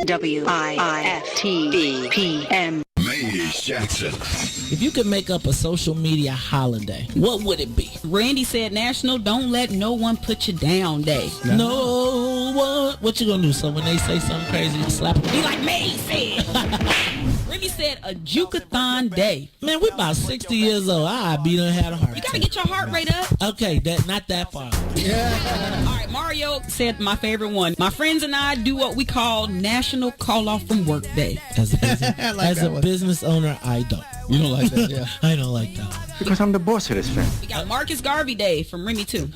WIFTBPM. Jackson. If you could make up a social media holiday, what would it be? Randy said National Don't Let No One Put You Down Day. No one. What you gonna do? So when they say something crazy, you slap them? Be like me said. Remy said a Jukathon Day. Man, we about 60 years old. I be done had a heart You attack. gotta get your heart rate up. Okay, not that far. Yeah. All right, Mario said my favorite one. My friends and I do what we call National Call Off from Work Day. As a business owner, I don't. You don't like that, yeah. I don't like that. Because I'm the boss of this family. We got Marcus Garvey Day from Remy too.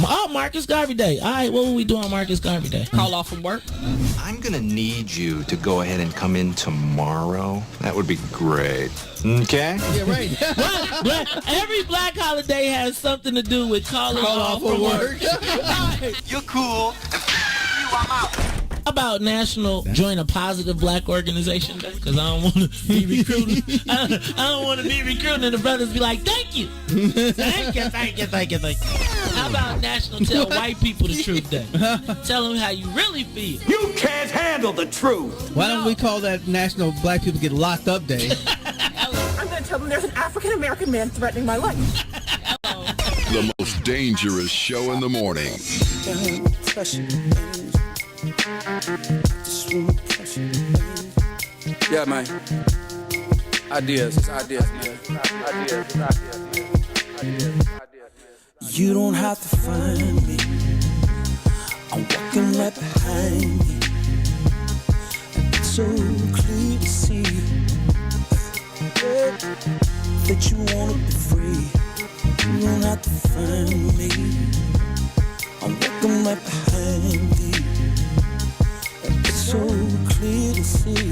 Oh, Marcus Garvey Day. All right, what will we do on Marcus Garvey Day? Call off from work. I'm gonna need you to go ahead and come in tomorrow. That would be great. Okay? Yeah, right. Every black holiday has something to do with calling off from work. You're cool. I'm out. How about National Join a Positive Black Organization Day? Because I don't want to be recruiting. I don't want to be recruiting and the brothers be like, thank you. Thank you. How about National Tell White People the Truth Day? Tell them how you really feel. You can't handle the truth. Why don't we call that National Black People Get Locked Up Day? I'm going to tell them there's an African-American man threatening my life. The most dangerous show in the morning. Yeah, man. Ideas, it's ideas, man. Ideas. You don't have to find me. I'm walking right behind you. It's so clear to see that you want to be free. You don't have to find me. I'm walking right behind you. It's so clear to see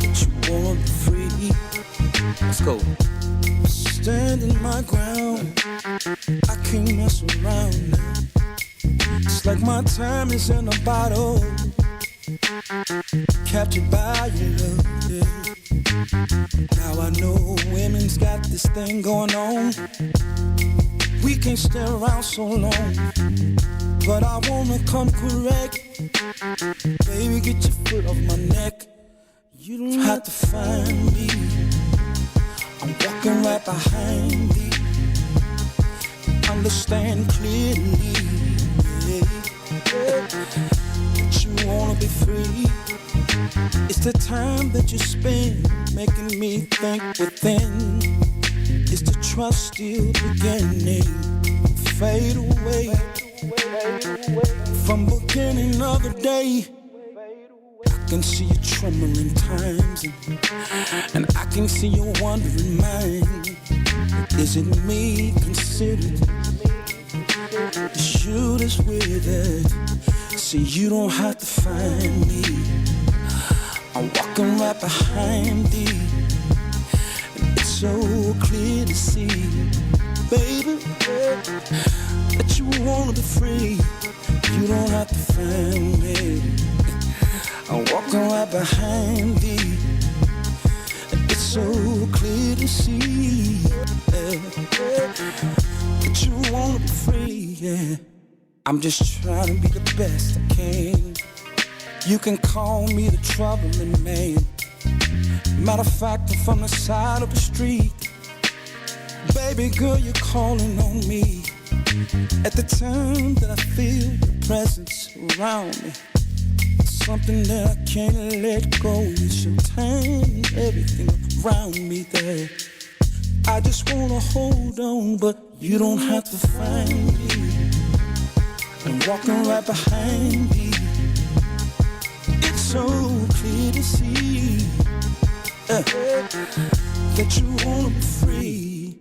that you want to be free. Let's go. Standing my ground, I can't mess around now. It's like my time is in a bottle, captured by your love, yeah. Now I know women's got this thing going on. We can't stay around so long, but I wanna come correct. Baby, get your foot off my neck. You don't have to find me. I'm walking right behind thee. Understand clearly, that you wanna be free. It's the time that you spend making me think within. Is the trust still beginning? Fade away from beginning of the day. I can see you trembling times, and I can see you wondering mine. Is it me considered? Is you that's with it? See, you don't have to find me. I'm walking right behind thee. It's so clear to see, baby, that you wanna be free. You don't have to find me. I'm walking right behind thee. It's so clear to see that you wanna be free, yeah. I'm just trying to be the best I can. You can call me the troubling man. Matter of fact, I'm from the side of the street. Baby girl, you're calling on me at the time that I feel your presence around me. Something that I can't let go. It's your time and everything around me there. I just wanna hold on, but you don't have to find me. I'm walking right behind you. It's so clear to see that you wanna be free.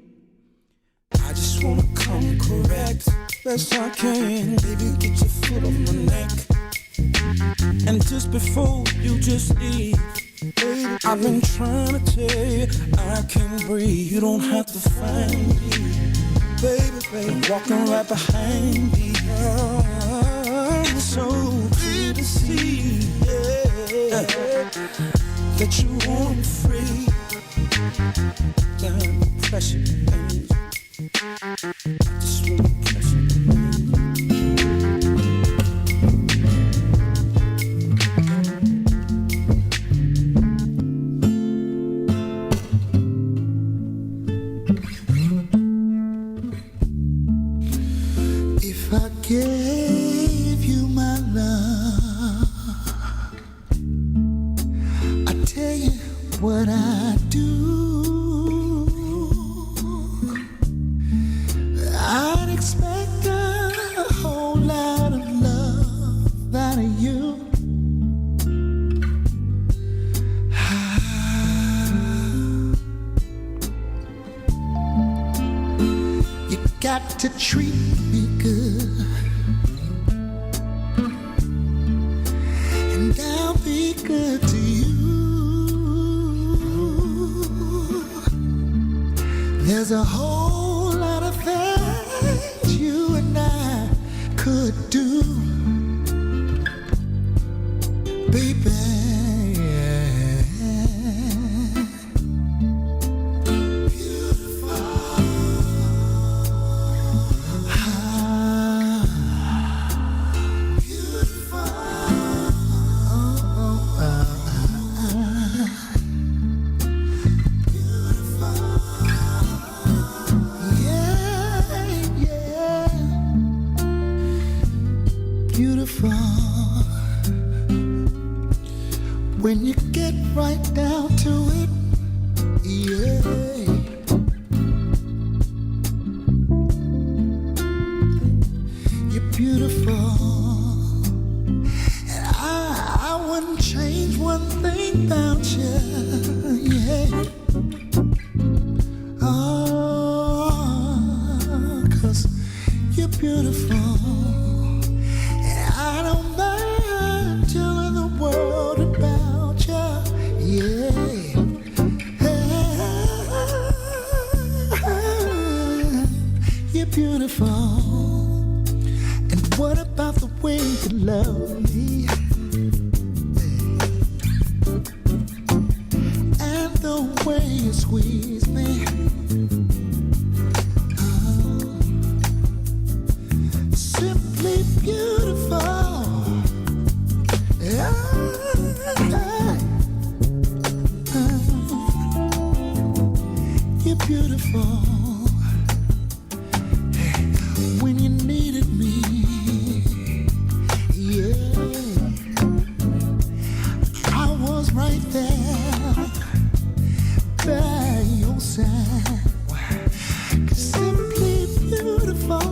I just wanna come correct, best I can. Baby, get your foot on my neck. And just before you just leave, baby, I've been trying to tell you I can't breathe. You don't have to find me, baby. I'm walking right behind you. It's so clear to see that you want me free. Down pressure, baby. Just want pressure, baby. If I gave you my love, I tell you what I do. I'd expect a whole lot of love out of you. You got to treat me good, and I'll be good to you. There's a whole lot of things you and I could do, baby. When you get right down to it, yeah. You're beautiful, and I wouldn't change one thing about you, yeah. Oh, 'cause you're beautiful, and I don't mind telling the world about you, yeah. You're beautiful. And what about the way you love me? And the way you squeeze me. Oh, simply beautiful. You're beautiful. When you needed me, yeah, I was right there by your side. Simply beautiful.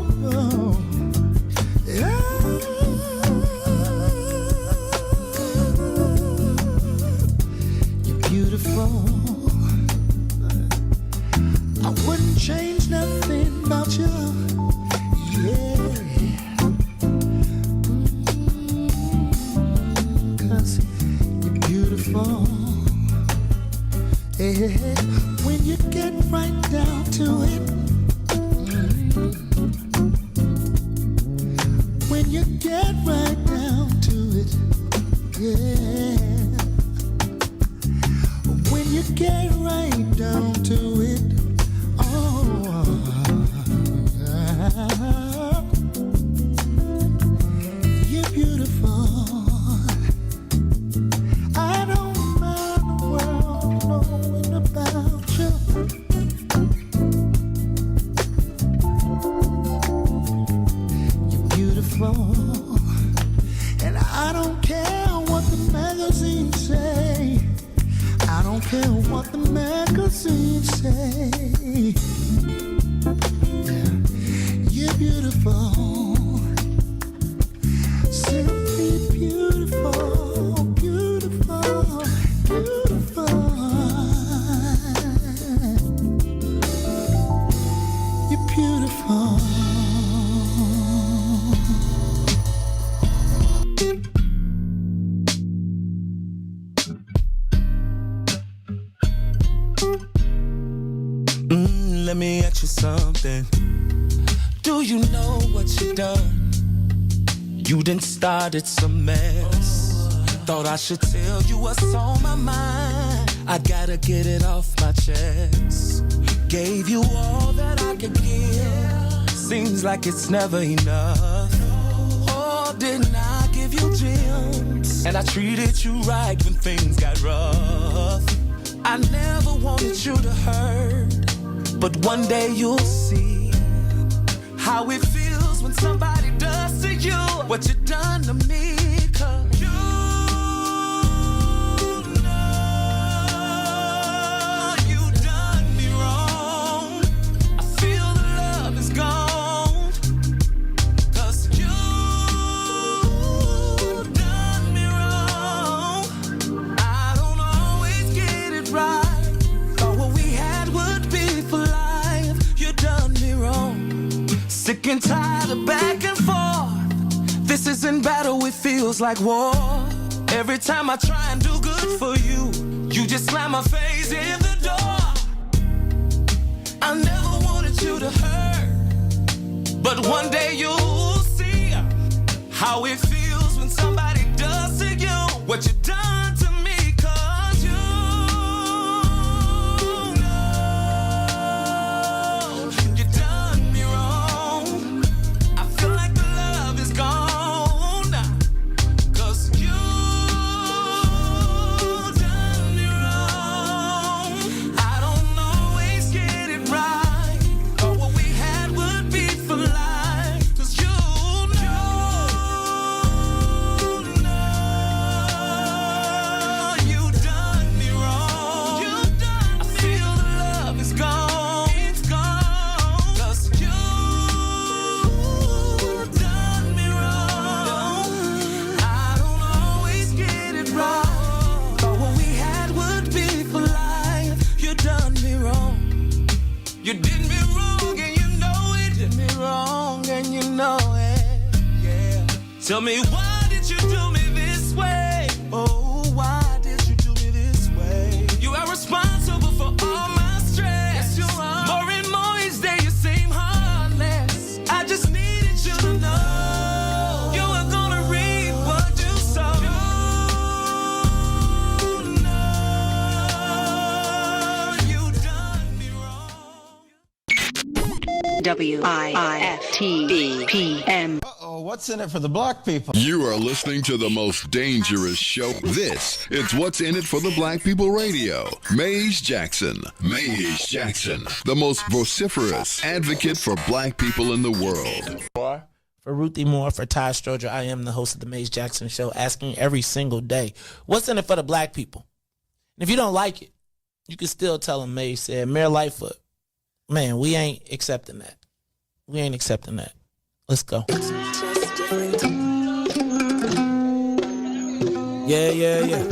You're beautiful. I wouldn't change nothing about you, yeah. 'Cause you're beautiful. Yeah. When you get right down to it, when you get right down to it, yeah. When you get right down to it, you're beautiful. I don't mind the world knowing about you. You're beautiful. And I don't care what the magazines say. I don't care what the magazines say. You're beautiful, simply beautiful, beautiful, beautiful. You're beautiful. Let me ask you something. Do you know what you done? You done started some mess. Thought I should tell you what's on my mind. I gotta get it off my chest. Gave you all that I could give. Seems like it's never enough. Oh, didn't I give you gems? And I treated you right when things got rough. I never wanted you to hurt, but one day you'll see how it feels when somebody Sick and tired of back and forth. This isn't battle, it feels like war. Every time I try and do good for you, you just slam my face in the door. I never wanted you to hurt, but one day you'll see how it feels when somebody does to you what you done to me. You did me wrong and you know it. Did me wrong and you know it. Yeah. Tell me, why did you do me this way? Oh, why did you do me this way? You are responsible for all my stress. Yes, you are. More and more each day you seem heartless. I just needed you to know you were gonna reap what you sow. WIFTBPM. Uh-oh, what's in it for the black people? You are listening to the most dangerous show. It's What's in It for the Black People Radio. Mays Jackson, the most vociferous advocate for black people in the world. For Ruthie Moore, for Ty Stroger, I am the host of the Mays Jackson Show, asking every single day, what's in it for the black people? And if you don't like it, you can still tell them Mays said, Mayor Lightfoot, man, we ain't accepting that. We ain't accepting that. Let's go. Yeah.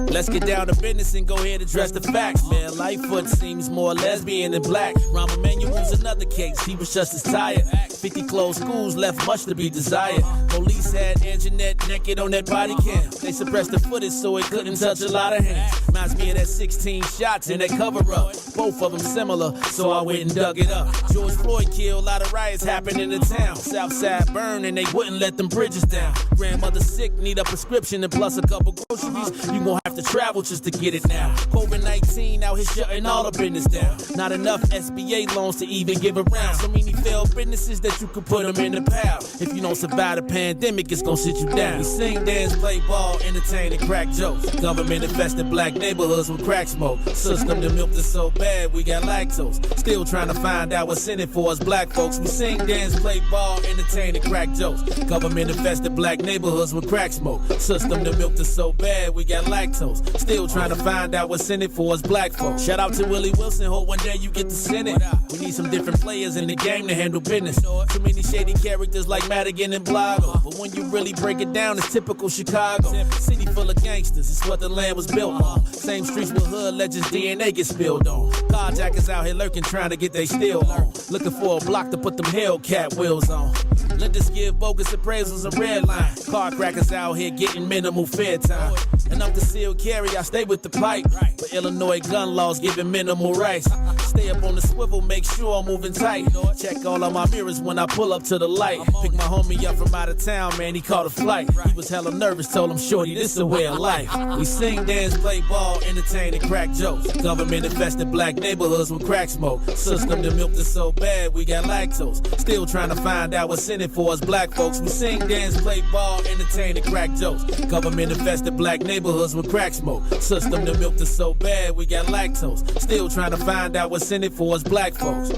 Let's get down to business and go ahead and address the facts, man. Lightfoot seems more lesbian than black. Rahm Emanuel's another case, he was just as tired. 50 closed schools left much to be desired. Police had Anjanette naked on that body cam. They suppressed the footage so it couldn't touch a lot of hands. Reminds me of that 16 shots in that cover-up. Both of them similar, so I went and dug it up. George Floyd killed, a lot of riots happened in the town. Southside burned and they wouldn't let them bridges down. Grandmother sick, need a prescription and plus a couple groceries. You gon' have to travel just to get it now. COVID-19 out here shutting all the business down. Not enough SBA loans to even give around. So many failed businesses that you could put them in the pile. If you don't survive the pandemic, it's gonna sit you down. We sing, dance, play ball, entertain, and crack jokes. Government infested black neighborhoods with crack smoke. System to milk is so bad, we got lactose. Still trying to find out what's in it for us black folks. We sing, dance, play ball, entertain, and crack jokes. Government infested black neighborhoods with crack smoke. System to milk is so bad, we got lactose. Still trying to find out what's in it for us black folks. Shout out to Willie Wilson, hope one day you get to Senate. We need some different players in the game to handle business. Too many shady characters like Madigan and Blago. But when you really break it down, it's typical Chicago. City full of gangsters, it's what the land was built on. Same streets with hood legends, DNA gets spilled on. Carjackers out here lurking, trying to get they steal on. Looking for a block to put them Hellcat wheels on. Lenders give bogus appraisals a red line. Car crackers out here getting minimal fair time. And up the seal carry, I stay with the pipe. But Illinois gun laws giving minimal rights. Stay up on the swivel, make sure I'm moving tight. Check all of my mirrors when I pull up to the light. Pick my homie up from out of town, man, he caught a flight. He was hella nervous, told him, shorty, this is a way of life. We sing, dance, play ball, entertain, and crack jokes. Government infested black neighborhoods with crack smoke. System to milk is so bad, we got lactose. Still trying to find out what's in it for us black folks. We sing, dance, play ball, entertain, and crack jokes. Government infested black neighborhoods with crack smoke. System to milk is so bad, we got lactose. Still trying to find out what's in it for us black folks.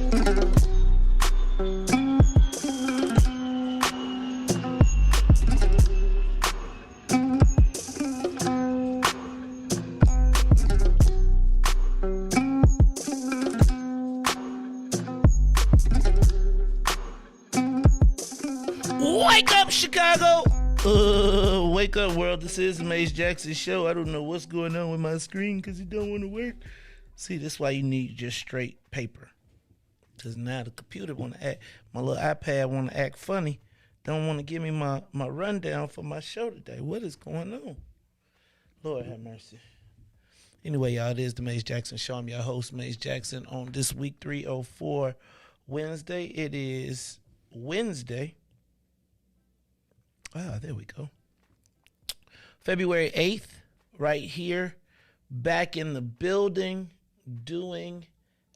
Wake up, Chicago! Wake up, world. This is the Mace Jackson Show. I don't know what's going on with my screen because it don't want to work. See, this is why you need just straight paper. Because now the computer want to act, my little iPad want to act funny. Don't want to give me my rundown for my show today. What is going on? Lord have mercy. Anyway, y'all, it is the Maze Jackson Show. I'm your host, Maze Jackson, on this week 304 Wednesday. It is Wednesday. There we go. February 8th, right here, back in the building, doing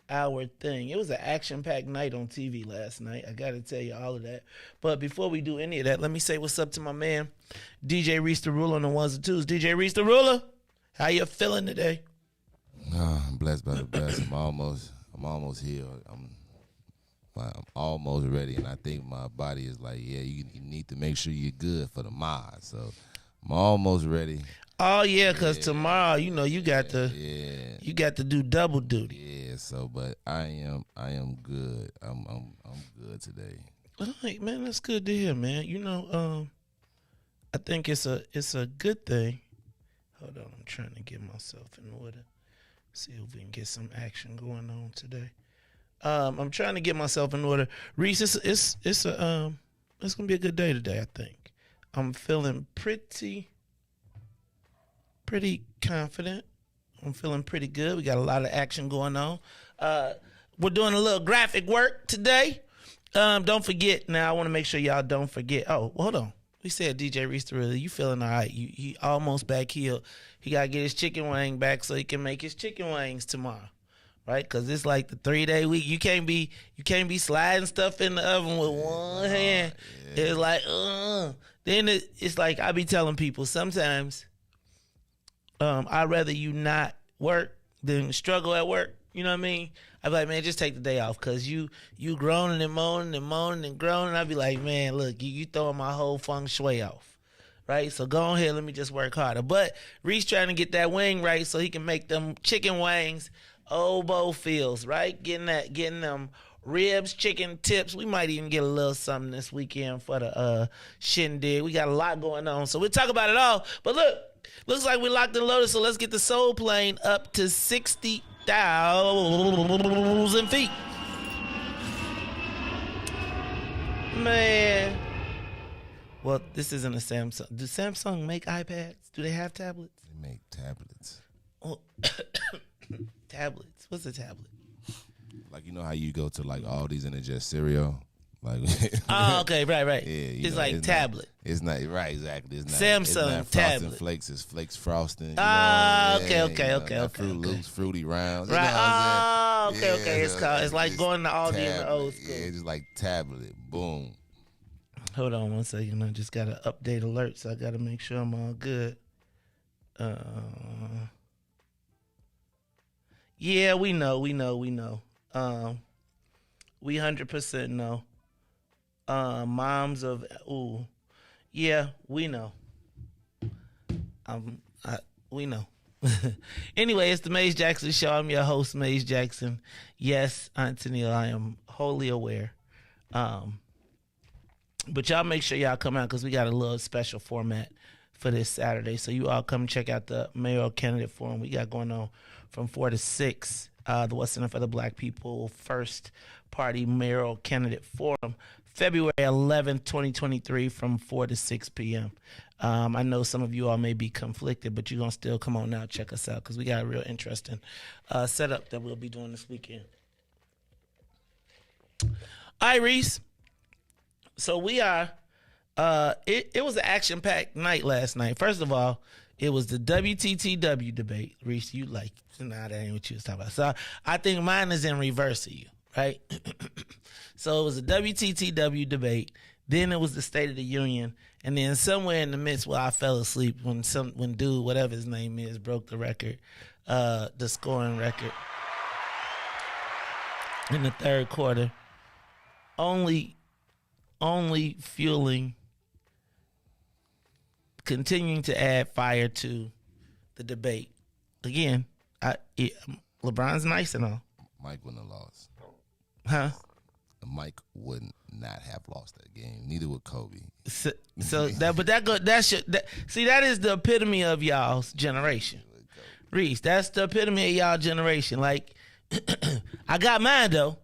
our thing. It was an action-packed night on TV last night. I got to tell you all of that. But before we do any of that, let me say what's up to my man, DJ Riis the Ruler on the ones and twos. DJ Riis the Ruler, how you feeling today? I'm blessed by the best. I'm almost healed. I'm almost ready, and I think my body is like, yeah, you need to make sure you're good for the mod. So I'm almost ready. Oh yeah, because tomorrow, you got to do double duty. Yeah, so but I am good. I'm good today. All right, man, that's good to hear, man. I think it's a good thing. Hold on, I'm trying to get myself in order. See if we can get some action going on today. I'm trying to get myself in order. Riis, it's gonna be a good day today, I think. I'm feeling pretty confident. I'm feeling pretty good. We got a lot of action going on. We're doing a little graphic work today. Don't forget. Now, I want to make sure y'all don't forget. Oh, hold on. We said DJ Riis the Ruler, you feeling all right. He almost back healed. He got to get his chicken wing back so he can make his chicken wings tomorrow. Right? Because it's like the 3-day week. You can't be sliding stuff in the oven with one hand. Yeah. It's like, Then it's like I be telling people sometimes I'd rather you not work than struggle at work. You know what I mean? I'd be like, man, just take the day off because you groaning and moaning and moaning and groaning. I'd be like, man, look, you throwing my whole feng shui off. Right? So go ahead, let me just work harder. But Riis trying to get that wing right so he can make them chicken wings oboe feels, right? Getting them ribs, chicken tips. We might even get a little something this weekend for the shindig. We got a lot going on. So we'll talk about it all. But look, looks like we locked and loaded, so let's get the soul plane up to 60,000 feet. Man. Well, this isn't a Samsung. Do Samsung make iPads? Do they have tablets? They make tablets. Oh, tablets. What's a tablet? Like, you know how you go to like Aldi's and it's just cereal? Like, oh, okay, right. Yeah, it's like tablet. It's not right, exactly. It's not Samsung it's not tablet. Flakes, it's Flakes frosting. Okay. Fruit Loops, Fruity Rounds. Right. Okay. It's like going to Aldi in the old school. Yeah, it's just like tablet. Boom. Hold on one second. I just got to update alerts. So I got to make sure I'm all good. Yeah, we know. We 100% know. Moms of yeah, we know. We know. Anyway, it's the Maze Jackson Show. I'm your host, Maze Jackson. Yes, Anthony, I am wholly aware. But y'all make sure y'all come out because we got a little special format for this Saturday. So you all come check out the Mayoral Candidate Forum we got going on from 4 to 6. The What's in it for the Black People First Party Mayoral Candidate Forum, February 11th, 2023 from 4 to 6 p.m. I know some of you all may be conflicted, but you're going to still come on now, check us out because we got a real interesting setup that we'll be doing this weekend. All right, Riis. So we are, it was an action-packed night last night. First of all, it was the WTTW debate. Riis, you like, nah, that ain't what you was talking about. So I think mine is in reverse of you, right? So it was a WTTW debate. Then it was the State of the Union. And then somewhere in the midst where I fell asleep when dude, whatever his name is, broke the record, the scoring record in the third quarter. Only fueling, continuing to add fire to the debate. Again, LeBron's nice and all. Mike wouldn't have lost. Huh? Mike would not have lost that game. Neither would Kobe. So that is the epitome of y'all's generation, Riis, that's the epitome of y'all generation. Like, I got mine though.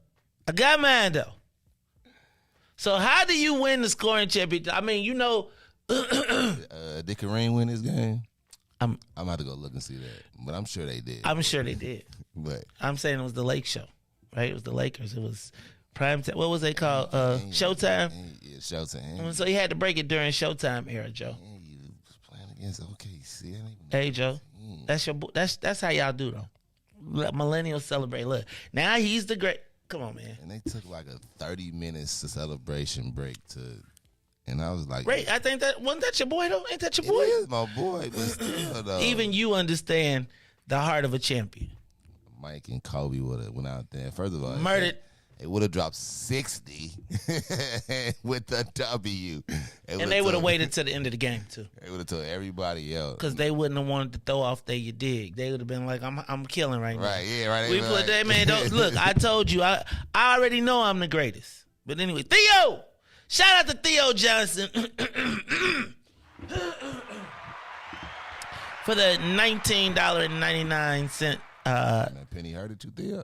So how do you win the scoring championship? I mean, you know. Did Kareem win this game? I'm about to go look and see that, but I'm sure they did. But I'm saying it was the Lake Show, right? It was the Lakers. It was prime time. What was they called? Showtime. Yeah, Showtime. So he had to break it during Showtime era, Joe. Yeah, you was playing against OKC. Hey, Joe, that's your. That's how y'all do though. Millennials celebrate. Look, now he's the great. Come on, man. And they took like a 30 minutes to celebration break to. And I was like, Right, I think wasn't that your boy though? Ain't that your boy? It is my boy, but still though. Even you understand the heart of a champion. Mike and Kobe would have went out there. First of all, Murdered. It would have dropped 60 with the W. And they would have waited to the end of the game too. They would have told everybody else. Because they wouldn't have wanted to throw off you dig. They would have been like, I'm killing right now. Right, yeah, right. We put that man. Look, I told you, I already know I'm the greatest. But anyway, Theo. Shout out to Theo Johnson for the $19.99. Penny heard it too, Theo?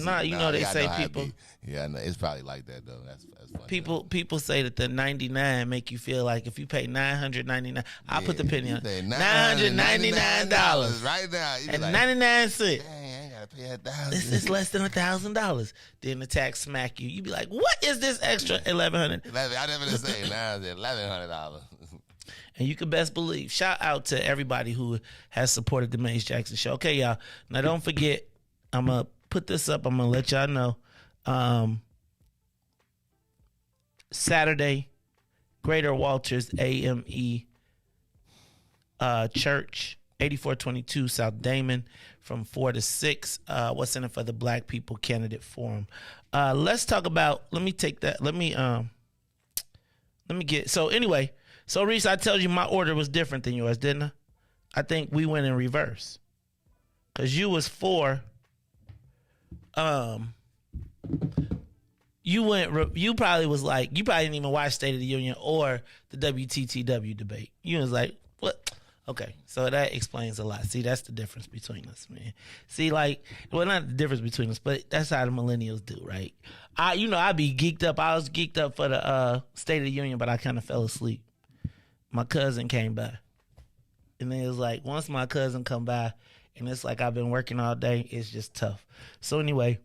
Nah, you know they say people. Yeah, I know. It's probably like that though. That's funny. People say that the 99 make you feel like if you pay $999, I'll put the penny on $999 right now and like, 99 cents. Dang, I ain't gotta pay $1,000. This is less than $1,000. Then the tax smack you. You be like, what is this extra $1,100? I never say now it's $1,100. And you can best believe. Shout out to everybody who has supported the Mays Jackson Show. Okay, y'all. Now don't forget, I'm gonna put this up. I'm gonna let y'all know. Saturday, Greater Walters AME Church, 8422 South Damon, from 4 to 6. What's in it for the Black People Candidate Forum? Let's talk about. Let me take that. Let me get. So anyway, so Riis, I told you my order was different than yours, didn't I? I think we went in reverse. Cause you was for. You probably was like, you probably didn't even watch State of the Union or the WTTW debate. You was like, what? Okay, so that explains a lot. See, that's the difference between us, man. See, like, well, not the difference between us, but that's how the millennials do, right? I be geeked up. I was geeked up for the State of the Union, but I kind of fell asleep. My cousin came by, and then it was like, once my cousin come by, and it's like I've been working all day, it's just tough. So anyway,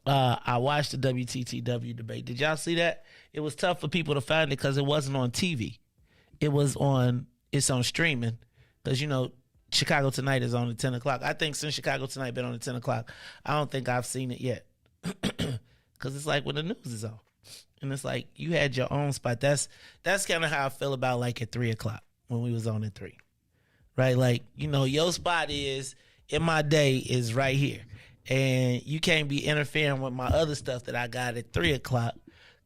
I watched the WTTW debate. Did y'all see that? It was tough for people to find it because it wasn't on TV. It's on streaming because, Chicago Tonight is on at 10 o'clock. I think since Chicago Tonight been on at 10 o'clock, I don't think I've seen it yet. Because it's like when the news is on. And it's like you had your own spot. That's kind of how I feel about like at 3 o'clock when we was on at 3. Right? Like, your spot is in my day is right here. And you can't be interfering with my other stuff that I got at 3 o'clock.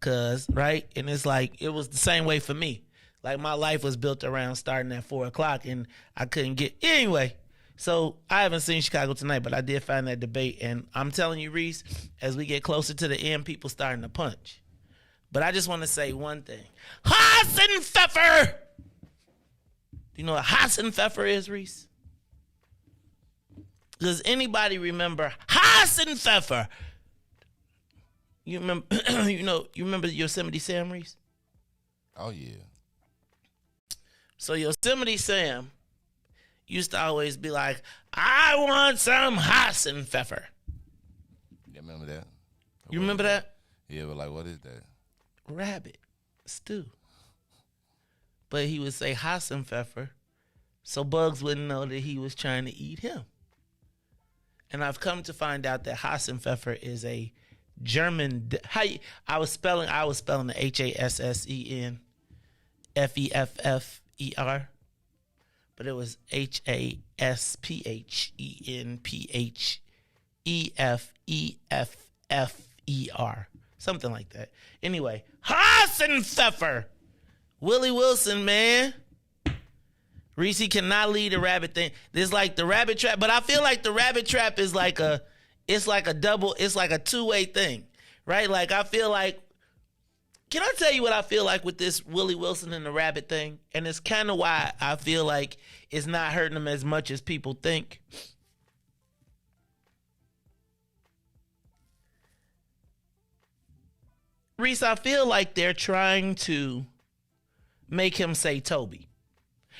Right? And it's like, it was the same way for me. Like, my life was built around starting at 4 o'clock, and I couldn't get... Anyway, so I haven't seen Chicago Tonight, but I did find that debate. And I'm telling you, Riis, as we get closer to the end, people starting to punch. But I just want to say one thing. HASENPFEFFER! Do you know what HASENPFEFFER is, Riis? Does anybody remember HASENPFEFFER? You remember? You remember Yosemite Sam, Riis? Oh yeah. So Yosemite Sam used to always be like, "I want some HASENPFEFFER." You remember that? You remember that? Yeah, but like, what is that? Rabbit stew. But he would say HASENPFEFFER, so Bugs wouldn't know that he was trying to eat him. And I've come to find out that HASENPFEFFER is a German. I was spelling the HASSENFEFFER, but it was HASPHENPHEFFEFFER, something like that. Anyway, HASENPFEFFR. Willie Wilson, man. Riis cannot lead a rabbit thing. There's like the rabbit trap, but I feel like the rabbit trap is like it's like a two-way thing, right? Like I feel like Can I tell you what I feel like with this Willie Wilson and the rabbit thing? And it's kind of why I feel like it's not hurting them as much as people think. Riis, I feel like they're trying to make him say Toby.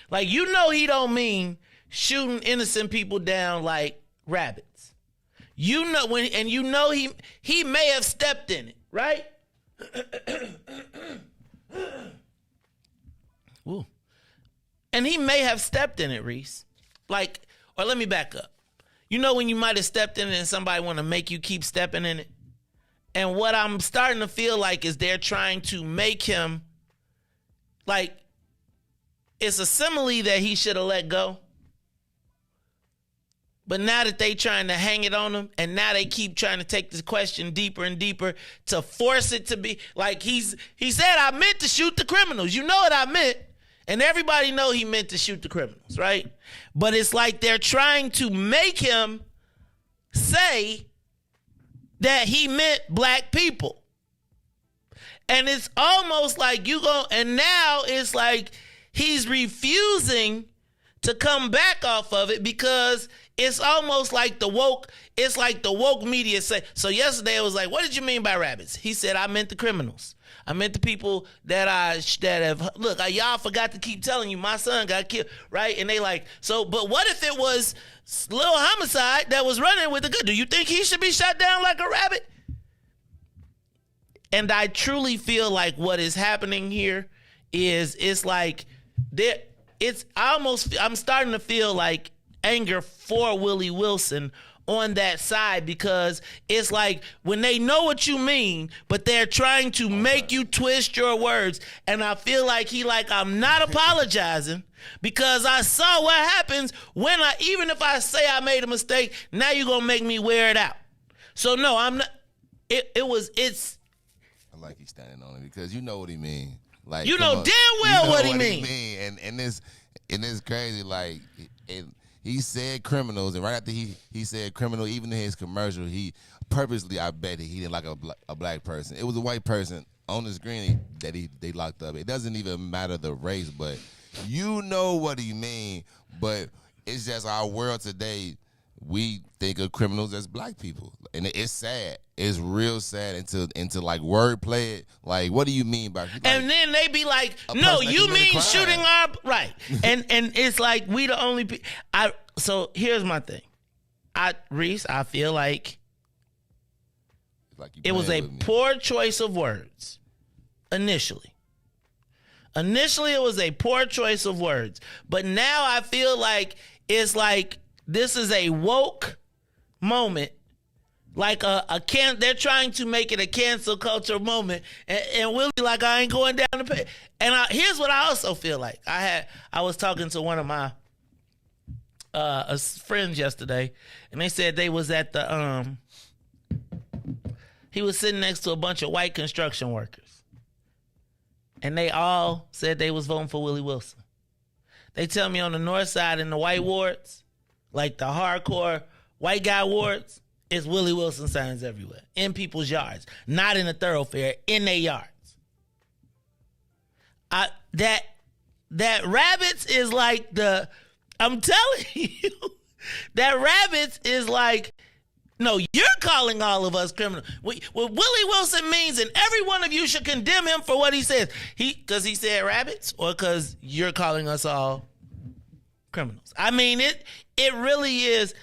Like, you know he don't mean shooting innocent people down like rabbits. You know when, and you know he may have stepped in it, right? Ooh. And he may have stepped in it, Riis. Like, or let me back up. You know when you might have stepped in it and somebody want to make you keep stepping in it? And what I'm starting to feel like is they're trying to make him, like, it's a simile that he should have let go. But now that they trying to hang it on him, and now they keep trying to take this question deeper and deeper to force it to be, like he said, I meant to shoot the criminals. You know what I meant. And everybody know he meant to shoot the criminals, right? But it's like they're trying to make him say that he meant black people. And it's almost like and now it's like he's refusing to come back off of it because it's almost like the woke media say. So yesterday it was like, what did you mean by rabbits? He said, I meant the criminals. I meant the people that have, look, y'all forgot to keep telling you my son got killed, right? And they like, so, but what if it was little homicide that was running with the gun? Do you think he should be shot down like a rabbit? And I truly feel like what is happening here is I'm starting to feel like anger for Willie Wilson on that side, because it's like when they know what you mean, but they're trying to make you twist your words. And I feel like I'm not apologizing because I saw what happens when even if I say I made a mistake, now you're going to make me wear it out. So no, I'm not. I like he's standing on it because you know what he mean. Like, you know damn well what he mean. And it's crazy. Like, he said criminals, and right after he said criminal, even in his commercial, he purposely, I bet he didn't like a black person. It was a white person on the screen that they locked up. It doesn't even matter the race, but you know what he mean. But it's just our world today. We think of criminals as black people, and it's sad. It's real sad into like wordplay. Like, what do you mean by? Like, and then they be like, no, you mean shooting our right? and it's like we the only. So here's my thing, Riis. I feel like it was a poor choice of words initially. Initially, it was a poor choice of words, but now I feel like it's like. This is a woke moment, like they're trying to make it a cancel culture moment, and Willie like, I ain't going down the page. And here's what I also feel like. I was talking to one of my friends yesterday, and they said they was at the he was sitting next to a bunch of white construction workers, and they all said they was voting for Willie Wilson. They tell me on the north side in the white wards, like the hardcore white guy wards, it's Willie Wilson signs everywhere. In people's yards. Not in a thoroughfare, in their yards. That rabbits is like I'm telling you, that rabbits is like, no, you're calling all of us criminals. What Willie Wilson means, and every one of you should condemn him for what he says. Because he said rabbits, or because you're calling us all criminals. I mean, it really is.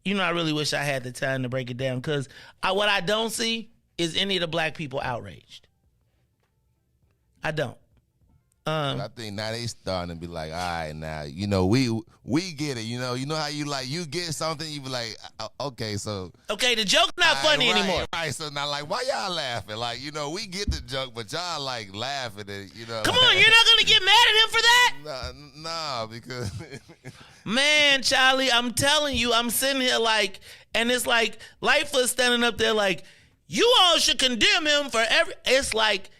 You know, I really wish I had the time to break it down, because what I don't see is any of the black people outraged. I don't. I think now they starting to be like, all right, now, you know, we get it. You know how you get something, you be like, okay, so. Okay, the joke's not funny anymore. Right, so now, like, why y'all laughing? Like, you know, we get the joke, but y'all, like, laughing at, you know. Come on, you're not going to get mad at him for that? Nah, because. Man, Charlie, I'm telling you, I'm sitting here like, and it's like, Lightfoot standing up there like, you all should condemn him for it's like,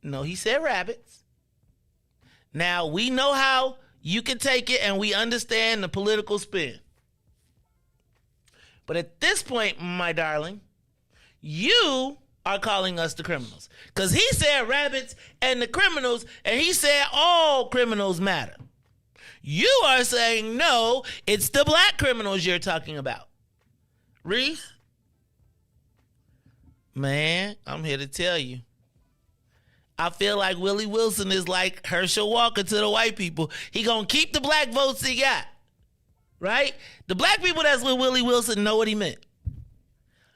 no, he said rabbits. Now, we know how you can take it, and we understand the political spin. But at this point, my darling, you are calling us the criminals. Because he said rabbits and the criminals, and he said all criminals matter. You are saying, no, it's the black criminals you're talking about. Riis? Man, I'm here to tell you. I feel like Willie Wilson is like Herschel Walker to the white people. He gonna keep the black votes he got. Right? The black people that's with Willie Wilson know what he meant.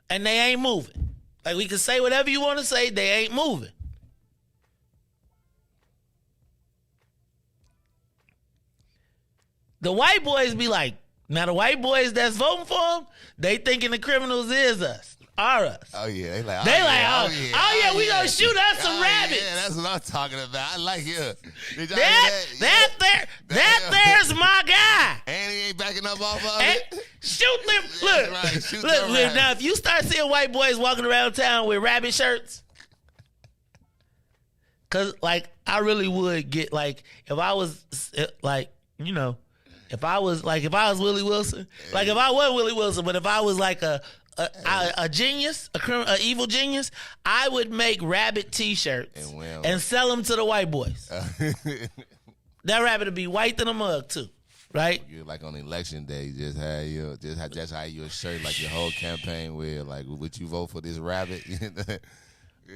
And they ain't moving. Like, we can say whatever you want to say, they ain't moving. The white boys be like, now the white boys that's voting for him, they thinking the criminals is us. Are us. Oh yeah, they like. We gonna shoot us some rabbits. Yeah, that's what I'm talking about. I like you. There's my guy. And he ain't backing up off of and it. Shoot them. Look, right, shoot look. them Now, if you start seeing white boys walking around town with rabbit shirts, cause like I really would get like if I was like if I was Willie Wilson, like if I wasn't Willie Wilson, but if I was like a genius, a evil genius, I would make rabbit T-shirts and sell them to the white boys. That rabbit would be white than a mug too, right? You're like on election day, just have your shirt like your whole campaign with like, would you vote for this rabbit?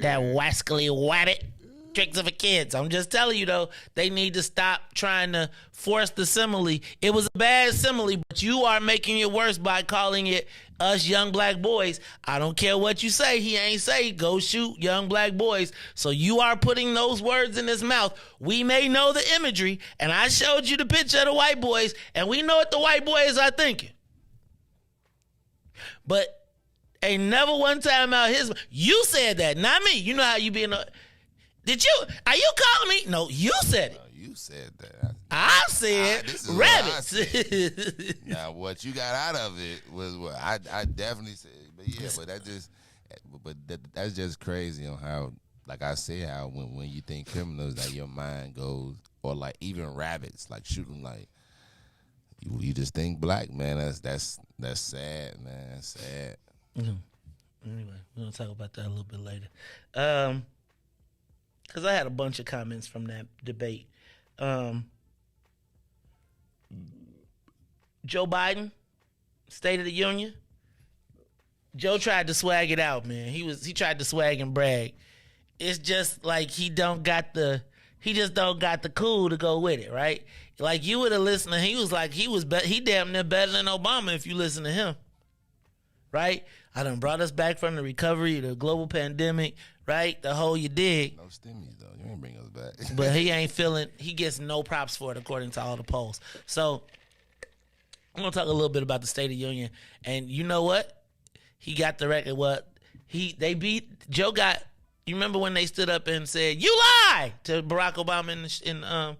That wascally wabbit. Tricks of a kids. I'm just telling you though, they need to stop trying to force the simile. It was a bad simile, but you are making it worse by calling it us young black boys. I don't care what you say. He ain't say go shoot young black boys. So you are putting those words in his mouth. We may know the imagery, and I showed you the picture of the white boys, and we know what the white boys are thinking. But ain't never one time out his. You said that, not me. You know how you being. Are you calling me? No, you said it. No, you said that. I said rabbits. Now, what you got out of it was what I definitely said. But yeah, that's just crazy on how, like I said, how when you think criminals, like your mind goes, or like even rabbits, like shooting, like you just think black, man. That's sad, man. That's sad. Mm-hmm. Anyway, we're gonna talk about that a little bit later. Because I had a bunch of comments from that debate. Joe Biden, State of the Union. Joe tried to swag it out, man. He tried to swag and brag. It's just like he just don't got the cool to go with it, right? Like you would have listened to him. He was like he damn near better than Obama if you listen to him, right? I done brought us back from the recovery, the global pandemic, right? The whole you dig. No stimmies though. You ain't bring us back. But he gets no props for it according to all the polls. So I'm gonna talk a little bit about the State of the Union. And you know what? He got the record. Joe got. You remember when they stood up and said, "You lie" to Barack Obama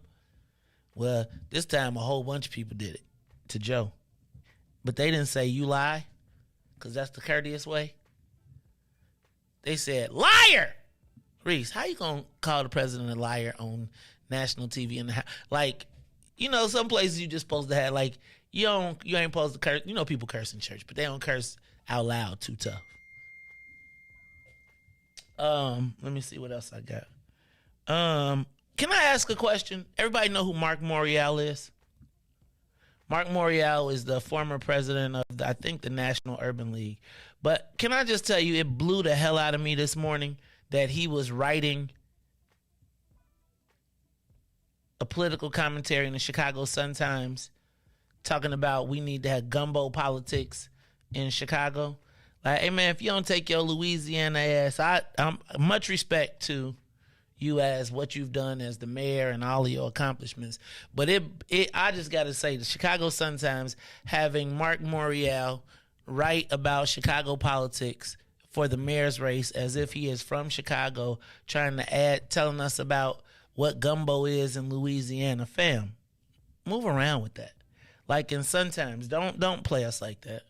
well, this time a whole bunch of people did it to Joe. But they didn't say "you lie," because that's the courteous way. They said, "Liar!" Riis, how you gonna call the president a liar on national TV? Some places you just supposed to have, like, you ain't supposed to curse. You know people curse in church, but they don't curse out loud too tough. Let me see what else I got. Can I ask a question? Everybody know who Mark Mayoral is? Mark Mayoral is the former president of, I think, the National Urban League. But can I just tell you, it blew the hell out of me this morning that he was writing a political commentary in the Chicago Sun-Times talking about we need to have gumbo politics in Chicago. Like, hey, man, if you don't take your Louisiana ass, I'm much respect to you as what you've done as the mayor and all of your accomplishments. But I just got to say, the Chicago Sun-Times having Mark Mayoral write about Chicago politics for the mayor's race as if he is from Chicago, telling us about what gumbo is in Louisiana. Fam, move around with that. Like in Sun-Times, don't play us like that.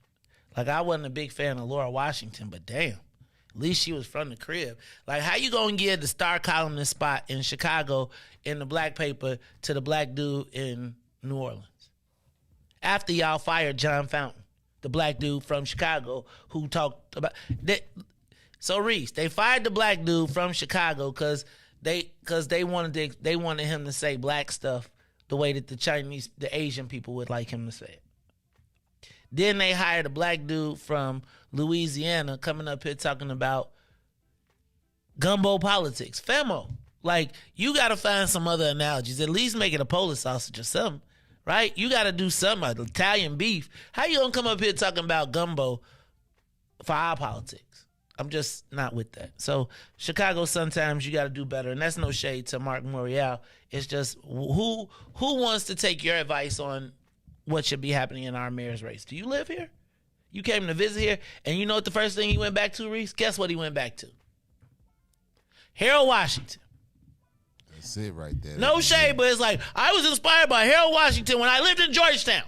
Like, I wasn't a big fan of Laura Washington, but damn, at least she was from the crib. Like, how you gonna give the star columnist spot in Chicago in the black paper to the black dude in New Orleans? After y'all fired John Fountain, the black dude from Chicago who talked about that. So Riis, they fired the black dude from Chicago because they wanted him to say black stuff the way that the Asian people would like him to say it. Then they hired a black dude from Louisiana coming up here talking about gumbo politics. Famo. Like, you got to find some other analogies. At least make it a Polish sausage or something, right? You got to do something like Italian beef. How you going to come up here talking about gumbo for our politics? I'm just not with that. So, Chicago, sometimes you got to do better. And that's no shade to Mark Mayoral. It's just who wants to take your advice on what should be happening in our mayor's race? Do you live here? You came to visit here, and you know what the first thing he went back to, Riis? Guess what he went back to? Harold Washington. That's it right there. No shade, but it's like, I was inspired by Harold Washington when I lived in Georgetown.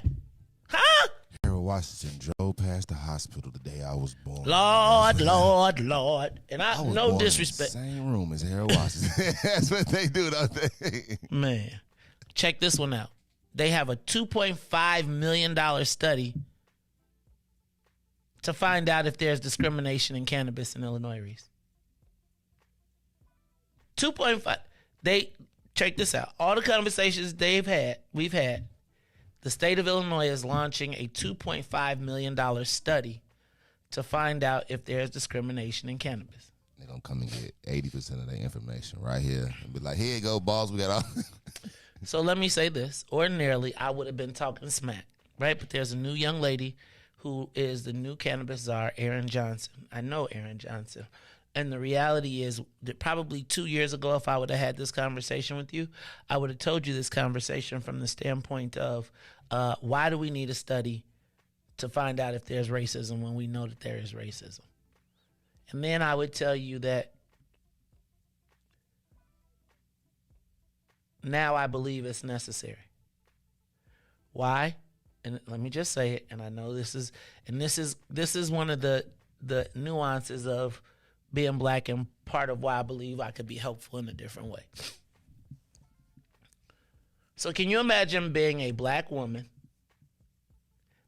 Huh? Harold Washington drove past the hospital the day I was born. Lord. And I was no born disrespect. In the same room as Harold Washington. That's what they do, don't they? Man, check this one out. They have a $2.5 million study to find out if there's discrimination in cannabis in Illinois, Riis. 2.5. They check this out. All the conversations we've had, the state of Illinois is launching a $2.5 million study to find out if there's discrimination in cannabis. They're going to come and get 80% of their information right here and be like, here you go, boss, we got all. So let me say this. Ordinarily, I would have been talking smack, right? But there's a new young lady who is the new cannabis czar, Erin Johnson. I know Erin Johnson. And the reality is that probably 2 years ago, if I would have had this conversation with you, I would have told you this conversation from the standpoint of why do we need a study to find out if there's racism when we know that there is racism? And then I would tell you that now I believe it's necessary. Why? And let me just say it, and I know this is one of the nuances of being black and part of why I believe I could be helpful in a different way. So can you imagine being a black woman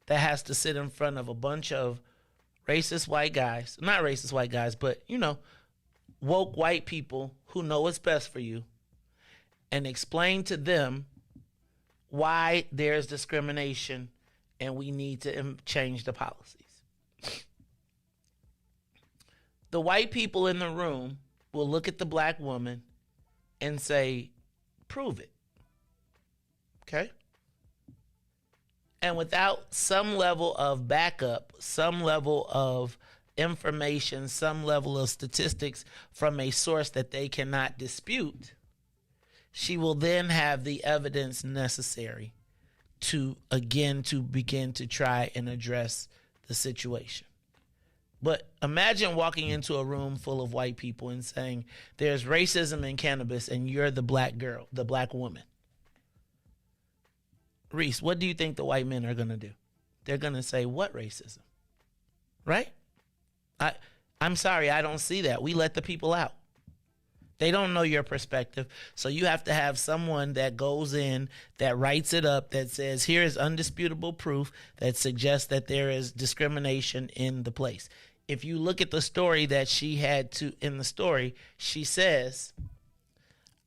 that has to sit in front of a bunch of racist white guys, not racist white guys, but, woke white people who know what's best for you, and explain to them why there's discrimination and we need to change the policies. The white people in the room will look at the black woman and say, prove it. Okay? And without some level of backup, some level of information, some level of statistics from a source that they cannot dispute, she will then have the evidence necessary to begin to try and address the situation. But imagine walking into a room full of white people and saying, there's racism in cannabis and you're the black girl, the black woman. Riis, what do you think the white men are going to do? They're going to say, what racism? Right? I'm sorry, I don't see that. We let the people out. They don't know your perspective. So you have to have someone that goes in, that writes it up, that says, here is undisputable proof that suggests that there is discrimination in the place. If you look at the story that she had in the story, she says,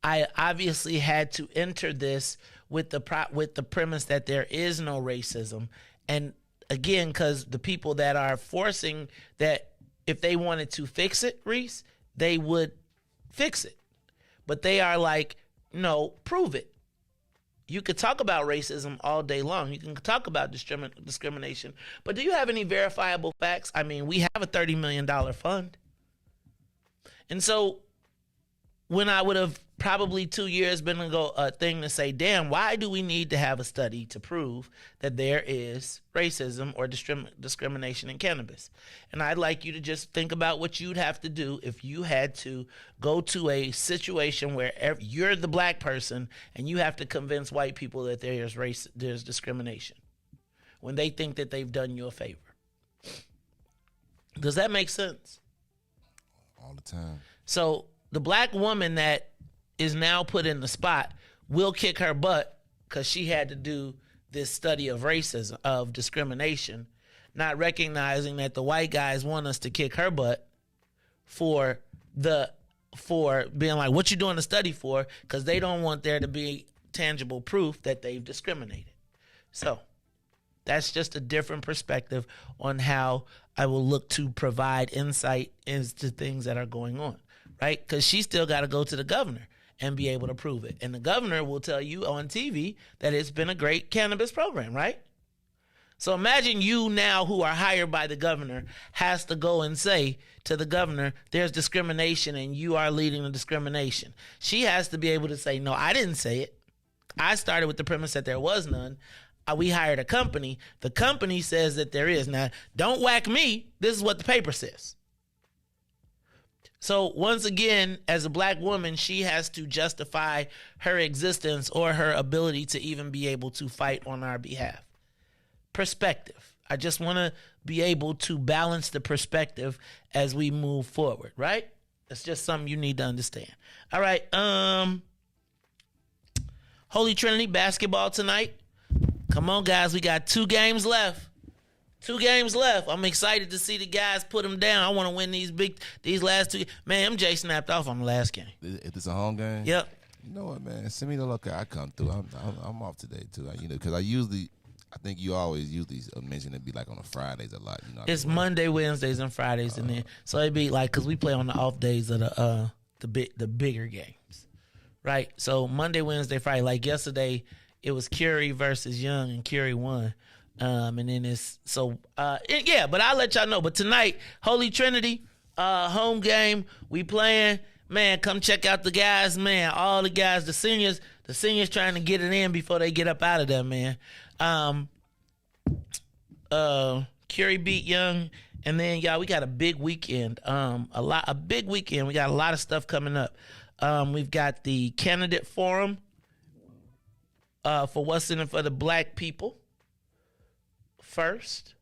I obviously had to enter this with the premise that there is no racism. And again, because the people that are forcing that, if they wanted to fix it, Riis, they would fix it. But they are like, no, prove it. You could talk about racism all day long. You can talk about discrimination. But do you have any verifiable facts? I mean, we have a $30 million fund. And so when I would have probably 2 years been a thing to say, damn, why do we need to have a study to prove that there is racism or discrimination in cannabis? And I'd like you to just think about what you'd have to do if you had to go to a situation where you're the black person and you have to convince white people that there's discrimination when they think that they've done you a favor. Does that make sense? All the time. So the black woman that is now put in the spot will kick her butt because she had to do this study of racism, of discrimination, not recognizing that the white guys want us to kick her butt for being like, what you doing the study for? Because they don't want there to be tangible proof that they've discriminated. So that's just a different perspective on how I will look to provide insight into things that are going on, right? Because she still got to go to the governor and be able to prove it. And the governor will tell you on TV that it's been a great cannabis program, right? So imagine you now who are hired by the governor has to go and say to the governor, there's discrimination and you are leading the discrimination. She has to be able to say, no, I didn't say it. I started with the premise that there was none. We hired a company. The company says that there is. Now, don't whack me. This is what the paper says. So once again, as a black woman, she has to justify her existence or her ability to even be able to fight on our behalf. Perspective. I just want to be able to balance the perspective as we move forward, right? That's just something you need to understand. All right. Holy Trinity basketball tonight. Come on, guys. We got 2 games left. 2 games left. I'm excited to see the guys put them down. I want to win these last 2. Man, MJ snapped off on the last game. If it's a home game? Yep. You know what, man? Send me the look. I come through. I'm off today, too. Because I think you always usually mention it be like on the Fridays a lot. It's Monday, Wednesdays, and Fridays in there. So it'd be like, because we play on the off days of the bigger games, right? So Monday, Wednesday, Friday. Like yesterday, it was Curie versus Young, and Curie won. And then but I'll let y'all know. But tonight, Holy Trinity, home game, we playing. Man, come check out the guys, man. All the guys, the seniors trying to get it in before they get up out of there, man. Curie beat Young, and then y'all, we got a big weekend. A big weekend. We got a lot of stuff coming up. We've got the candidate forum for what's in it for the black people. First,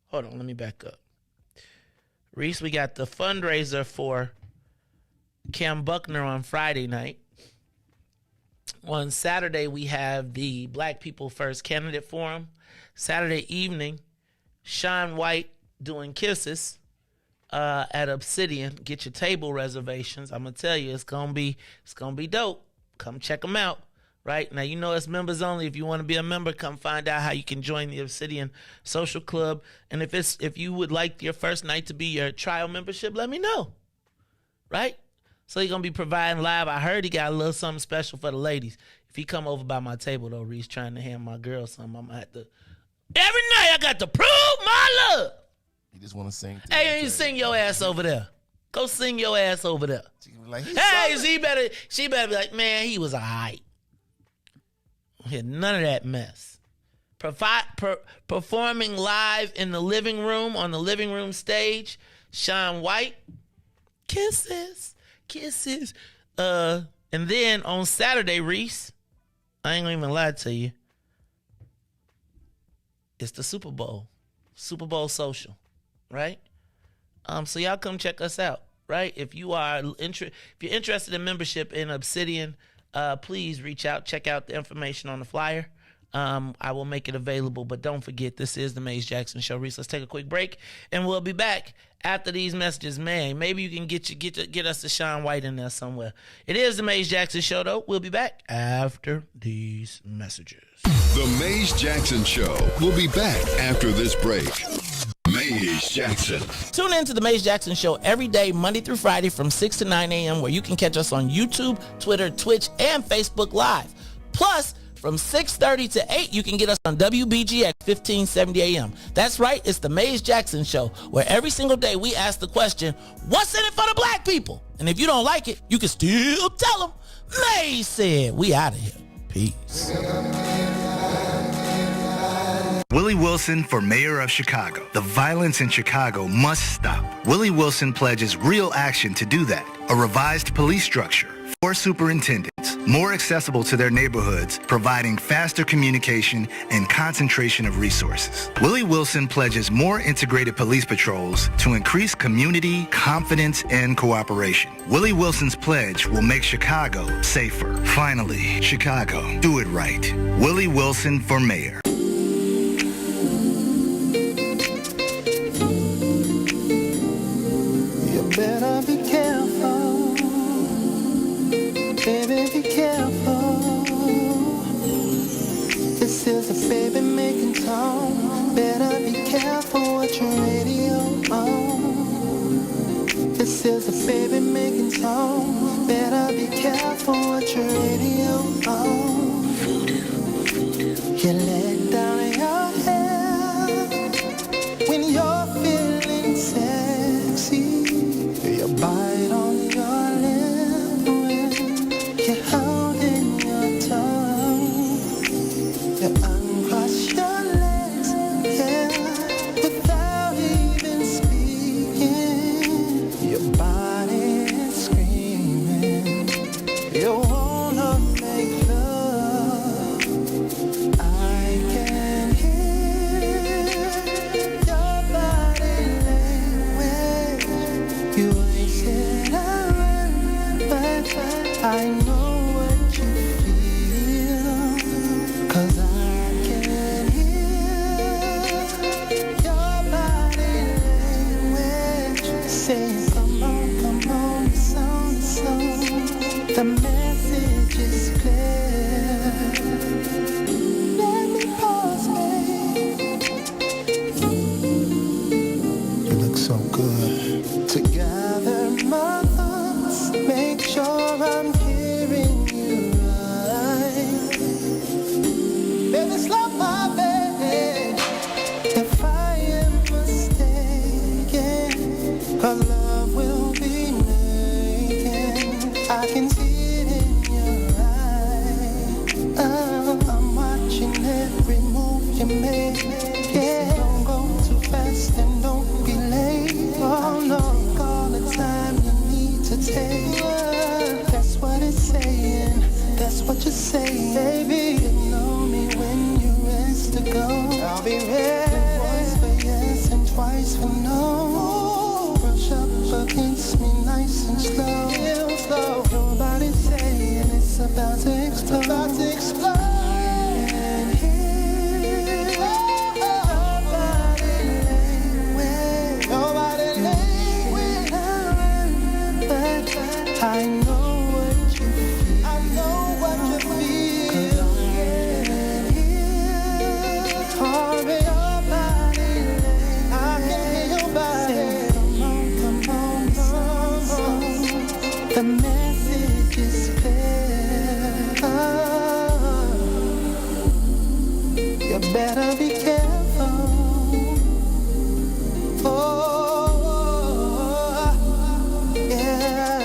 hold on, let me back up. Riis, we got the fundraiser for Cam Buckner on Friday night. On Saturday, we have the Black People First Candidate Forum. Saturday evening, Sean White doing Kisses at Obsidian. Get your table reservations. I'm gonna tell you, it's gonna be dope. Come check them out. Right now, it's members only. If you want to be a member, come find out how you can join the Obsidian Social Club. And if you would like your first night to be your trial membership, let me know. Right? So he's gonna be providing live. I heard he got a little something special for the ladies. If he come over by my table though, Riis trying to hand my girl something, I'm gonna have to. Every night I got to prove my love. You just want to sing. Hey, you sing your ass over there. Go sing your ass over there. Like, she better be like, man, he was alright. None of that mess. Performing live in the living room, on the living room stage, Sean White, kisses. And then on Saturday, Riis, I ain't gonna even lie to you, it's the Super Bowl social, right? So y'all come check us out, right? If you're interested in membership in Obsidian, please reach out. Check out the information on the flyer. I will make it available, but don't forget, this is the Maze Jackson Show. Riis, let's take a quick break, and we'll be back after these messages. Man, maybe you can get us to Sean White in there somewhere. It is the Maze Jackson Show, though. We'll be back after these messages. The Maze Jackson Show. We'll be back after this break. Maze Jackson. Tune in to the Maze Jackson Show every day, Monday through Friday from 6 to 9 a.m., where you can catch us on YouTube, Twitter, Twitch, and Facebook Live. Plus, from 6:30 to 8, you can get us on WBGX 1570 a.m. That's right, it's the Maze Jackson Show, where every single day we ask the question, what's in it for the black people? And if you don't like it, you can still tell them, Maze said. We out of here. Peace. Willie Wilson for mayor of Chicago. The violence in Chicago must stop. Willie Wilson pledges real action to do that. A revised police structure, 4 superintendents, more accessible to their neighborhoods, providing faster communication and concentration of resources. Willie Wilson pledges more integrated police patrols to increase community, confidence, and cooperation. Willie Wilson's pledge will make Chicago safer. Finally, Chicago, do it right. Willie Wilson for mayor. better be careful. Baby, be careful. This is a baby making tone. Better be careful what your radio on. This is a baby making tone. Better be careful what your radio on. You let down your hair when you're feeling sexy. You bite on your lip when you're holding your tongue. You uncross your legs, yeah, without even speaking. Your body is screaming. You wanna make love. I can hear your body language. You ain't said a word, but I know what you feel. 'Cause I can hear your body language saying, come on, the song. The message is clear. Let me pause, babe. You look so good. Together, my thoughts, make sure I'm hearing you right. Baby, slow my baby. If I am mistaken, 'cause love will be making. I can see it in your eyes. I'm watching every move you make. Yeah, don't go too fast and don't be late. Oh no, all the time you need to take. That's what it's saying. That's what you're saying, baby. You know me when you're ready to go. I'll be ready. Once for yes and twice for no. Brush up against me nice and slow. Real slow. Your body's saying it's about to explode. About to explode. And here, your body language. Your body language. But I know what you feel. I know what you feel. 'Cause I can hear your body language. I can hear your body. Say, come on, song. The message is clear. You better be careful. Oh, yeah.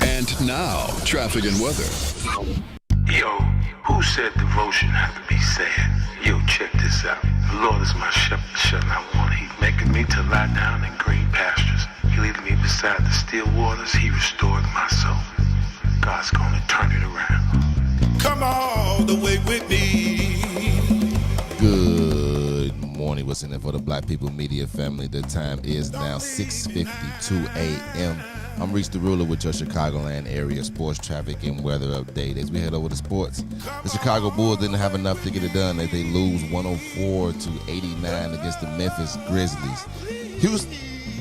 And now, traffic and weather. Yo, who said devotion have to be sad? Yo, check this out. The Lord is my shepherd, shall not want. He's making me to lie down in green pastures. He leading me beside the still waters. He restored my soul. God's gonna turn it around. Come all the way with me. Good morning. What's in it for the Black People Media family? The time is now 6:52 a.m. I'm Riis the Ruler with your Chicagoland area sports traffic and weather update. As we head over to sports, the Chicago Bulls didn't have enough to get it done as they lose 104-89 against the Memphis Grizzlies.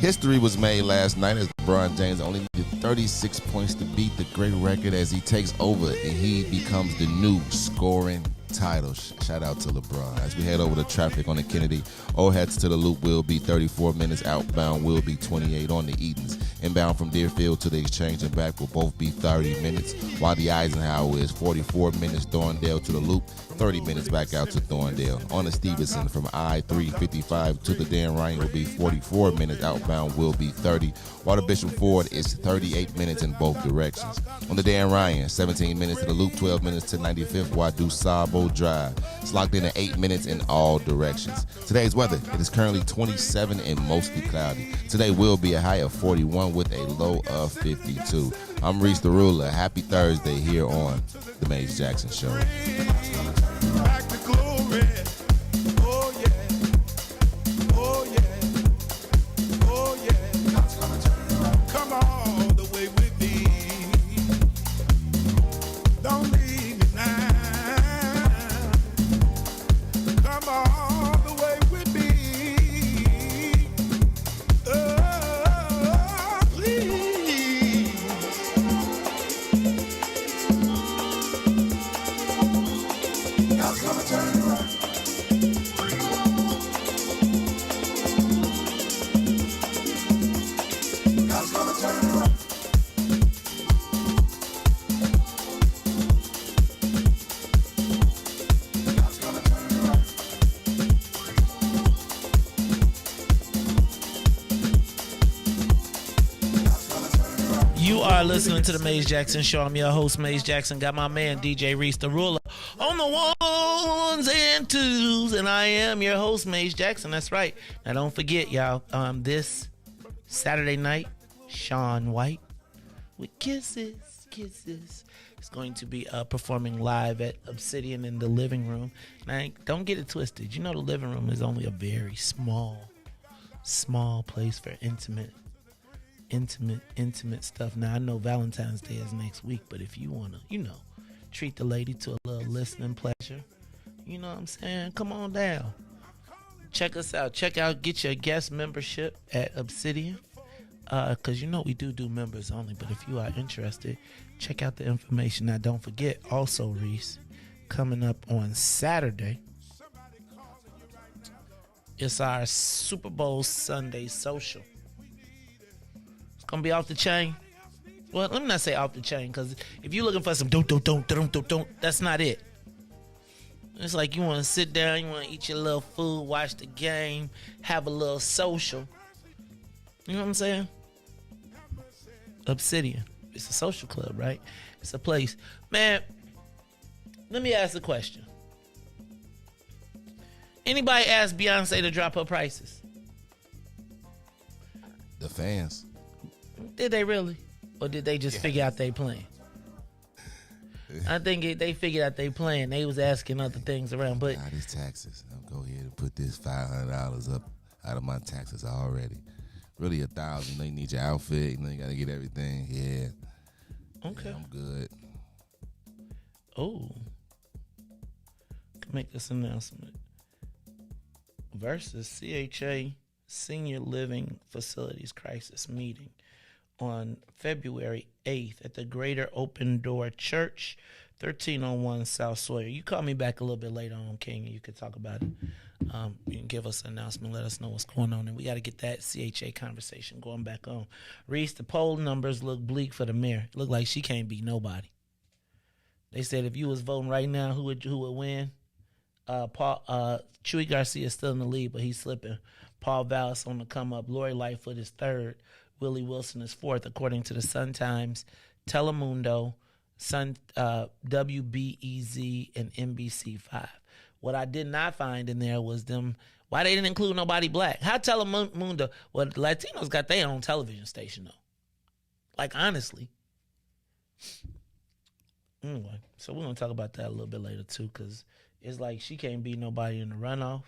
History was made last night as LeBron James only needed 36 points to beat the great record as he takes over and he becomes the new scoring title. Shout out to LeBron. As we head over to traffic on the Kennedy, old heads to the loop will be 34 minutes. Outbound will be 28 on the Edens. Inbound from Deerfield to the Exchange and back will both be 30 minutes, while the Eisenhower is 44 minutes. Thorndale to the loop, 30 minutes back out to Thorndale. On the Stevenson from I-355 to the Dan Ryan will be 44 minutes. Outbound will be 30, while the Bishop Ford is 38 minutes in both directions. On the Dan Ryan, 17 minutes to the loop, 12 minutes to 95th, while DuSable Drive. It's locked in at 8 minutes in all directions. Today's weather, it is currently 27 and mostly cloudy. Today will be a high of 41 with a low of 52. I'm Riis the Ruler. Happy Thursday here on The Maze Jackson Show. Back to glory. Oh yeah. Oh yeah. Oh yeah. Come all the way with me. Don't leave me now. Come all the way with me. are listening to the Maze Jackson Show. I'm your host, Maze Jackson. Got my man, DJ Riis, the ruler, on the ones and twos. And I am your host, Maze Jackson. That's right. Now, don't forget, y'all, this Saturday night, Sean White with Kisses. Is going to be performing live at Obsidian in the living room. Now, don't get it twisted. You know the living room is only a very small place for intimate stuff. Now, I know Valentine's Day is next week, but if you want to, treat the lady to a little listening pleasure, you know what I'm saying? Come on down. Check us out. Get your guest membership at Obsidian. Because we do members only, but if you are interested, check out the information. Now, don't forget, also, Riis, coming up on Saturday, it's our Super Bowl Sunday social. It's going to be off the chain. Well, let me not say off the chain, because if you're looking for some don't, that's not it. It's like you want to sit down, you want to eat your little food, watch the game, have a little social. You know what I'm saying? Obsidian. It's a social club, right? It's a place. Man, let me ask a question. Anybody ask Beyonce to drop her prices? The fans. Did they really? Or did they just figure out they playing? I think they figured out they playing. They was asking other things around, but... Nah, it's taxes. I'll go ahead and put this $500 up out of my taxes already. Really $1,000. They need your outfit. You got to get everything. Yeah. Okay. Yeah, I'm good. Oh. Can make this announcement. Versus CHA Senior Living Facilities Crisis Meeting on February 8th at the Greater Open Door Church, 1301 South Sawyer. You call me back a little bit later on, King, and you can talk about it. You can give us an announcement, let us know what's going on, and we got to get that CHA conversation going back on. Riis, the poll numbers look bleak for the mayor. Look like she can't beat nobody. They said if you was voting right now, who would win? Chuy Garcia is still in the lead, but he's slipping. Paul Vallis on the come up. Lori Lightfoot is third. Willie Wilson is fourth, according to the Sun Times, Telemundo, WBEZ, and NBC5. What I did not find in there was them, why they didn't include nobody black. How Telemundo, well, Latinos got their own television station, though. Like, honestly. Anyway, so we're going to talk about that a little bit later, too, because it's like she can't beat nobody in the runoff.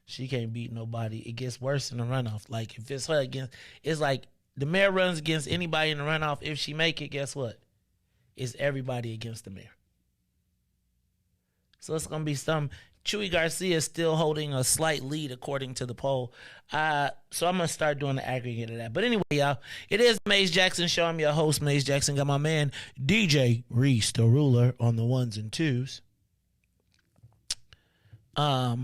She can't beat nobody. It gets worse in the runoff. Like, if it's her against, it's like the mayor runs against anybody in the runoff. If she make it, guess what? It's everybody against the mayor. So it's going to be some. Chuy Garcia is still holding a slight lead according to the poll. So I'm going to start doing the aggregate of that. But anyway, y'all, it is Maze Jackson Show. I'm your host, Maze Jackson. Got my man, DJ Riis, the ruler, on the ones and twos. I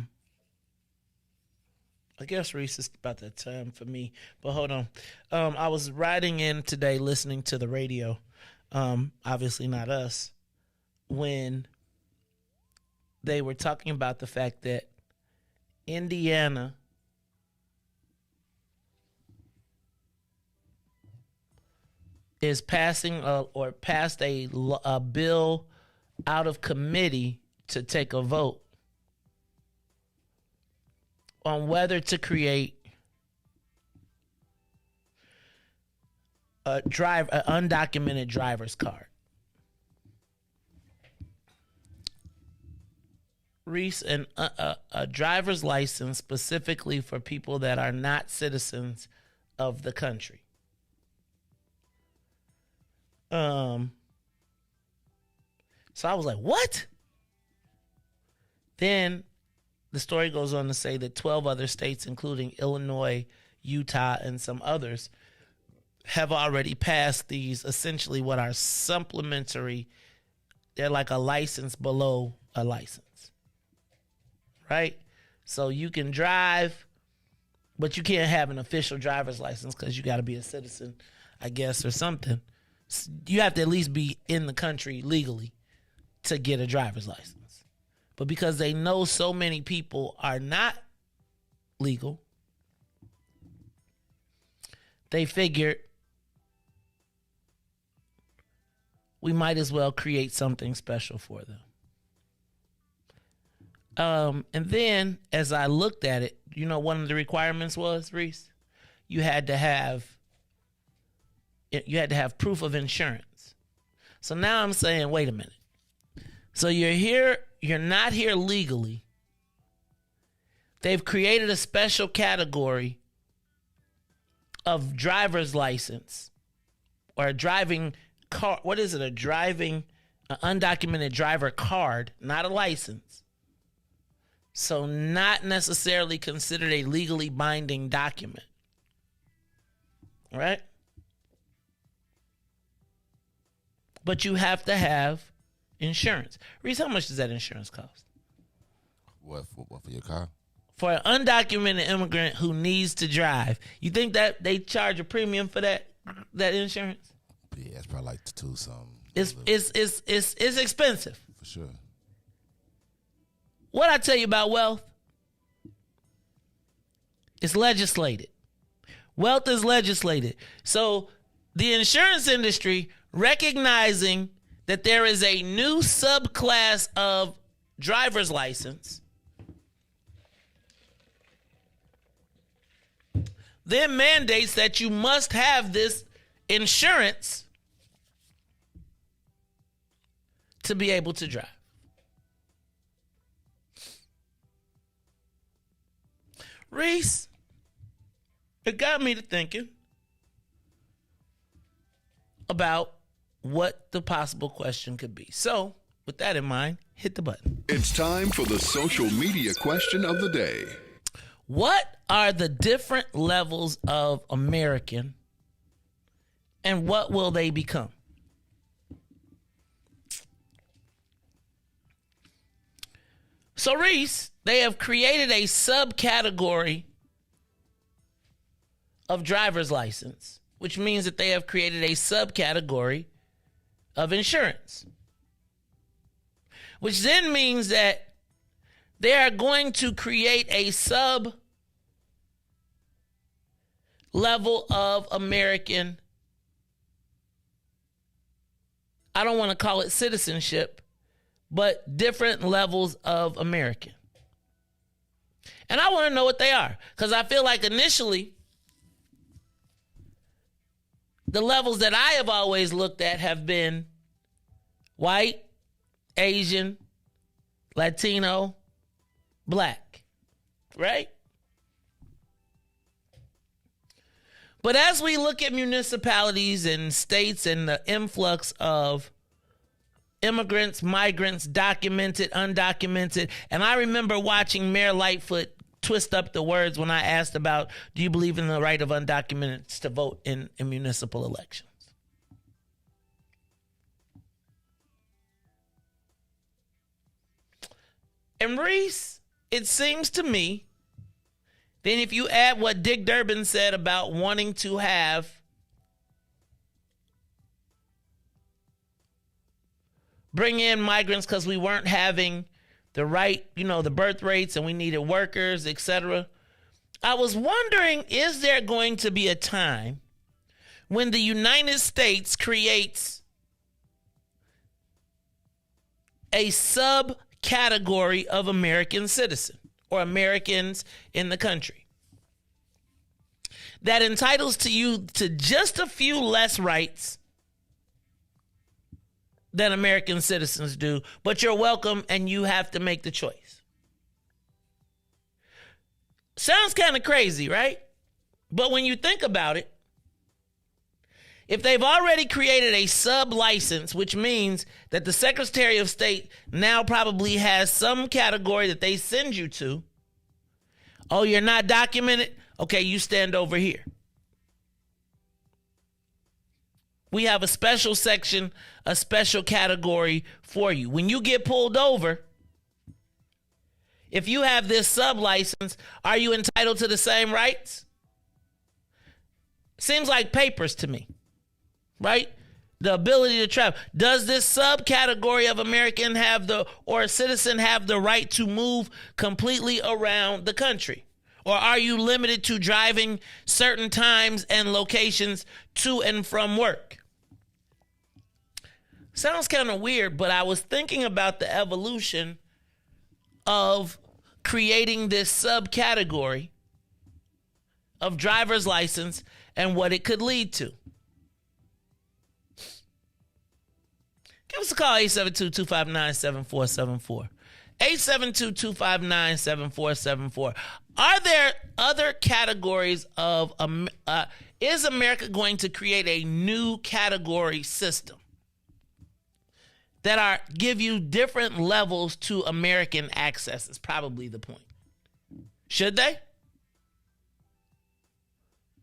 guess Riis is about that time for me. But hold on. I was riding in today listening to the radio. Obviously not us. When they were talking about the fact that Indiana is passing or passed a bill out of committee to take a vote on whether to create an undocumented driver's card. Riis, a driver's license specifically for people that are not citizens of the country. So I was like, what? Then the story goes on to say that 12 other states, including Illinois, Utah, and some others, have already passed these, essentially what are supplementary. They're like a license below a license. Right? So you can drive, but you can't have an official driver's license because you got to be a citizen, I guess, or something. You have to at least be in the country legally to get a driver's license. But because they know so many people are not legal, they figured we might as well create something special for them. And then as I looked at it, one of the requirements was, Riis, you had to have proof of insurance. So now I'm saying, wait a minute. So you're not here legally. They've created a special category of driver's license or a driving car. What is it? An undocumented driver card, not a license. So not necessarily considered a legally binding document. All right? But you have to have insurance. Riis, how much does that insurance cost? What for your car? For an undocumented immigrant who needs to drive, you think that they charge a premium for that insurance? Yeah, it's probably like $2 something. It's expensive. For sure. What I tell you about wealth? It's legislated. Wealth is legislated. So the insurance industry, recognizing that there is a new subclass of driver's license, then mandates that you must have this insurance to be able to drive. Riis, it got me to thinking about what the possible question could be. So, with that in mind, hit the button. It's time for the social media question of the day. What are the different levels of American and what will they become? So, Riis, they have created a subcategory of driver's license, which means that they have created a subcategory of insurance, which then means that they are going to create a sub level of American. I don't want to call it citizenship, but different levels of American. And I want to know what they are, because I feel like initially the levels that I have always looked at have been white, Asian, Latino, Black, right? But as we look at municipalities and states and the influx of immigrants, migrants, documented, undocumented, and I remember watching Mayor Lightfoot twist up the words when I asked about, do you believe in the right of undocumented to vote in municipal elections? And Riis, it seems to me, then if you add what Dick Durbin said about wanting to have bring in migrants because we weren't having the right, the birth rates and we needed workers, etc. I was wondering, is there going to be a time when the United States creates a subcategory of American citizen or Americans in the country that entitles you to just a few less rights than American citizens do, but you're welcome and you have to make the choice? Sounds kind of crazy, right? But when you think about it, if they've already created a sub-license, which means that the Secretary of State now probably has some category that they send you to. Oh, you're not documented? Okay, you stand over here. We have a special section, a special category for you. When you get pulled over, if you have this sub-license, are you entitled to the same rights? Seems like papers to me, right? The ability to travel. Does this subcategory of American or a citizen have the right to move completely around the country? Or are you limited to driving certain times and locations to and from work? Sounds kind of weird, but I was thinking about the evolution of creating this subcategory of driver's license and what it could lead to. Give us a call, 872-259-7474. 872-259-7474. Are there other categories of, is America going to create a new category system that give you different levels to American access is probably the point. Should they?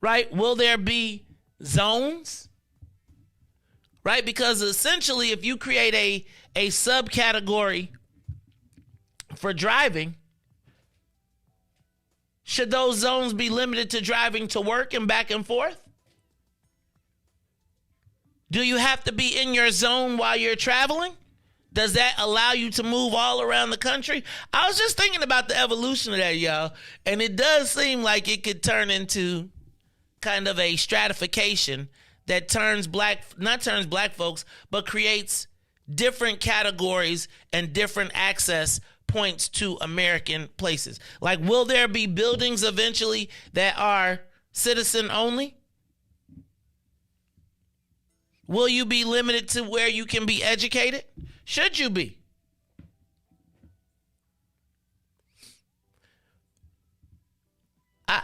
Right? Will there be zones? Right? Because essentially, if you create a subcategory for driving, should those zones be limited to driving to work and back and forth? Do you have to be in your zone while you're traveling? Does that allow you to move all around the country? I was just thinking about the evolution of that, y'all, and it does seem like it could turn into kind of a stratification that not turns black folks, but creates different categories and different access points to American places. Like, will there be buildings eventually that are citizen only? Will you be limited to where you can be educated? Should you be? I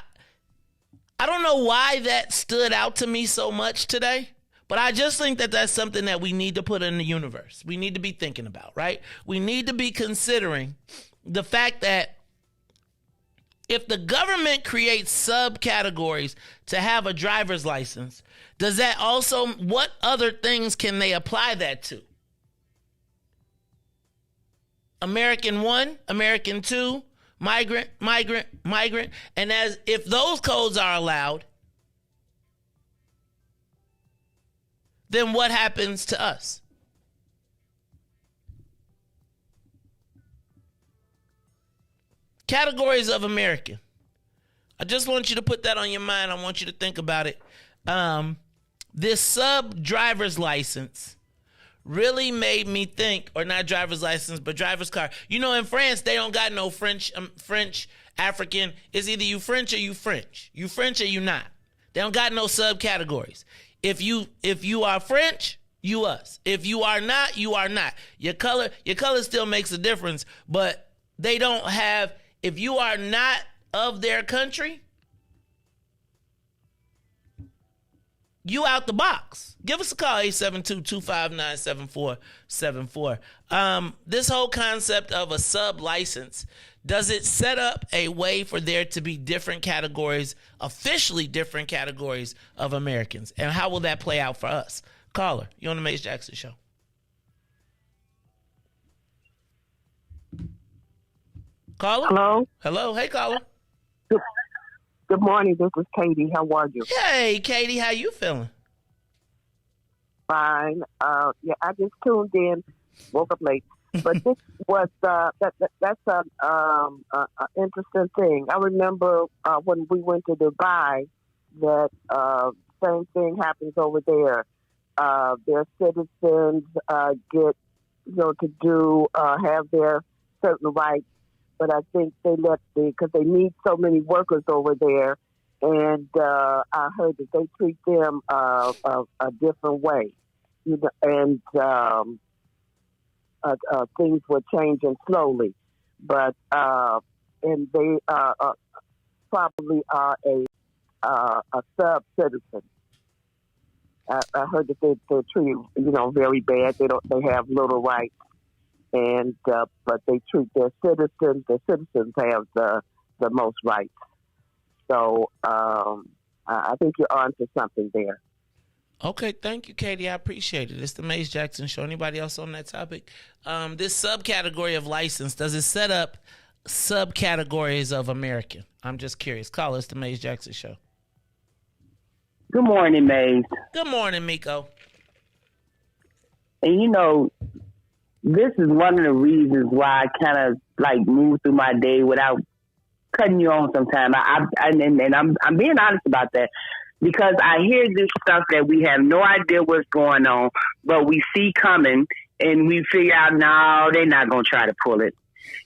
don't know why that stood out to me so much today, but I just think that that's something that we need to put in the universe. We need to be thinking about, right? We need to be considering the fact that if the government creates subcategories to have a driver's license, does that also, what other things can they apply that to? American 1, American 2, migrant, and if those codes are allowed, then what happens to us? Categories of American. I just want you to put that on your mind. I want you to think about it. This sub-driver's license really made me think, or not driver's license, but driver's car. You know, in France, they don't got no French, African. It's either you French or you French. You French or you not. They don't got no subcategories. If you are French, you us. If you are not, you are not. Your color still makes a difference, but they don't have, if you are not of their country, you out the box. Give us a call, 872-259-7474. This whole concept of a sub-license, does it set up a way for there to be different categories, officially different categories of Americans? And how will that play out for us? Caller, you're on the Mace Jackson Show. Caller? Hello? Hello. Hey, caller. Good morning. This is Katie. How are you? Hey, Katie. How you feeling? Fine. Yeah, I just tuned in. Woke up late. But this was that's an interesting thing. I remember when we went to Dubai, that same thing happens over there. Their citizens get to do have their certain rights, but I think they because they need so many workers over there, and I heard that they treat them a different way, and things were changing slowly, but and they probably are a sub citizen. I heard that they're treated very bad. They have little rights, and but they treat their citizens. The citizens have the most rights. So I think you're onto something there. Okay, thank you, Katie. I appreciate it. It's the Mace Jackson Show. Anybody else on that topic? This subcategory of license, does it set up subcategories of American? I'm just curious. Call us, the Mace Jackson Show. Good morning, Mace. Good morning, Miko. And this is one of the reasons why I kind of move through my day without cutting you on sometime. I'm being honest about that. because I hear this stuff that we have no idea what's going on, but we see coming, and we figure out, no, they're not going to try to pull it.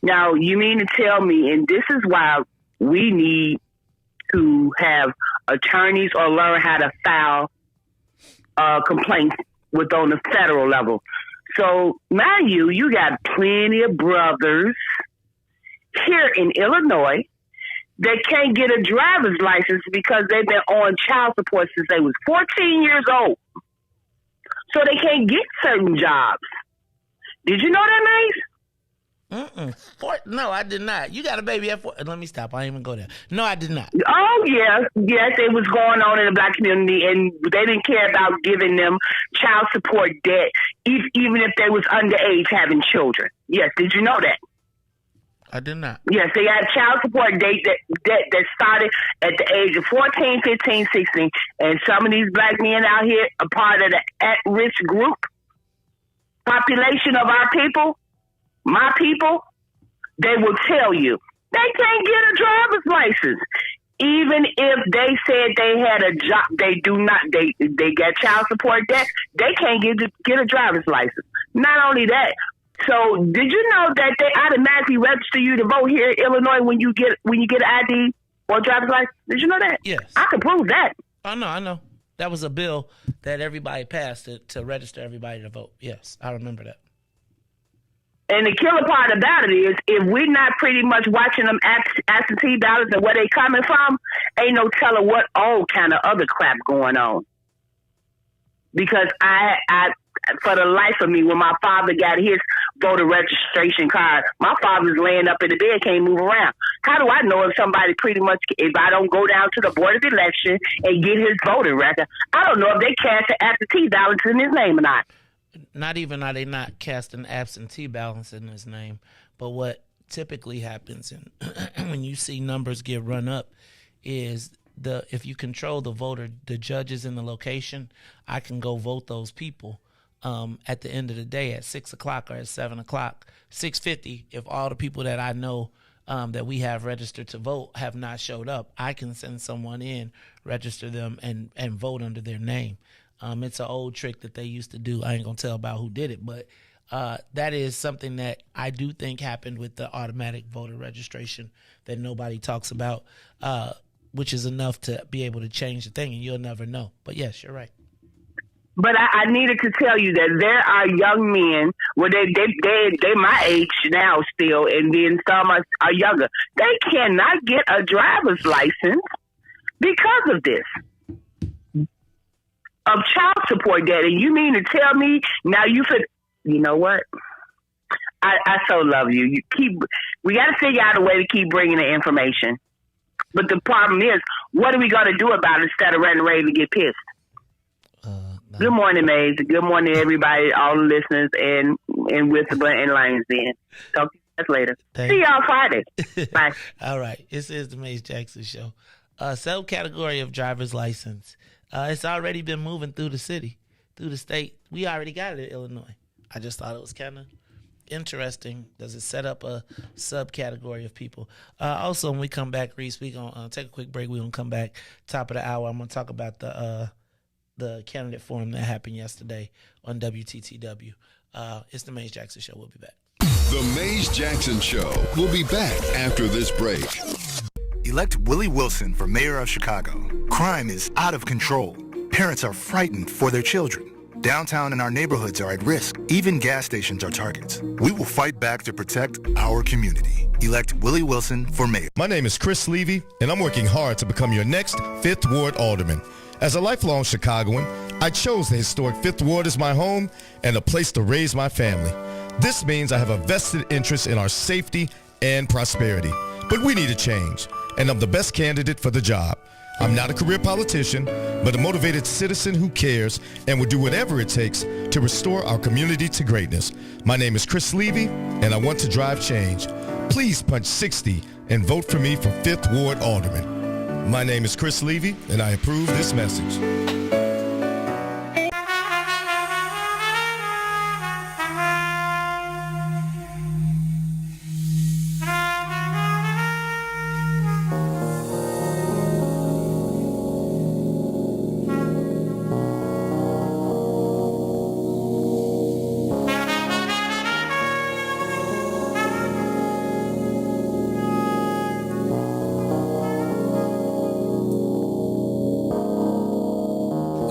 Now, you mean to tell me, and this is why we need to have attorneys or learn how to file complaints on the federal level. So, mind you, you got plenty of brothers here in Illinois that can't get a driver's license because they've been on child support since they was 14 years old. So they can't get certain jobs. Did you know that, Mace? No, I did not. You got a baby at 4. Let me stop. I ain't even go there. No, I did not. Oh, yes, it was going on in the black community, and they didn't care about giving them child support debt, even if they was underage having children. Yes, did you know that? I did not. Yes, they had child support debt that started at the age of 14, 15, 16, and some of these black men out here are part of the at-risk group population of our people. My people, they will tell you they can't get a driver's license. Even if they said they had a job, they do not. They got child support debt. They can't get a driver's license. Not only that, so did you know that they automatically register you to vote here in Illinois when you get an ID or driver's license? Did you know that? Yes, I can prove that. I know. That was a bill that everybody passed to register everybody to vote. Yes, I remember that. And the killer part about it is, if we're not pretty much watching them absentee ballots and where they coming from, ain't no telling what all kind of other crap going on. Because I for the life of me, when my father got his voter registration card, my father's laying up in the bed, can't move around. How do I know if somebody pretty much, if I don't go down to the board of election and get his voter record, I don't know if they cast an absentee ballots in his name or not. Not even are they not casting absentee ballots in his name, but what typically happens when you see numbers get run up is if you control the voter, the judges in the location, I can go vote those people at the end of the day at 6 o'clock or at 7 o'clock, 6:50. If all the people that I know that we have registered to vote have not showed up, I can send someone in, register them, and vote under their name. It's an old trick that they used to do. I ain't going to tell about who did it, but that is something that I do think happened with the automatic voter registration that nobody talks about, which is enough to be able to change the thing, and you'll never know. But yes, you're right. But I needed to tell you that there are young men, well, they my age now still, and then some are younger. They cannot get a driver's license because of this. Of child support debt. And you mean to tell me now you know what? I so love you. We got to figure out a way to keep bringing the information. But the problem is, what are we going to do about it instead of running ready to get pissed? Good morning, Maze. Good morning, everybody, all the listeners, and Whisper and Lions Den. Talk to you guys later. See y'all Friday. Bye. All right. This is the Maze Jackson Show. Subcategory of driver's license. It's already been moving through the city, through the state. We already got it in Illinois. I just thought it was kind of interesting. Does it set up a subcategory of people? Also, when we come back, Riis, we're going to take a quick break. We're going to come back top of the hour. I'm going to talk about the candidate forum that happened yesterday on WTTW. It's the Maze Jackson Show. We'll be back. The Maze Jackson Show. We'll be back after this break. Elect Willie Wilson for mayor of Chicago. Crime is out of control. Parents are frightened for their children. Downtown and our neighborhoods are at risk. Even gas stations are targets. We will fight back to protect our community. Elect Willie Wilson for mayor. My name is Chris Levy, and I'm working hard to become your next 5th Ward Alderman. As a lifelong Chicagoan, I chose the historic 5th Ward as my home and a place to raise my family. This means I have a vested interest in our safety and prosperity. But we need a change, and I'm the best candidate for the job. I'm not a career politician, but a motivated citizen who cares and will do whatever it takes to restore our community to greatness. My name is Chris Levy, and I want to drive change. Please punch 60 and vote for me for 5th Ward Alderman. My name is Chris Levy, and I approve this message.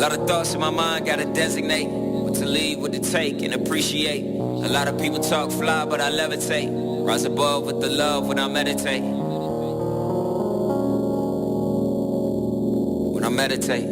Lot of thoughts in my mind, gotta designate what to leave, what to take, and appreciate. A lot of people talk fly, but I levitate. Rise above with the love when I meditate. When I meditate.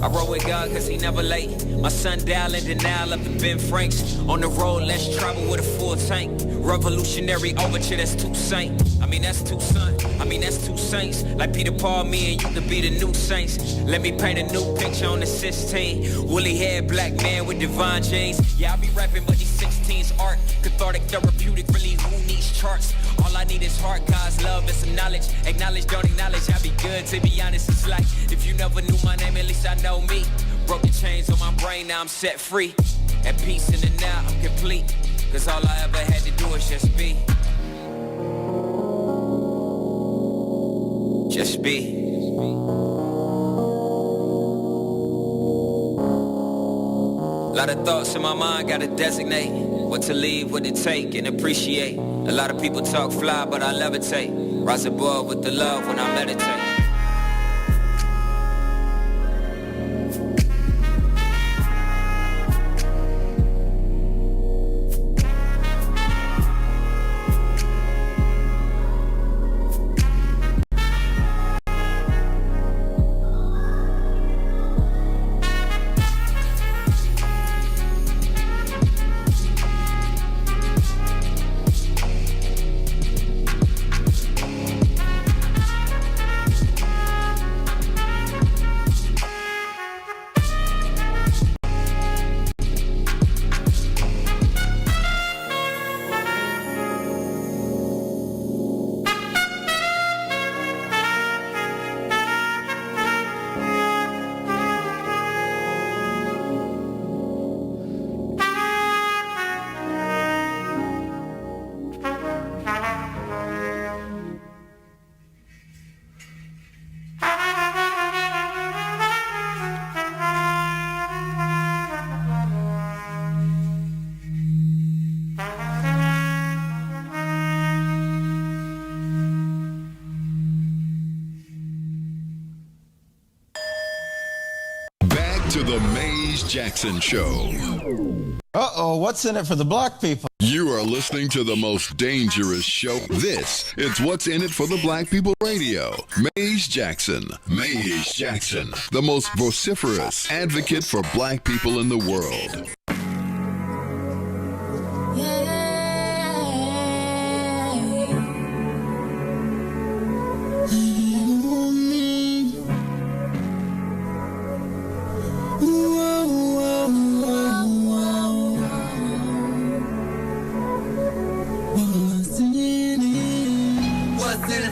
I roll with God cause he never late. My sundial and denial up in Ben Franks. On the road, let's travel with a full tank. Revolutionary overture, that's two saints. I mean, that's two sons. I mean, that's two saints. Like Peter Paul, me and you could be the new saints. Let me paint a new picture on the 16. Woolly haired black man with divine genes. Yeah, I be rapping, but these 16's art. Cathartic, therapeutic, really who needs charts? All I need is heart, God's love and some knowledge. Acknowledge, don't acknowledge, I be good, to be honest. It's like, if you never knew my name, at least I know me. Broken chains on my brain, now I'm set free. At peace in the now, I'm complete. Cause all I ever had to do is just be. Just be. Lot of thoughts in my mind, gotta designate what to leave, what to take, and appreciate. A lot of people talk fly, but I levitate. Rise above with the love when I meditate. To the Mays Jackson Show. Uh-oh, what's in it for the black people? You are listening to the most dangerous show. This is What's in It for the Black People Radio. Mays Jackson. Mays Jackson, the most vociferous advocate for black people in the world.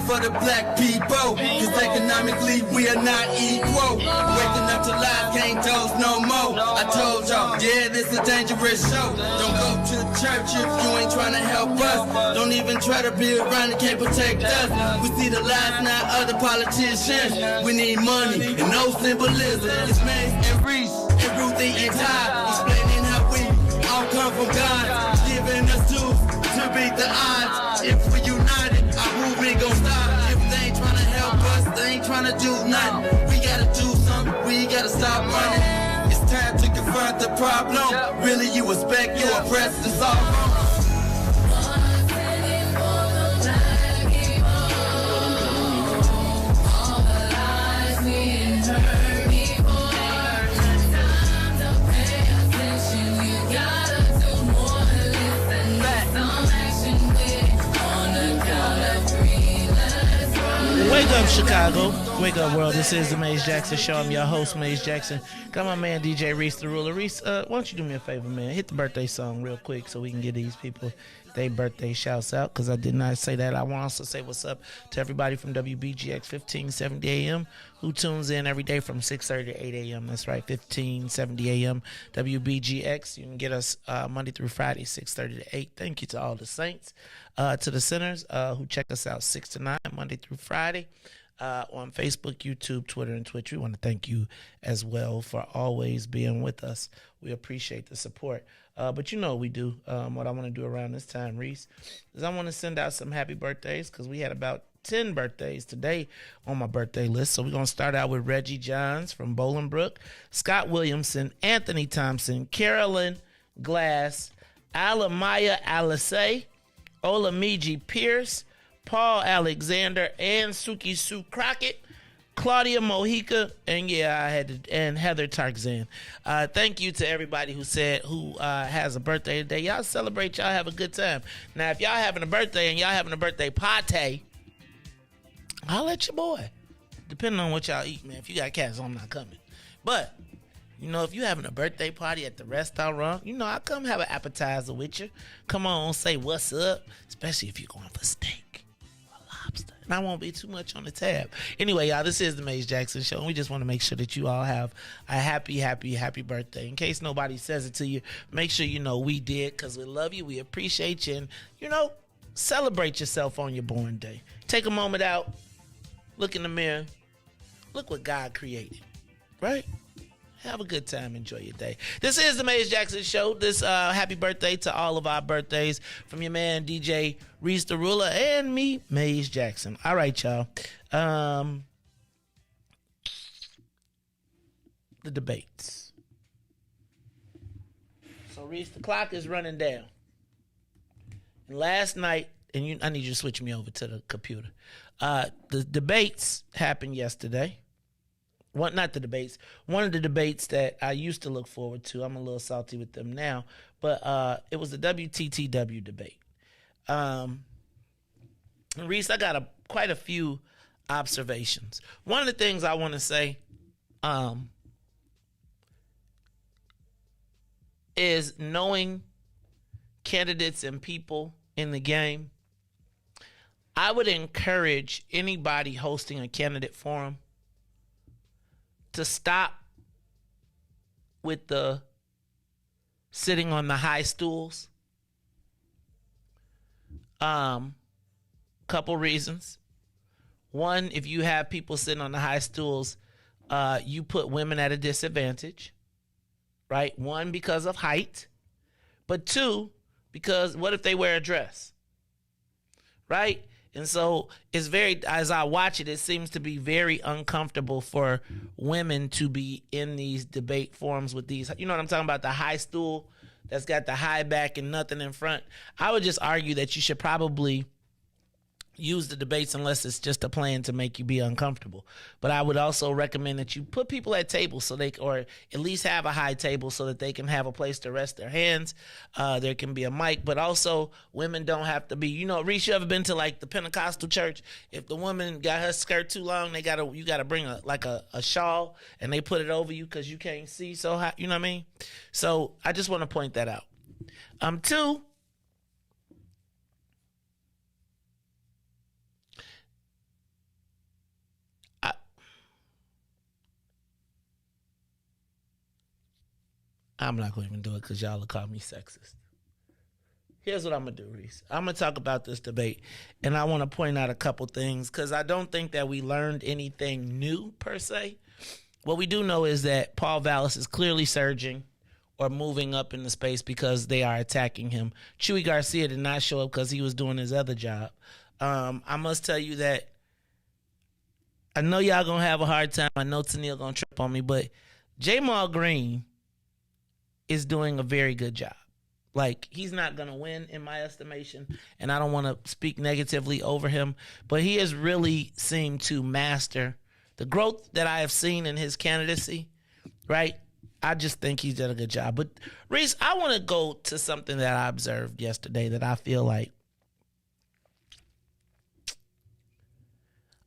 For the black people, cause economically we are not equal. Waking up to lies, can't toast no more. I told y'all, yeah, this a dangerous show. Don't go to church if you ain't trying to help us. Don't even try to be around and can't protect us. We see the lies, not other politicians. We need money and no symbolism. It's Mays and Riis and Ruthie and Ty, explaining how we all come from God, giving us tools to beat the odds. If we united, our movement gon' stop. If they ain't tryna help us, they ain't tryna do nothing. We gotta do something, we gotta stop running. It's time to confront the problem. Really, you expect you oppressed, it's all wrong. Wake up, Chicago. Wake up, world. This is the Mays Jackson Show. I'm your host, Mays Jackson. Got my man, DJ Riis, the ruler. Riis, why don't you do me a favor, man? Hit the birthday song real quick so we can get these people their birthday shouts out, because I did not say that. I want to also say what's up to everybody from WBGX 1570 AM who tunes in every day from 6:30 to 8 a.m. That's right, 1570 AM WBGX. You can get us Monday through Friday, 6:30 to 8. Thank you to all the saints, to the sinners who check us out 6 to 9 Monday through Friday. On Facebook, YouTube, Twitter, and Twitch. We want to thank you as well for always being with us. We appreciate the support. But you know what we do. What I want to do around this time, Riis, is I want to send out some happy birthdays, because we had about 10 birthdays today on my birthday list. So we're going to start out with Reggie Johns from Bolingbrook, Scott Williamson, Anthony Thompson, Carolyn Glass, Alamaya Alisay, Olamiji Pierce, Paul Alexander, and Suki Sue Crockett, Claudia Mojica, and and Heather Tarzan. Thank you to everybody who has a birthday today. Y'all celebrate, y'all have a good time. Now, if y'all having a birthday and y'all having a birthday party, I'll let your boy. Depending on what y'all eat, man. If you got cats, I'm not coming. But, if you having a birthday party at the restaurant, I'll come have an appetizer with you. Come on, say what's up, especially if you're going for steak or lobster. And I won't be too much on the tab. Anyway, y'all, this is the Maze Jackson Show, and we just want to make sure that you all have a happy, happy, happy birthday. In case nobody says it to you, make sure you know we did, because we love you, we appreciate you, and, celebrate yourself on your born day. Take a moment out, look in the mirror, look what God created, right? Have a good time. Enjoy your day. This is the Maze Jackson Show. This happy birthday to all of our birthdays from your man, DJ Riis the Ruler, and me, Maze Jackson. All right, y'all. The debates. So, Riis, the clock is running down. And last night, I need you to switch me over to the computer. The debates happened yesterday. Not the debates. One of the debates that I used to look forward to. I'm a little salty with them now, but it was the WTTW debate. Riis, I got quite a few observations. One of the things I want to say is knowing candidates and people in the game. I would encourage anybody hosting a candidate forum to stop with the sitting on the high stools. Couple reasons. One, if you have people sitting on the high stools, you put women at a disadvantage, right? One, because of height, but two, because what if they wear a dress, right? And so it's as I watch it, it seems to be very uncomfortable for women to be in these debate forums with these, you know what I'm talking about, the high stool that's got the high back and nothing in front. I would just argue that you should probably use the debates unless it's just a plan to make you be uncomfortable. But I would also recommend that you put people at tables or at least have a high table so that they can have a place to rest their hands. There can be a mic, but also women don't have to be, Riis, you ever been to like the Pentecostal church? If the woman got her skirt too long, you gotta bring a shawl and they put it over you because you can't see so high, you know what I mean? So I just want to point that out. Two, I'm not going to even do it because y'all will call me sexist. Here's what I'm going to do, Riis. I'm going to talk about this debate, and I want to point out a couple things because I don't think that we learned anything new, per se. What we do know is that Paul Vallis is clearly surging or moving up in the space because they are attacking him. Chewy Garcia did not show up because he was doing his other job. I must tell you that I know y'all going to have a hard time. I know Tennille going to trip on me, but Jamal Green is doing a very good job. Like, he's not going to win in my estimation, and I don't want to speak negatively over him, but he has really seemed to master the growth that I have seen in his candidacy, right? I just think he's done a good job. But, Riis, I want to go to something that I observed yesterday that I feel like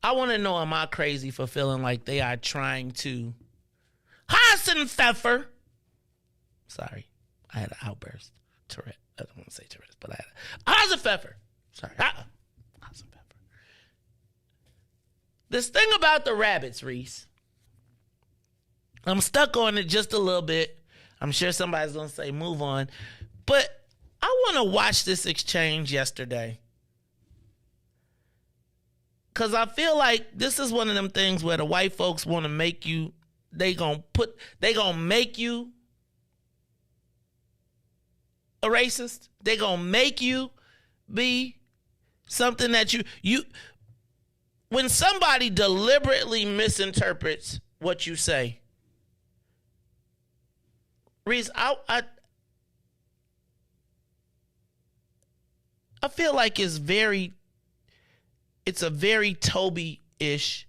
I want to know, am I crazy for feeling like they are trying to HASENPFEFFER? Sorry, I had an outburst. Tourette. I don't want to say Tourette, but I had a HASENPFEFFER. Sorry, HASENPFEFFER. This thing about the rabbits, Riis. I'm stuck on it just a little bit. I'm sure somebody's going to say move on. But I want to watch this exchange yesterday. Because I feel like this is one of them things where the white folks want to make you, they going to make you a racist. They going to make you be something that when somebody deliberately misinterprets what you say, Riis, I feel like it's a very Toby-ish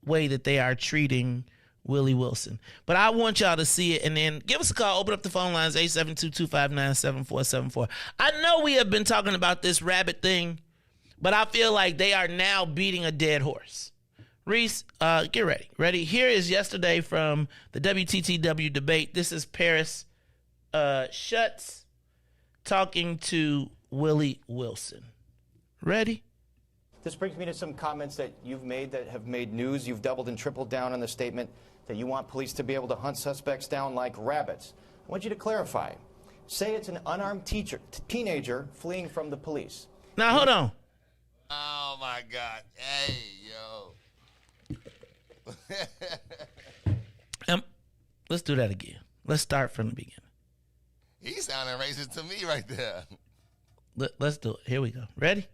way that they are treating Willie Wilson. But I want y'all to see it, and then give us a call. Open up the phone lines, 872-259-7474. I know we have been talking about this rabbit thing, but I feel like they are now beating a dead horse. Riis, get ready. Ready? Here is yesterday from the WTTW Debate. This is Paris Schutz talking to Willie Wilson. Ready? This brings me to some comments that you've made that have made news. You've doubled and tripled down on the statement that you want police to be able to hunt suspects down like rabbits. I want you to clarify. Say it's an unarmed teenager fleeing from the police. Now, hold on. Oh, my God. Hey, yo. Let's do that again. Let's start from the beginning. He sounded racist to me right there. Let's do it. Here we go. Ready?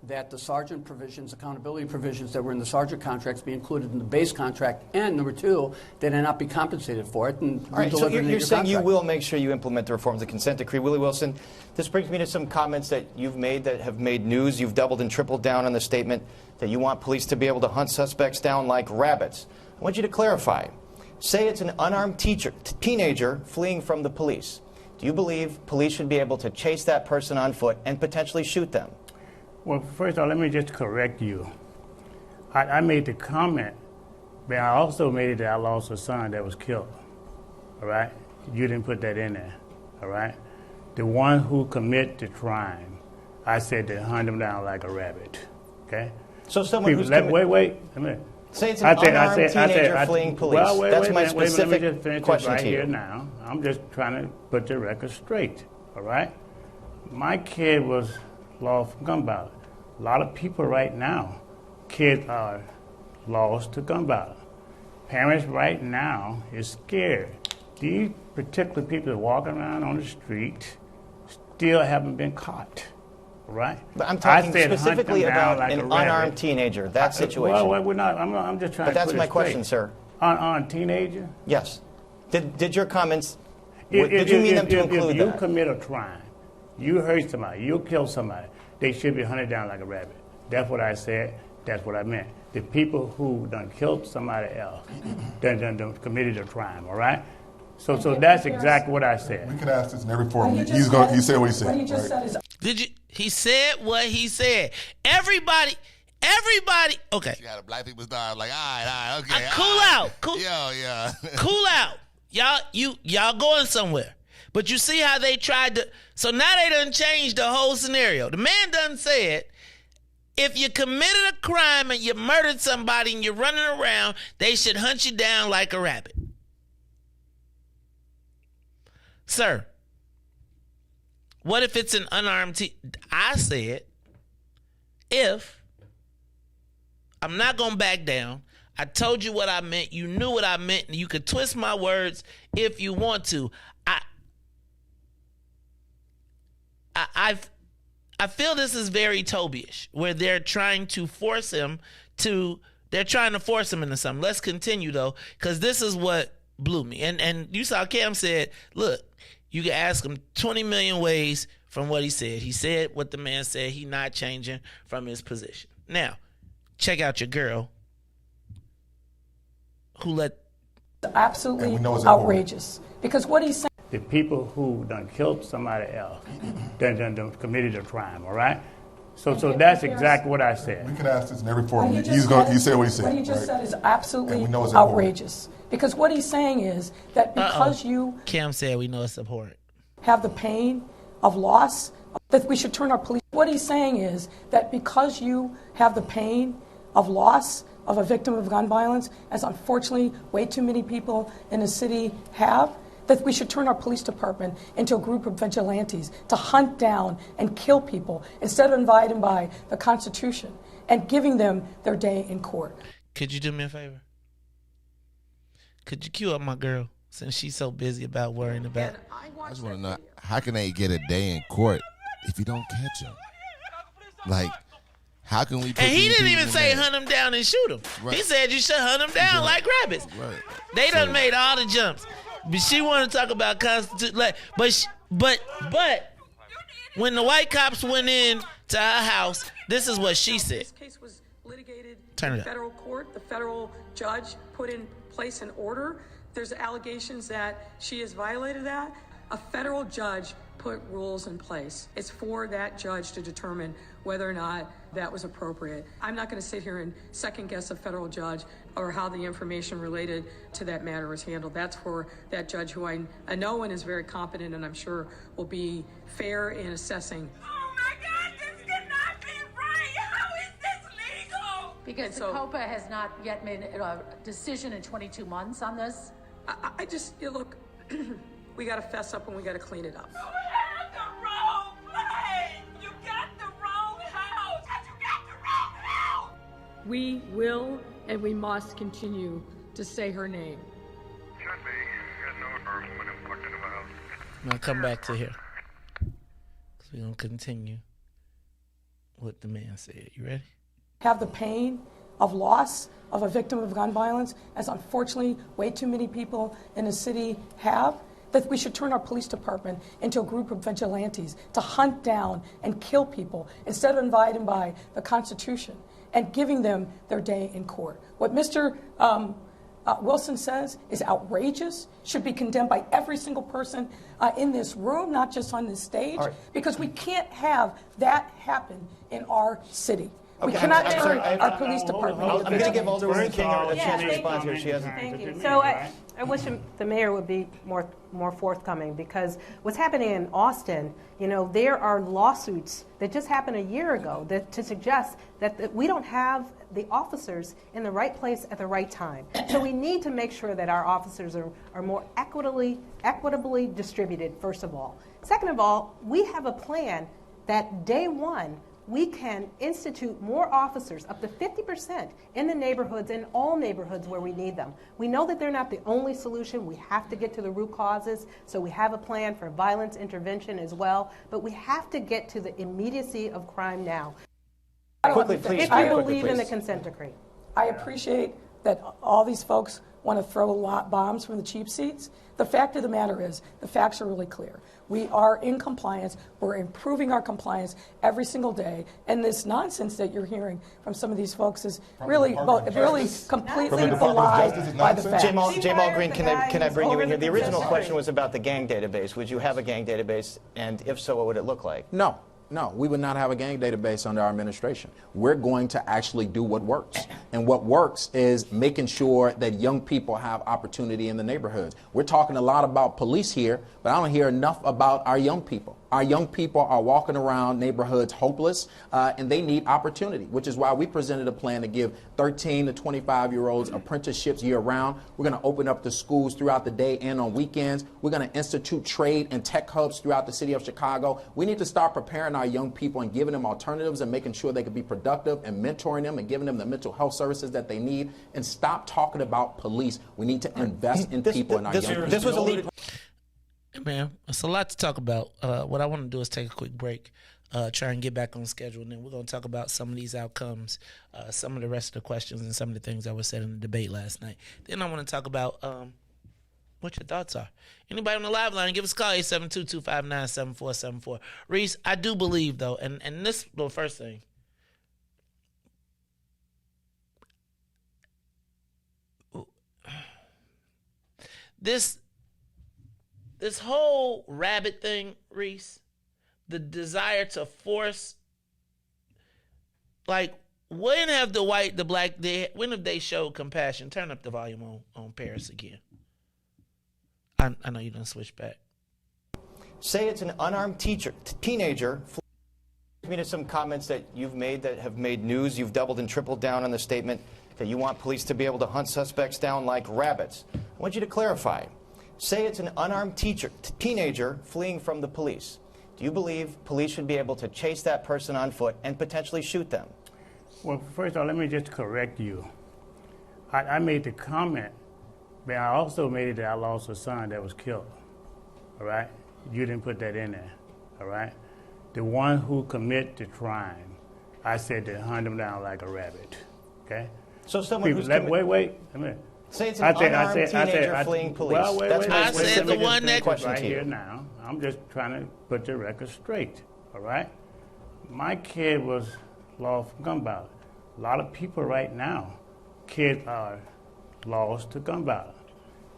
That the sergeant provisions, accountability provisions that were in the sergeant contracts be included in the base contract, and number two, that they not be compensated for it. And all right, so you're saying you will make sure you implement the reforms of the consent decree. Willie Wilson, this brings me to some comments that you've made that have made news. You've doubled and tripled down on the statement that you want police to be able to hunt suspects down like rabbits. I want you to clarify. Say it's an unarmed teenager fleeing from the police. Do you believe police should be able to chase that person on foot and potentially shoot them? Well, first of all, let me just correct you. I made the comment, but I also made it that I lost a son that was killed. All right? You didn't put that in there. All right? The one who committed the crime, I said to hunt him down like a rabbit. Okay? So someone who's wait a minute. Say it's an unarmed teenager fleeing police. Well, That's my let me specific just finish question right to you. here now. I'm just trying to put the record straight. All right? My kid was lost from gun violence. A lot of people right now, kids are lost to gun violence. Parents right now is scared. These particular people that are walking around on the street still haven't been caught, right? But I'm talking specifically about like an unarmed teenager, that situation. Well, we're not. I'm just trying but to that's put my it question, straight. sir. On teenager? Yes. Did your comments, did you mean them to include if you that? commit a crime, you hurt somebody, you kill somebody, they should be hunted down like a rabbit. That's what I said. That's what I meant. The people who done killed somebody else, done committed a crime, all right? So that's exactly what I said. We could ask this in every forum. He said what he said. What he just said is... Did you? He said what he said. Everybody, okay. You got a black people star like, all right, okay. Cool out. Yeah. Cool out. Y'all going somewhere. But you see how they tried to, so now they done changed the whole scenario. The man done said, if you committed a crime and you murdered somebody and you're running around, they should hunt you down like a rabbit. Sir, what if it's an unarmed I said, if, I'm not going to back down. I told you what I meant. You knew what I meant. You could twist my words if you want to. I feel this is very Toby-ish, where they're trying to force him into something. Let's continue, though, because this is what blew me. And you saw Cam said, look, you can ask him 20 million ways from what he said. He said what the man said. He not changing from his position. Now, check out your girl who let... Absolutely outrageous. Because what he's saying... The people who done killed somebody else, done committed a crime, all right? So that's exactly what I said. We could ask this in every forum. He said what he said. What he just said is absolutely outrageous. Because what he's saying is that because you... Cam said we know it's abhorrent. ...have the pain of loss, that we should turn our police... What he's saying is that because you have the pain of loss of a victim of gun violence, as unfortunately way too many people in the city have, that we should turn our police department into a group of vigilantes to hunt down and kill people instead of abiding by the Constitution and giving them their day in court. Could you do me a favor? Could you cue up my girl since she's so busy about worrying about it? I just want to know, how can they get a day in court if you don't catch them? Like, How can we? And he didn't even say hunt them down and shoot them. Right. He said you should hunt them down like rabbits. Right. They done made all the jumps. But she want to talk about constitution. But when the white cops went in to her house, this is what she said. This case was litigated Turn it in up. federal court. The federal judge put in place an order. There's allegations that she has violated that. A federal judge put rules in place. It's for that judge to determine whether or not that was appropriate. I'm not going to sit here and second guess a federal judge or how the information related to that matter was handled. That's for that judge who I know and is very competent and I'm sure will be fair in assessing. Oh my God, this cannot be right. How is this legal? Because the COPA has not yet made a decision in 22 months on this. Look, we got to fess up and we got to clean it up. You have the wrong place. You got the wrong house. You got the wrong house. We will and we must continue to say her name. I'm going to come back to here. Because we're going to continue what the man said. You ready? Have the pain of loss of a victim of gun violence, as unfortunately way too many people in the city have, that we should turn our police department into a group of vigilantes to hunt down and kill people instead of abiding by the Constitution and giving them their day in court. What Mr. Wilson says is outrageous, should be condemned by every single person in this room, not just on this stage, because we can't have that happen in our city. We cannot turn our police department. I'm going to give Alderwoman King a chance to respond here. She hasn't. Thank you. So I wish the mayor would be more forthcoming, because what's happening in Austin, there are lawsuits that just happened a year ago to suggest that we don't have the officers in the right place at the right time. So we need to make sure that our officers are more equitably distributed, first of all. Second of all, we have a plan that day one, we can institute more officers, up to 50% in the neighborhoods, in all neighborhoods where we need them. We know that they're not the only solution. We have to get to the root causes, so we have a plan for violence intervention as well, but we have to get to the immediacy of crime now. Quickly, please. If you believe in the consent decree. I appreciate that all these folks want to throw bombs from the cheap seats. The fact of the matter is, the facts are really clear. We are in compliance. We're improving our compliance every single day. And this nonsense that you're hearing from some of these folks is really completely belied by the facts. Jamal Green, can I bring you in here? The original question was about the gang database. Would you have a gang database? And if so, what would it look like? No, we would not have a gang database under our administration. We're going to actually do what works. And what works is making sure that young people have opportunity in the neighborhoods. We're talking a lot about police here, but I don't hear enough about our young people. Our young people are walking around neighborhoods hopeless, and they need opportunity, which is why we presented a plan to give 13 to 25-year-olds apprenticeships year-round. We're going to open up the schools throughout the day and on weekends. We're going to institute trade and tech hubs throughout the city of Chicago. We need to start preparing our young people and giving them alternatives and making sure they can be productive and mentoring them and giving them the mental health services that they need, and stop talking about police. We need to invest in people and our young people. This was a lead. Man, it's a lot to talk about. What I want to do is take a quick break, try and get back on schedule, and then we're going to talk about some of these outcomes, some of the rest of the questions, and some of the things that were said in the debate last night. Then I want to talk about what your thoughts are. Anybody on the live line, give us a call, 872-259-7474. Riis, I do believe, though, and this is the first thing. This whole rabbit thing, Riis, the desire to force, like, when have when have they showed compassion? Turn up the volume on Paris again. I know you done switch back. Say it's an unarmed teenager. Me to some comments that you've made that have made news. You've doubled and tripled down on the statement that you want police to be able to hunt suspects down like rabbits. I want you to clarify. Say it's an unarmed teenager fleeing from the police. Do you believe police should be able to chase that person on foot and potentially shoot them? Well, first of all, let me just correct you. I made the comment, but I also made it that I lost a son that was killed. All right? You didn't put that in there. All right? The one who committed the crime, I said to hunt them down like a rabbit. Okay? So someone who's wait a minute. Say it's an unarmed teenager fleeing police. Well, I said the one that right here now. I'm just trying to put the record straight. All right? My kid was lost from gun violence. A lot of people right now, kids are lost to gun violence.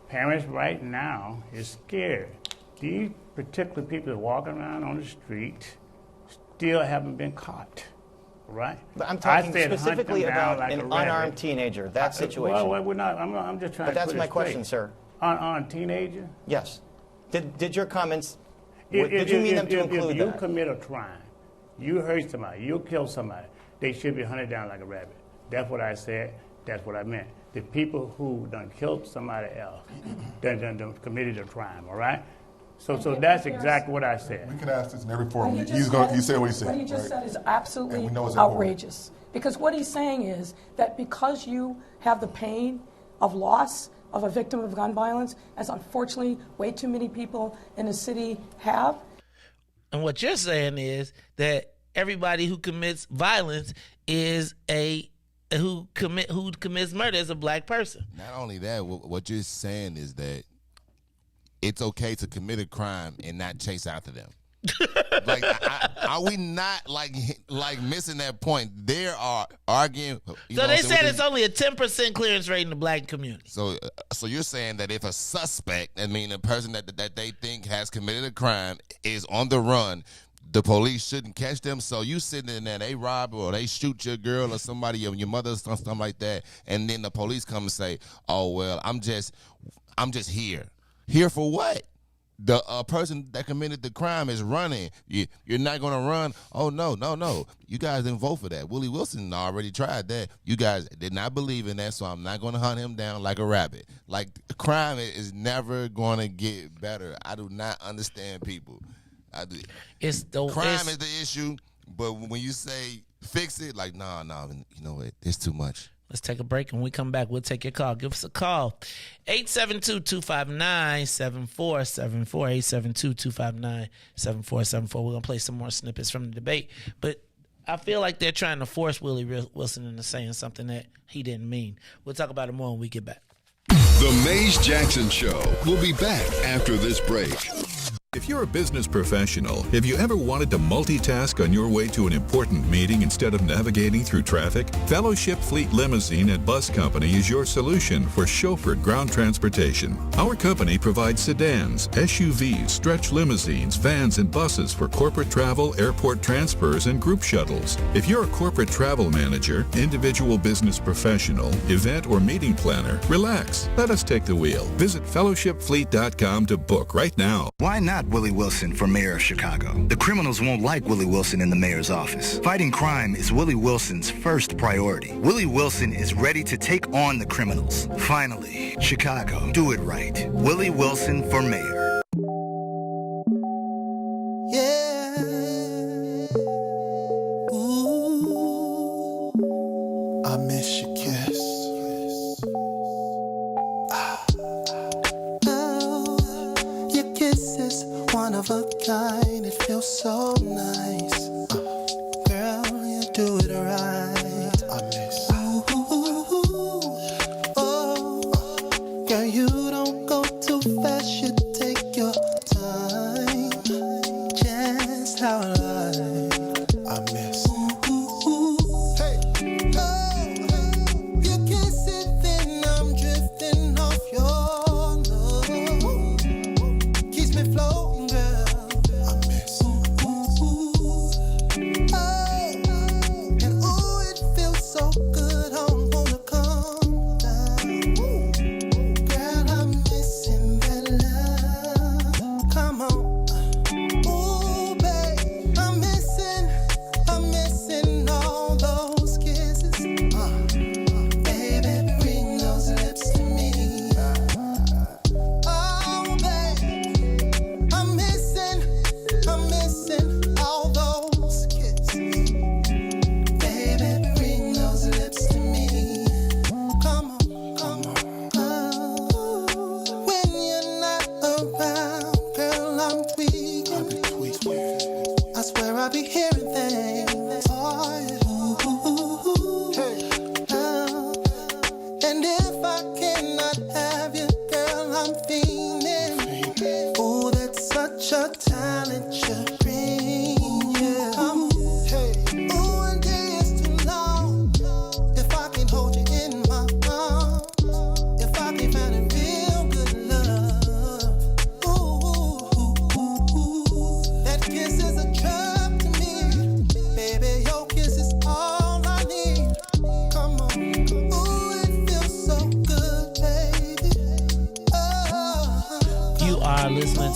Parents right now is scared. These particular people that walking around on the street still haven't been caught. Right? But I'm talking specifically about an unarmed teenager, that situation. Well, we're not. I'm just trying to put it straight. But that's my question, sir. On teenager? Yes. Did your comments, did you mean them to include that? If you commit a crime, you hurt somebody, you kill somebody, they should be hunted down like a rabbit. That's what I said. That's what I meant. The people who done killed somebody else, done committed a crime, all right? So that's exactly what I said. We can ask this in every forum. He said what he said. What he just said is absolutely outrageous. Because what he's saying is that because you have the pain of loss of a victim of gun violence, as unfortunately way too many people in the city have. And what you're saying is that everybody who commits violence is who commits murder is a black person. Not only that, what you're saying is that it's okay to commit a crime and not chase after them. Like, are we not like missing that point? They are arguing. So they said it's only a 10% clearance rate in the black community. So you're saying that if a suspect, I mean a person that they think has committed a crime, is on the run, the police shouldn't catch them. So you sitting in there, they rob or they shoot your girl or somebody or your mother or something like that, and then the police come and say, "Oh well, I'm just here." Here for what? The person that committed the crime is running. You're not going to run. Oh, no. You guys didn't vote for that. Willie Wilson already tried that. You guys did not believe in that, so I'm not going to hunt him down like a rabbit. Like, crime is never going to get better. I do not understand people. Crime is the issue, but when you say fix it, like, no, you know what? It's too much. Let's take a break. When we come back, we'll take your call. Give us a call. 872-259-7474. 872-259-7474. We're going to play some more snippets from the debate. But I feel like they're trying to force Willie Wilson into saying something that he didn't mean. We'll talk about it more when we get back. The Mays Jackson Show will be back after this break. If you're a business professional, have you ever wanted to multitask on your way to an important meeting instead of navigating through traffic? Fellowship Fleet Limousine and Bus Company is your solution for chauffeured ground transportation. Our company provides sedans, SUVs, stretch limousines, vans, and buses for corporate travel, airport transfers, and group shuttles. If you're a corporate travel manager, individual business professional, event or meeting planner, relax. Let us take the wheel. Visit fellowshipfleet.com to book right now. Why not Willie Wilson for mayor of Chicago? The criminals won't like Willie Wilson in the mayor's office. Fighting crime is Willie Wilson's first priority. Willie Wilson is ready to take on the criminals. Finally, Chicago, do it right. Willie Wilson for mayor. Yeah. Ooh. I miss your kiss. One of a kind, it feels so nice. Girl, you do it right. I miss. Girl, you don't go too fast, you take your time. Just how I like. I miss. Hey, you kiss it, then I'm drifting off your love. Keeps me floating. And ooh,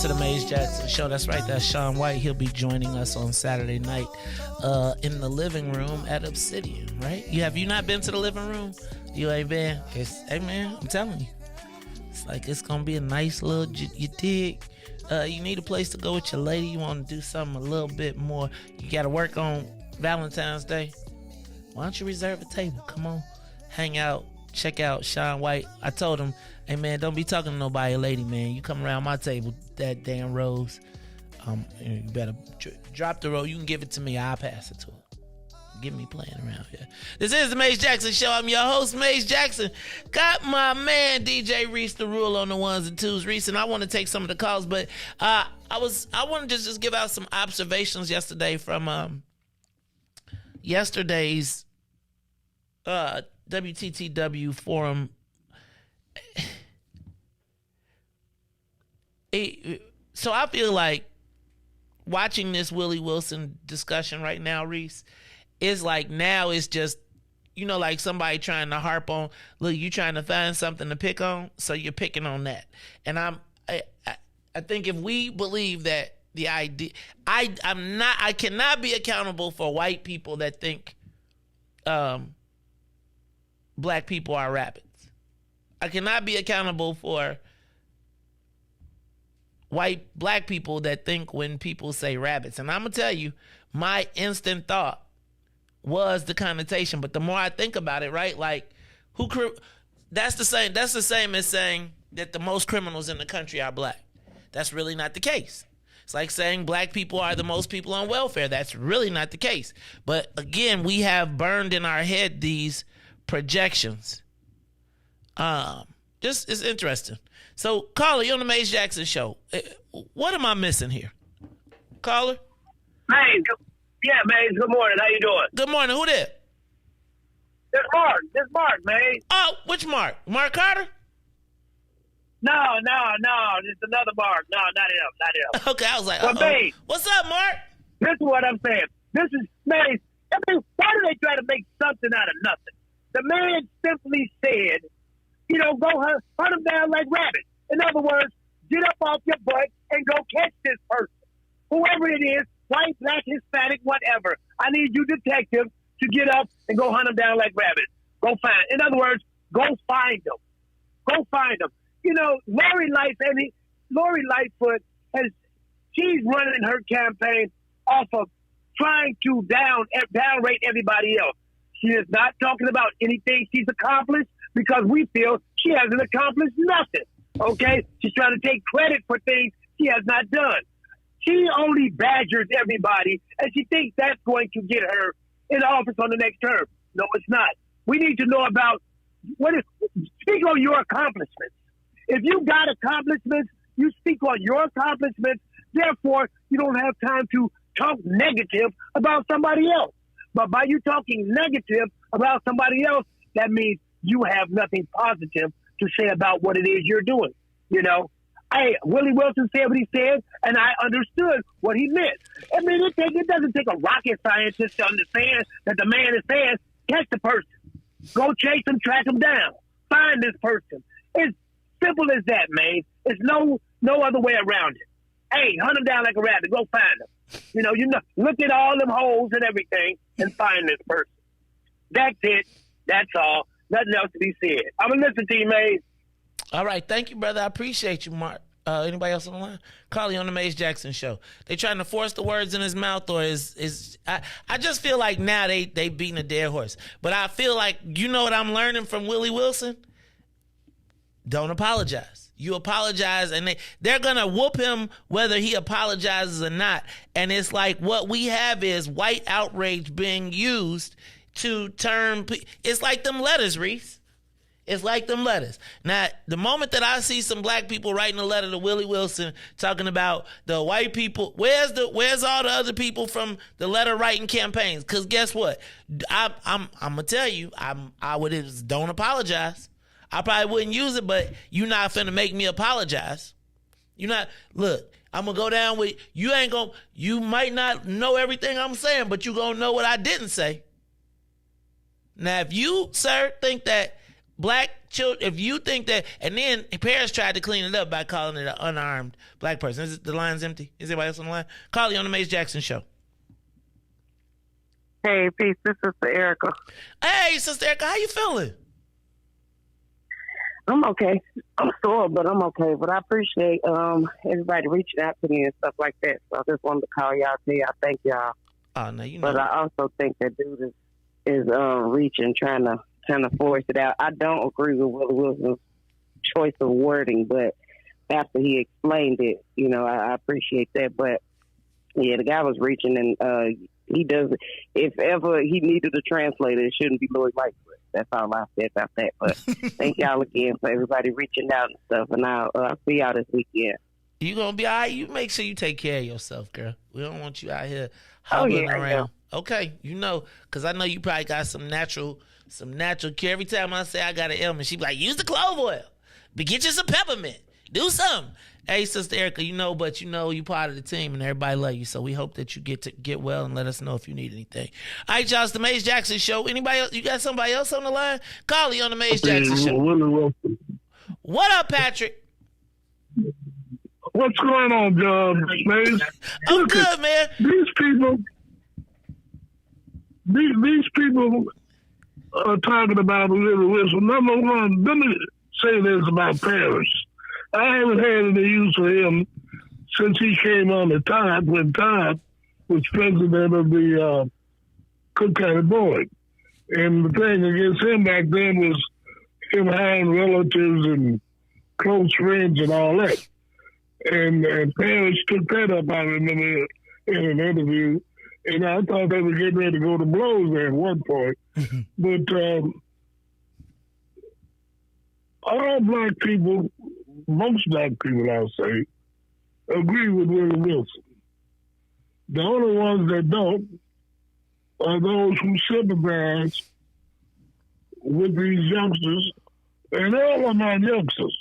to the Mays Jackson Show. That's right, that's Sean White. He'll be joining us on Saturday night in the living room at Obsidian, right? Have you not been to the living room? You ain't been? Hey, man, I'm telling you. It's like it's going to be a nice little, you dig? You need a place to go with your lady. You want to do something a little bit more. You got to work on Valentine's Day. Why don't you reserve a table? Come on, hang out, check out Sean White. I told him, hey, man, don't be talking to nobody, lady, man. You come around my table, that damn rose. You better drop the rose. You can give it to me. I'll pass it to her. Get me playing around here. This is the Mays Jackson Show. I'm your host, Mays Jackson. Got my man DJ Riis the rule on the ones and twos. Riis, and I want to take some of the calls, but I wanted to just give out some observations yesterday from yesterday's WTTW forum. So I feel like watching this Willie Wilson discussion right now, Riis, is like now it's just, like somebody trying to harp on, look, you trying to find something to pick on, so you're picking on that. And I think if we believe that the idea, I cannot be accountable for white people that think black people are rabbits. I cannot be accountable for black people that think when people say rabbits. And I'm gonna tell you, my instant thought was the connotation, but the more I think about it, right, like that's the same as saying that the most criminals in the country are black. That's really not the case. It's like saying black people are the most people on welfare. That's really not the case. But again, we have burned in our head these projections. Just it's interesting. So, caller, you're on the Mays Jackson Show. What am I missing here? Caller? Mays, yeah, Mays, good morning. How you doing? Good morning. Who there? This Mark, Mays. Oh, which Mark? Mark Carter? No, it's another Mark. No, not him. Okay, I was like, Mays, what's up, Mark? This is what I'm saying. This is, Mays, why do they try to make something out of nothing? The man simply said, go hunt them down like rabbits. In other words, get up off your butt and go catch this person. Whoever it is, white, black, Hispanic, whatever. I need you detectives to get up and go hunt them down like rabbits. Go find. In other words, go find them. Go find them. Lori Lightfoot she's running her campaign off of trying to downrate everybody else. She is not talking about anything she's accomplished because we feel she hasn't accomplished nothing. Okay? She's trying to take credit for things she has not done. She only badgers everybody, and she thinks that's going to get her in office on the next term. No, it's not. We need to know about speak on your accomplishments. If you got accomplishments, you speak on your accomplishments. Therefore, you don't have time to talk negative about somebody else. But by you talking negative about somebody else, that means you have nothing positive to say about what it is you're doing. Hey, Willie Wilson said what he said, and I understood what he meant. I mean, it doesn't take a rocket scientist to understand that the man is saying, catch the person. Go chase him, track him down. Find this person. It's simple as that, man. It's no other way around it. Hey, hunt him down like a rabbit. Go find him. Look at all them holes and everything and find this person. That's it. That's all. Nothing else to be said. I'm going to listen to you, man. All right. Thank you, brother. I appreciate you, Mark. Anybody else on the line? Carly on the Mays Jackson Show. They trying to force the words in his mouth, or I just feel like now they beating a dead horse. But I feel like, what I'm learning from Willie Wilson? Don't apologize. You apologize, and they're going to whoop him whether he apologizes or not. And it's like what we have is white outrage being used to turn. It's like them letters, Riis. It's like them letters. Now, the moment that I see some black people writing a letter to Willie Wilson talking about the white people, where's all the other people from the letter writing campaigns? Because guess what? I'm gonna tell you, I would don't apologize. I probably wouldn't use it, but you're not finna make me apologize. Look, I'm gonna go down with you might not know everything I'm saying, but you gonna know what I didn't say. Now, if you, sir, think that black children, if you think that, and then parents tried to clean it up by calling it an unarmed black person. Is it, the line's empty? Is anybody else on the line? Carly on the Mace Jackson Show. Hey, peace. This is Sister Erica. Hey, Sister Erica, how you feeling? I'm okay. I'm sore, but I'm okay. But I appreciate everybody reaching out to me and stuff like that. So I just wanted to call y'all, tell y'all thank y'all. Oh, no, you know. But I also think that dude is reaching, trying to force it out. I don't agree with Willie Wilson's choice of wording, but after he explained it, you know, I appreciate that. But yeah, the guy was reaching, and he does. If ever he needed a translator, it shouldn't be Lloyd Lightfoot. That's all I said about that. But thank y'all again for everybody reaching out and stuff. And I'll see y'all this weekend. You gonna be all right? You make sure you take care of yourself, girl. We don't want you out here hobbling around. Okay, you know, because I know you probably got some natural cure. Every time I say I got an ailment, she be like, use the clove oil, but get you some peppermint. Do something. Hey, Sister Erica, but you part of the team and everybody love you. So we hope that you get well and let us know if you need anything. All right, y'all, it's the Mace Jackson Show. Anybody else? You got somebody else on the line? Carly on the Mace Jackson Show. Willie Wilson. What up, Patrick? What's going on, Mace? I'm good, man. These people are talking about Willie Wilson. Number one, let me say this about Paris. I haven't had any use for him since he came on the top when Todd was president of the Cook County Board. And the thing against him back then was him hiring relatives and close friends and all that. And Paris took that up, I remember, in an interview. And I thought they were getting ready to go to blows there at one point. But all black people, most black people, I'll say, agree with Willie Wilson. The only ones that don't are those who sympathize with these youngsters, and all are not youngsters.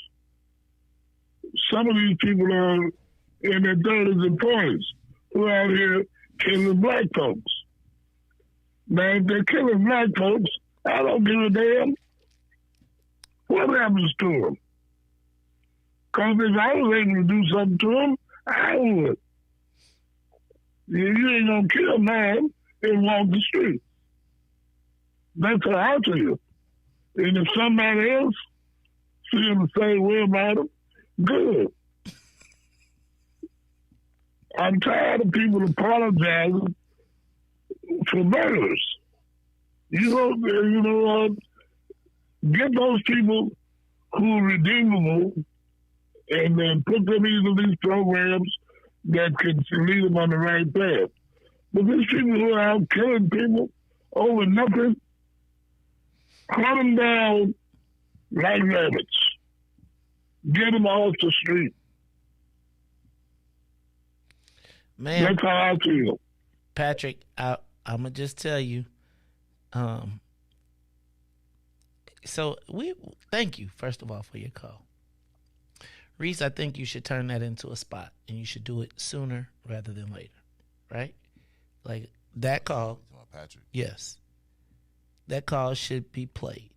Some of these people are in their 30s and 40s who are out here killing black folks. Now, if they're killing black folks, I don't give a damn what happens to them. Because if I was able to do something to them, I would. You ain't going to kill a man and walk the street. That's how I feel. And if somebody else feels the same way about him, good. I'm tired of people apologizing for murderers. Get those people who are redeemable and then put them into these programs that can lead them on the right path. But these people who are out killing people over nothing, hunt them down like rabbits. Get them off the street. Man, that's how I feel. Patrick, I'm going to just tell you, so we thank you, first of all, for your call. Riis, I think you should turn that into a spot, and you should do it sooner rather than later, right? Like that call. Patrick. Yes. That call should be played.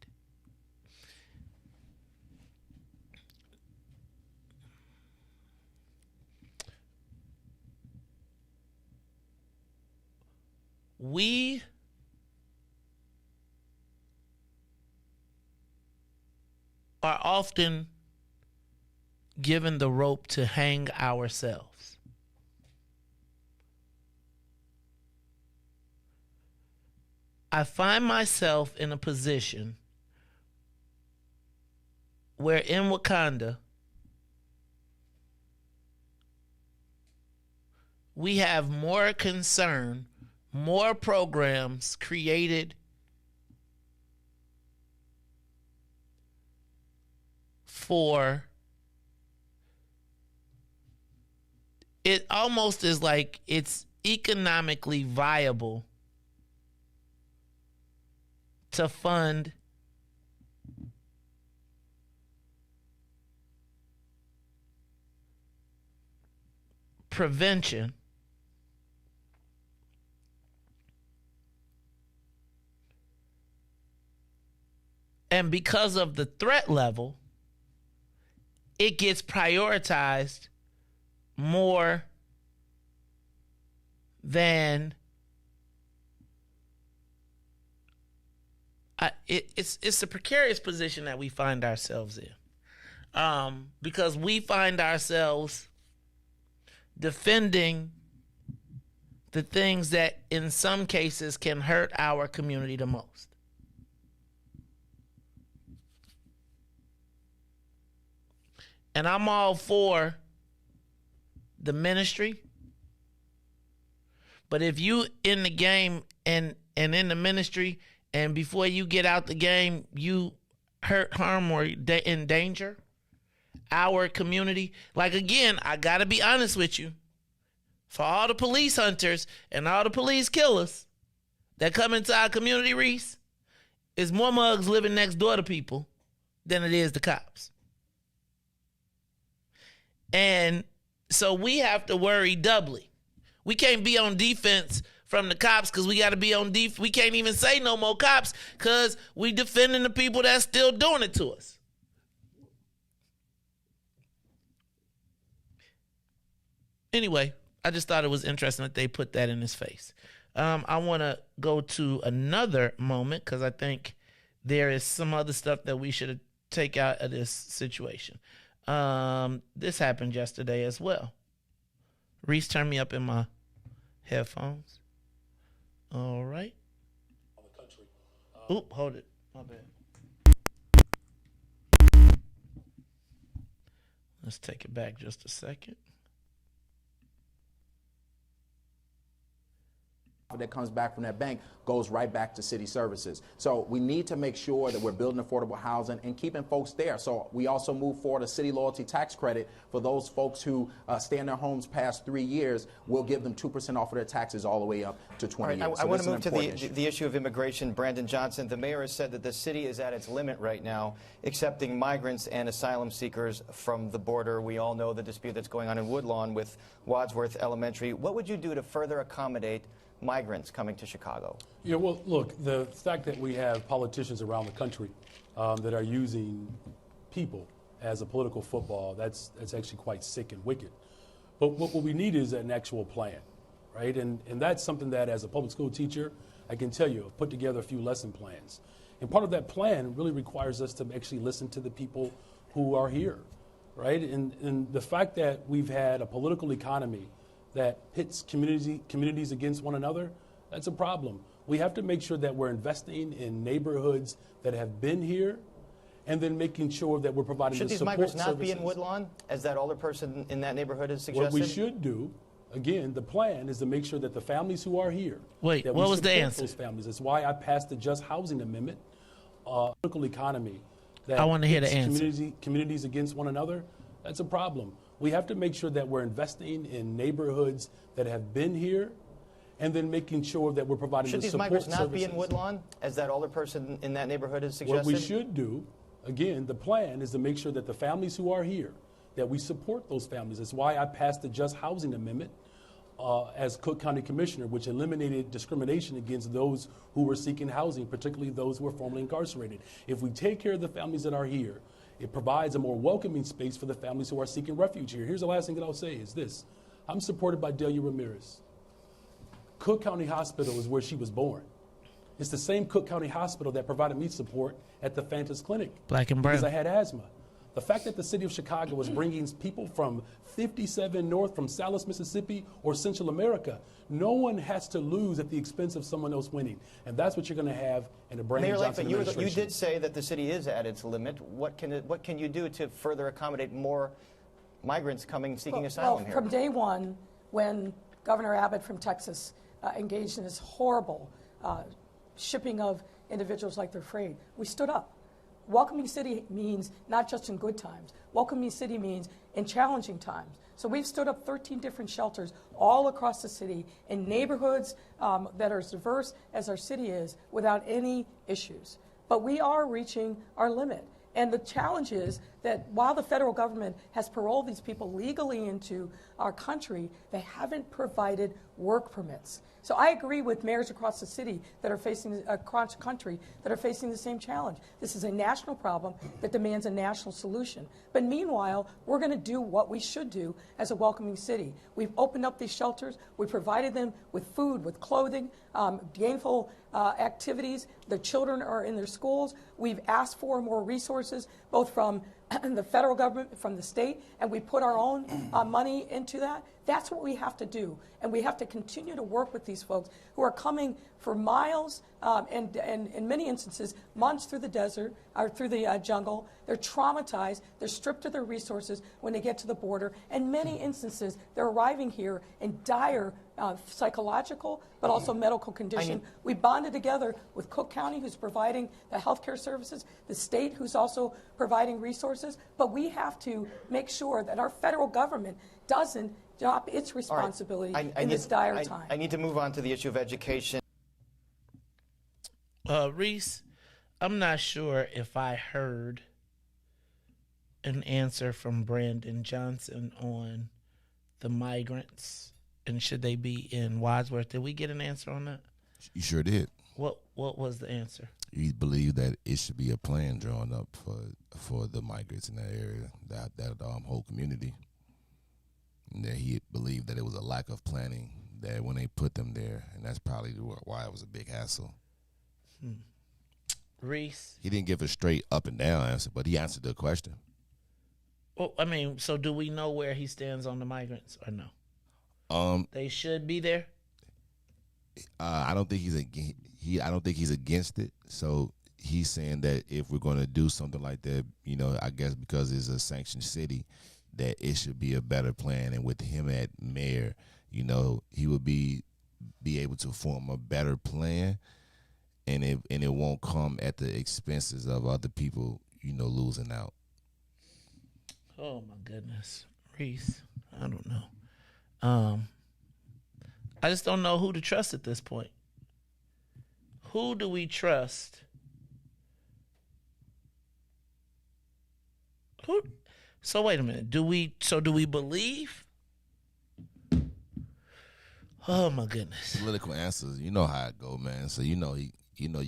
We are often given the rope to hang ourselves. I find myself in a position where in Wakanda, we have more concern, more programs created for it. Almost is like it's economically viable to fund prevention And because of the threat level, it gets prioritized more than it's a precarious position that we find ourselves in, because we find ourselves defending the things that in some cases can hurt our community the most. And I'm all for the ministry, but if you in the game and in the ministry, and before you get out the game, you hurt, harm, or endanger our community. Like, again, I got to be honest with you. For all the police hunters and all the police killers that come into our community, Riis, is more mugs living next door to people than it is the cops. And so we have to worry doubly. We can't be on defense from the cops because we got to be on defense. We can't even say no more cops because we defending the people that's still doing it to us. Anyway, I just thought it was interesting that they put that in his face. I want to go to another moment because I think there is some other stuff that we should take out of this situation. This happened yesterday as well. Riis, turn me up in my headphones. All right. Oop, hold it. My bad. Let's take it back just a second. That comes back from that bank goes right back to city services. So we need to make sure that we're building affordable housing and keeping folks there. So we also move forward a city loyalty tax credit for those folks who stay in their homes past 3 years. We'll give them 2% off of their taxes all the way up to 20 years. I want to move to the issue of immigration. Brandon Johnson, the mayor has said that the city is at its limit right now, accepting migrants and asylum seekers from the border. We all know the dispute that's going on in Woodlawn with Wadsworth Elementary. What would you do to further accommodate migrants coming to Chicago? Yeah, well, look, the fact that we have politicians around the country that are using people as a political football, that's actually quite sick and wicked. But what we need is an actual plan, right? And that's something that as a public school teacher, I can tell you, I've put together a few lesson plans. And part of that plan really requires us to actually listen to the people who are here, right? And the fact that we've had a political economy that pits communities against one another, that's a problem. We have to make sure that we're investing in neighborhoods that have been here and then making sure that we're providing the support services. Should these migrants not be in Woodlawn, as that older person in that neighborhood has suggested? What we should do, again, the plan is to make sure that the families who are here, what was the answer? Those families. That's why I passed the Just Housing Amendment, political economy. That I want to hear the answer. Communities against one another, that's a problem. We have to make sure that we're investing in neighborhoods that have been here and then making sure that we're providing the support services. Should these migrants not be in Woodlawn, as that older person in that neighborhood has suggested? What we should do, again, the plan is to make sure that the families who are here, that we support those families. That's why I passed the Just Housing Amendment as Cook County Commissioner, which eliminated discrimination against those who were seeking housing, particularly those who were formerly incarcerated. If we take care of the families that are here, it provides a more welcoming space for the families who are seeking refuge here. Here's the last thing that I'll say is this. I'm supported by Delia Ramirez. Cook County Hospital is where she was born. It's the same Cook County Hospital that provided me support at the Fantas Clinic. Black and brown. Because I had asthma. The fact that the city of Chicago is bringing people from 57 North, from Salis, Mississippi, or Central America, no one has to lose at the expense of someone else winning. And that's what you're going to have in a Brandon Johnson administration. You did say that the city is at its limit. What can you do to further accommodate more migrants coming seeking asylum here? From day one, when Governor Abbott from Texas engaged in this horrible shipping of individuals like they're afraid, we stood up. Welcoming city means not just in good times. Welcoming city means in challenging times. So we've stood up 13 different shelters all across the city in neighborhoods that are as diverse as our city is without any issues. But we are reaching our limit. And the challenge is that while the federal government has paroled these people legally into our country, they haven't provided work permits. So I agree with mayors across the city that are facing, across the country, that are facing the same challenge. This is a national problem that demands a national solution. But meanwhile, we're going to do what we should do as a welcoming city. We've opened up these shelters. We provided them with food, with clothing, gainful activities. Their children are in their schools. We've asked for more resources, both from the federal government, from the state, and we put our own money into that. That's what we have to do, and we have to continue to work with these folks who are coming for miles and in many instances, months through the desert or through the jungle. They're traumatized. They're stripped of their resources when they get to the border. In many instances, they're arriving here in dire psychological but also medical condition. We bonded together with Cook County, who's providing the health care services, the state, who's also providing resources. But we have to make sure that our federal government doesn't drop its responsibility in this dire time. I need to move on to the issue of education. Riis, I'm not sure if I heard an answer from Brandon Johnson on the migrants and should they be in Wadsworth. Did we get an answer on that? You sure did. What was the answer? He believed that it should be a plan drawn up for the migrants in that area, that whole community. And that he believed that it was a lack of planning that when they put them there, and that's probably why it was a big hassle. Riis? He didn't give a straight up and down answer, but he answered the question. Well, I mean, so do we know where he stands on the migrants or no? They should be there. I don't think I don't think he's against it. So he's saying that if we're going to do something like that, you know, I guess because it's a sanctioned city, that it should be a better plan. And with him at mayor, you know, he would be able to form a better plan, and it won't come at the expenses of other people, you know, losing out. Oh my goodness, Riis, I don't know. I just don't know who to trust at this point. Who do we trust? Who? So wait a minute. Do we believe? Oh my goodness. Political answers, you know how it go, man. So you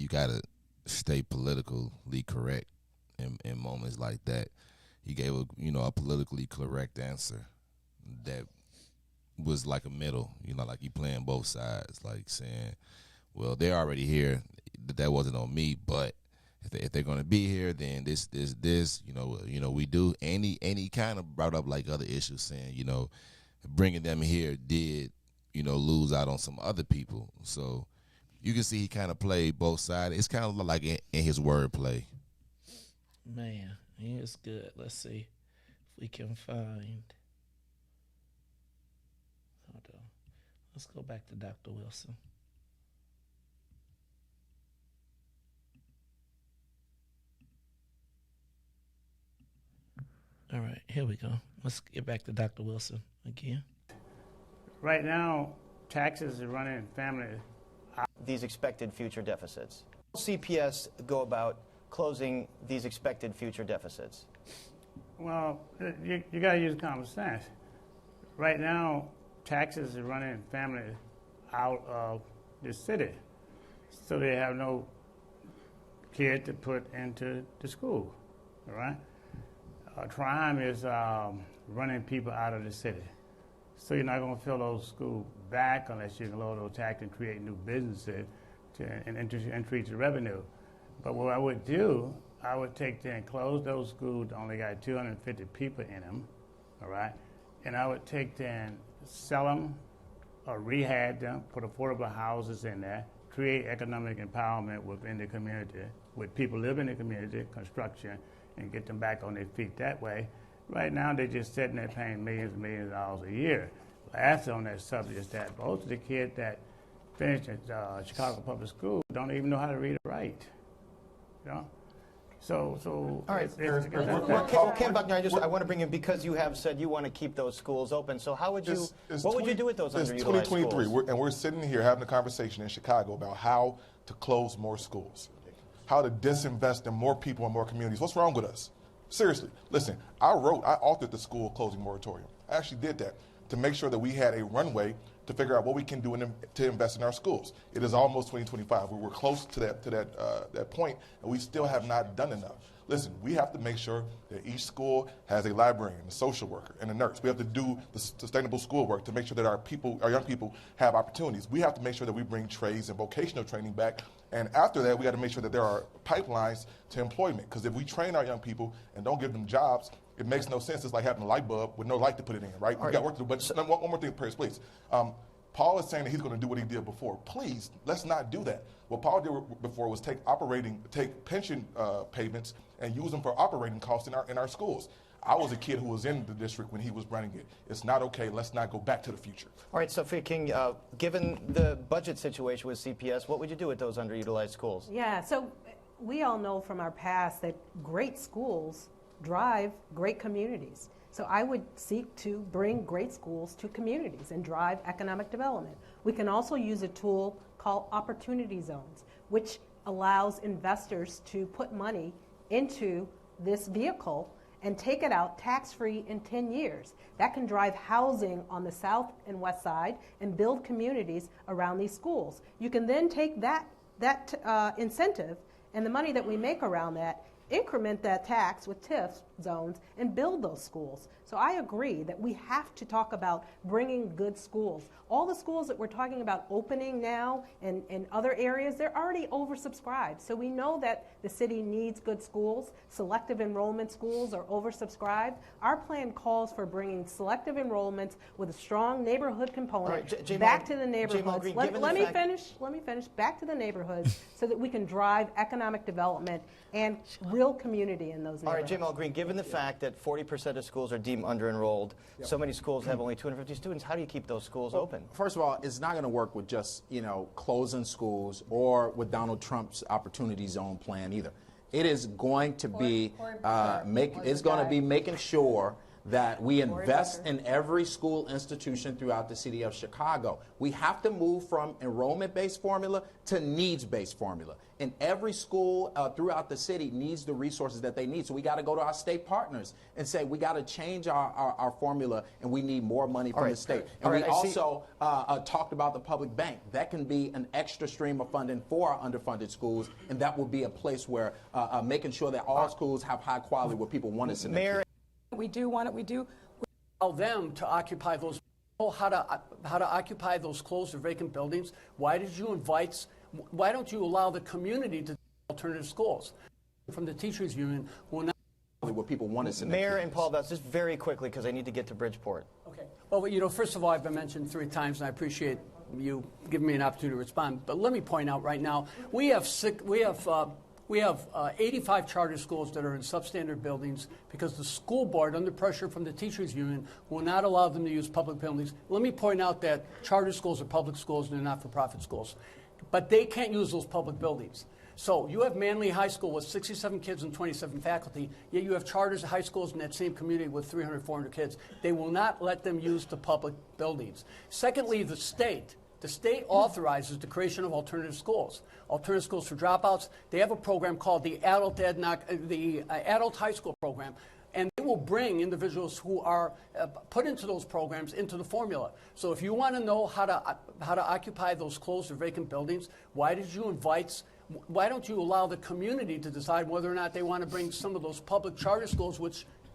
gotta stay politically correct in moments like that. He gave a politically correct answer that was like a middle, like he playing both sides, like saying, well, they're already here. That wasn't on me, but if they're going to be here, then this, we do. And he kind of brought up like other issues, saying, bringing them here did, lose out on some other people. So you can see he kind of played both sides. It's kind of like in his wordplay. Man, he is good. Let's see if we can find. Hold on. Let's go back to Dr. Wilson. All right, here we go. Let's get back to Dr. Wilson again. Right now, taxes are running family. These expected future deficits. CPS go about closing these expected future deficits? Well, you got to use common sense. Right now, taxes are running families out of the city, so they have no kid to put into the school, all right? Crime is running people out of the city. So you're not going to fill those schools back unless you can lower those taxes and create new businesses and increase the revenue. But what I would do, I would take them and close those schools that only got 250 people in them, all right? And I would take them, sell them or rehab them, put affordable houses in there, create economic empowerment within the community, with people living in the community, construction, and get them back on their feet that way. Right now, they're just sitting there paying millions and millions of dollars a year. Last on that subject is that most of the kids that finished at Chicago Public School don't even know how to read or write. So all right. Ken Buckner, I want to bring you, because you have said you want to keep those schools open. So how would you? What would you do with those underutilized schools? It's 2023, and we're sitting here having a conversation in Chicago about how to close more schools, how to disinvest in more people and more communities. What's wrong with us? Seriously, listen, I authored the school closing moratorium. I actually did that to make sure that we had a runway to figure out what we can do to invest in our schools. It is almost 2025. We're close to that point, and we still have not done enough. Listen, we have to make sure that each school has a librarian, a social worker, and a nurse. We have to do the sustainable schoolwork to make sure that our young people have opportunities. We have to make sure that we bring trades and vocational training back. And after that, we got to make sure that there are pipelines to employment. Because if we train our young people and don't give them jobs, it makes no sense. It's like having a light bulb with no light to put it in, right? We've got work to do. But one more thing, Paris, please. Paul is saying that he's going to do what he did before. Please, let's not do that. What Paul did before was take pension payments and use them for operating costs in our schools. I was a kid who was in the district when he was running it. It's not okay. Let's not go back to the future. All right, Sophia King, given the budget situation with CPS, what would you do with those underutilized schools? Yeah, so we all know from our past that great schools drive great communities. So I would seek to bring great schools to communities and drive economic development. We can also use a tool called opportunity zones, which allows investors to put money into this vehicle and take it out tax-free in 10 years. That can drive housing on the south and west side and build communities around these schools. You can then take that incentive and the money that we make around that, increment that tax with TIF zones, and build those schools. So I agree that we have to talk about bringing good schools. All the schools that we're talking about opening now in other areas, they're already oversubscribed. So we know that the city needs good schools. Selective enrollment schools are oversubscribed. Our plan calls for bringing selective enrollments with a strong neighborhood component back to the neighborhoods. Let me finish. Back to the neighborhoods so that we can drive economic development and real community in those neighborhoods. All right, Jamal Green, given the fact that 40% of schools are deemed under-enrolled, so many schools have only 250 students, how do you keep those schools open? First of all, it's not going to work with just, closing schools or with Donald Trump's opportunity zone plan either. It is going to be making sure that we invest in every school institution throughout the city of Chicago. We have to move from enrollment-based formula to needs-based formula. And every school throughout the city needs the resources that they need. So we got to go to our state partners and say we got to change our formula and we need more money from the state. And we also talked about the public bank. That can be an extra stream of funding for our underfunded schools, and that will be a place where making sure that all schools have high quality where people want to send their kids. We do want it. We do. Allow them to occupy those. How to occupy those closed or vacant buildings? Why don't you allow the community to alternative schools? From the teachers union will not. What people want to send. Mayor and Paul, that's just very quickly because I need to get to Bridgeport. Okay. Well, first of all, I've been mentioned 3 times, and I appreciate you giving me an opportunity to respond. But let me point out right now, we have 85 charter schools that are in substandard buildings because the school board, under pressure from the teachers union, will not allow them to use public buildings. Let me point out that charter schools are public schools and they're not-for-profit schools. But they can't use those public buildings. So you have Manly High School with 67 kids and 27 faculty, yet you have charters high schools in that same community with 300, 400 kids. They will not let them use the public buildings. Secondly, the state authorizes the creation of alternative schools for dropouts. They have a program called the Adult High School Program, and they will bring individuals who are put into those programs into the formula. So if you want to know how to occupy those closed or vacant buildings, why don't you allow the community to decide whether or not they want to bring some of those public charter schools,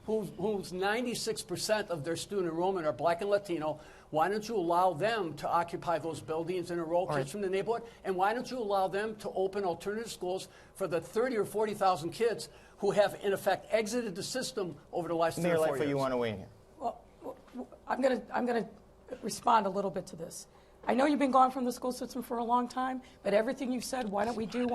whose 96% of their student enrollment are Black and Latino? Why don't you allow them to occupy those buildings and enroll kids from the neighborhood? And why don't you allow them to open alternative schools for the 30 or 40,000 kids who have, in effect, exited the system over the last 3 or 4 years? Mayor Lightfoot, you want to weigh in here? Well, I'm going to respond a little bit to this. I know you've been gone from the school system for a long time, but everything you've said, why don't we do,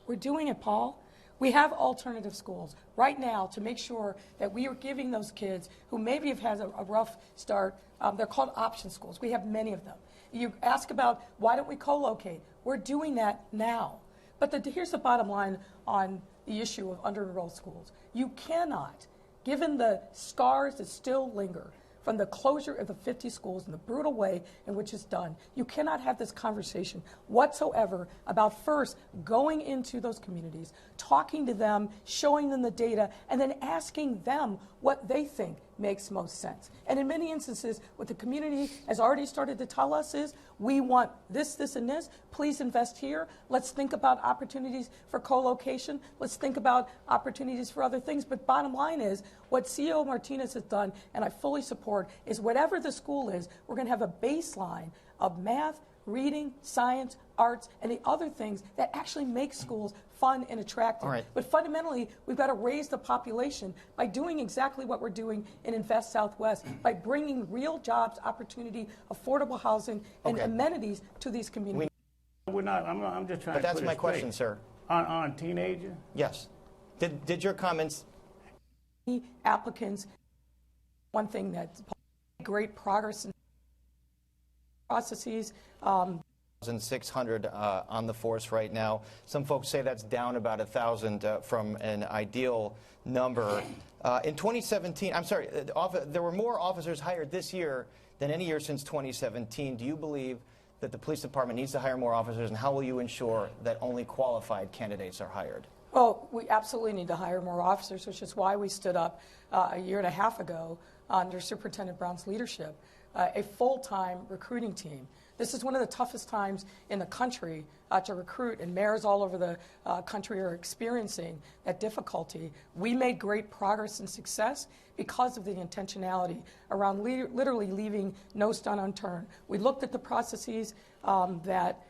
we're doing it, Paul. We have alternative schools right now to make sure that we are giving those kids who maybe have had a rough start, they're called option schools. We have many of them. You ask about why don't we co-locate? We're doing that now. But here's the bottom line on the issue of under-enrolled schools. You cannot, given the scars that still linger from the closure of the 50 schools and the brutal way in which it's done. You cannot have this conversation whatsoever about first going into those communities, talking to them, showing them the data, and then asking them what they think makes most sense. And in many instances, what the community has already started to tell us is, we want this, this, and this. Please invest here. Let's think about opportunities for co-location. Let's think about opportunities for other things. But bottom line is, what CEO Martinez has done, and I fully support, is whatever the school is, we're going to have a baseline of math, reading, science, arts, and the other things that actually make schools fun and attractive. All right. But fundamentally, we've got to raise the population by doing exactly what we're doing in Invest Southwest, by bringing real jobs, opportunity, affordable housing, and amenities to these communities. We're not. I'm just trying. But that's to put my it question, straight. sir. On teenager? Yes. Did your comments? Applicants. One thing that's great progress in processes. 1,600 on the force right now. Some folks say that's down about 1,000 from an ideal number. In 2017, I'm sorry, there were more officers hired this year than any year since 2017. Do you believe that the police department needs to hire more officers, and how will you ensure that only qualified candidates are hired? Well, we absolutely need to hire more officers, which is why we stood up a year and a half ago under Superintendent Brown's leadership, a full-time recruiting team. This is one of the toughest times in the country to recruit, and mayors all over the country are experiencing that difficulty. We made great progress and success because of the intentionality around literally leaving no stone unturned. We looked at the processes that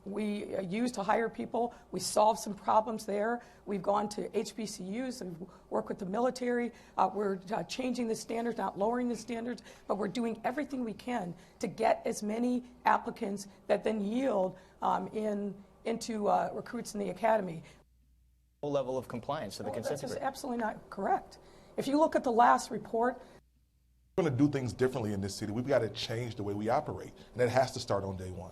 we use to hire people. We solved some problems there. We've gone to HBCUs and worked with the military. We're changing the standards, not lowering the standards, but we're doing everything we can to get as many applicants that then yield into recruits in the academy. Level of compliance to the consent decree. That's absolutely not correct. If you look at the last report, we're going to do things differently in this city. We've got to change the way we operate, and it has to start on day one.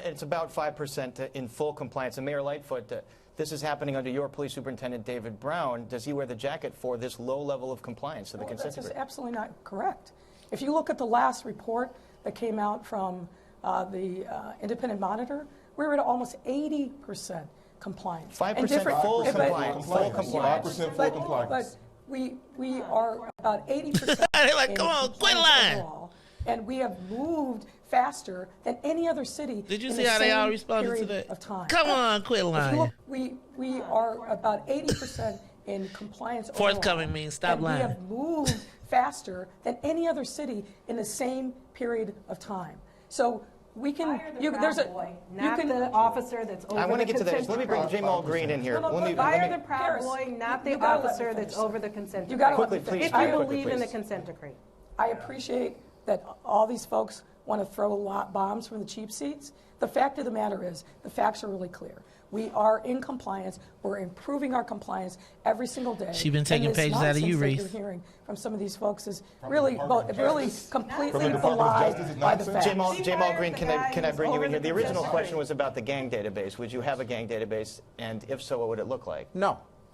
It's about 5% in full compliance. And Mayor Lightfoot, this is happening under your police superintendent, David Brown. Does he wear the jacket for this low level of compliance to the consent decree? That's absolutely not correct. If you look at the last report that came out from the independent monitor, we were at almost 80% compliance. 5% full compliance. Full compliance. 5% full compliance. But we are about 80%. They're like, come on, quit lying. Overall, and we have moved faster than any other city. Did you see how they all responded to that? Of time. Come on, quit lying. Look, we are about 80% in compliance. Forthcoming overall, means stop lying. We have moved faster than any other city in the same period of time. So we can. There's a boy, not the officer that's over. I want to the get to that. consent Let me bring Jamal Green in here. Fire the Proud Boy, not the officer that's over the consent decree. Quickly, please. If you believe in the consent decree. I appreciate that all these folks want to throw bombs from the cheap seats. The fact of the matter is, the facts are really clear. We are in compliance. We're improving our compliance every single day. She's been taking pages out of you, Riis. You're hearing from some of these folks is really completely belied by the facts. Jamal Green, can I bring you in here? The original question was about the gang database. Would you have a gang database, and if so, what would it look like?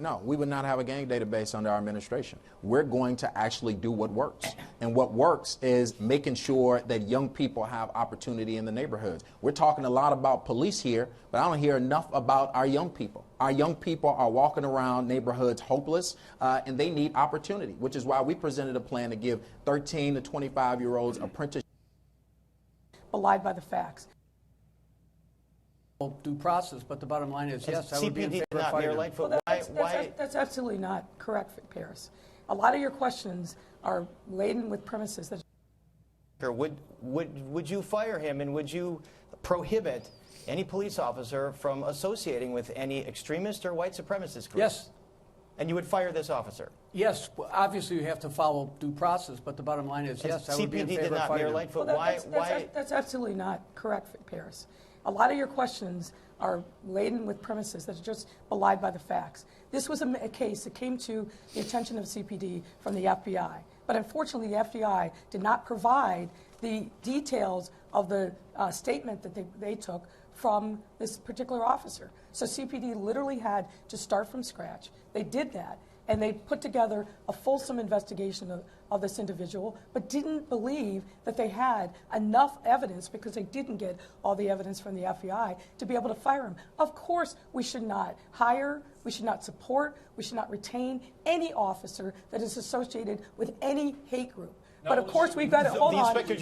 No, we would not have a gang database under our administration. We're going to actually do what works. And what works is making sure that young people have opportunity in the neighborhoods. We're talking a lot about police here, but I don't hear enough about our young people. Our young people are walking around neighborhoods hopeless, and they need opportunity, which is why we presented a plan to give 13 to 25-year-olds apprenticeship. Belied by the facts. Due process, but the bottom line is, yes, I would be in favor of Mayor fighting Lightfoot, them. That's absolutely not correct, Paris. A lot of your questions are laden with premises that. Would you fire him, and would you prohibit any police officer from associating with any extremist or white supremacist group? Yes. And you would fire this officer? Yes, obviously you have to follow due process, but the bottom line is, yes, I would be in favor of fighting them. That's absolutely not correct, Paris. A lot of your questions are laden with premises that are just belied by the facts. This was a case that came to the attention of CPD from the FBI. But unfortunately, the FBI did not provide the details of the statement that they took from this particular officer. So CPD literally had to start from scratch. They did that. and they put together a fulsome investigation of this individual, but didn't believe that they had enough evidence, because they didn't get all the evidence from the FBI, to be able to fire him. Of course, we should not hire, we should not support, we should not retain any officer that is associated with any hate group. But of course, we've got to hold on, Mr.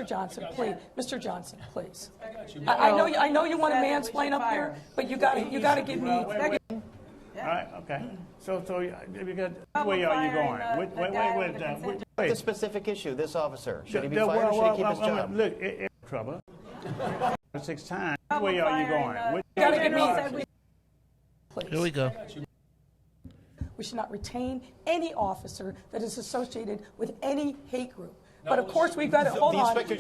Johnson, please, Mr. Johnson, please. I know you want to mansplain up here, but you got to give me. All right, okay. So because where are you going? The specific issue, this officer, should he be fired or should he keep his job? Look, it's trouble. 6 times. Where are you going? You got to give me. Please. Here we go. We should not retain any officer that is associated with any hate group. But of course, we've got to hold on, Mr.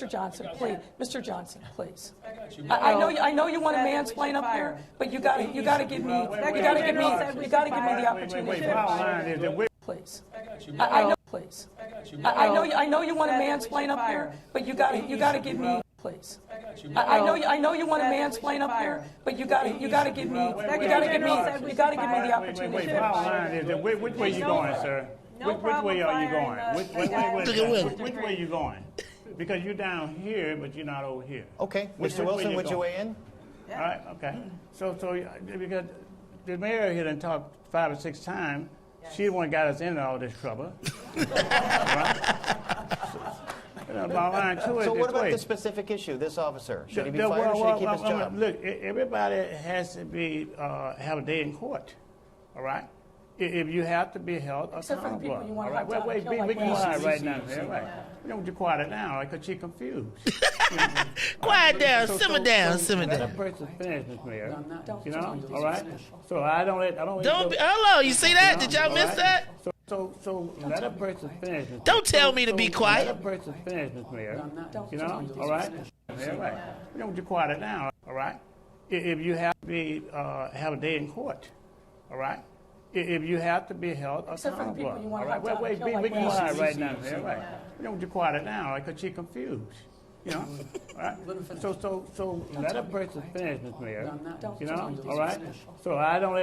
Johnson, please, Mr. Johnson, please. I know you want to mansplain up here, but you got to give me the opportunity. Please. I know you want to mansplain up here, but you got to give me. Please. I know you want to mansplain up here, but you got to give me the opportunity. Which way are you going, sir? Which way are you going? Which way are you going? Because you're down here, but you're not over here. Okay, Mr. Wilson, would you weigh in? All right, okay. So because the mayor here done talked 5 or 6 times, she the one got us into all this trouble. Right? So what about the specific issue, this officer? Should he be fired or should he keep his job? Look, everybody has to be have a day in court, all right? If you have to be held accountable. All right, wait, be quiet right now. Right. You don't quiet it down, because she's confused. Quiet down, simmer down. Let a person finish, Ms. Mayor. You know, all right? So I don't. Hello, you see that? Did y'all miss that? So let a person finish. Don't tell me to be quiet. Let a person finish, Ms. Mayor. You know, all right? Right. You don't quiet it down, all right? If you have to be have a day in court, all right? If you have to be held accountable. All right, wait, be quiet right now. Right. You don't quiet it down, because she's confused. You know, all right? So let a person finish, Ms. Mayor. You know, all right? So I don't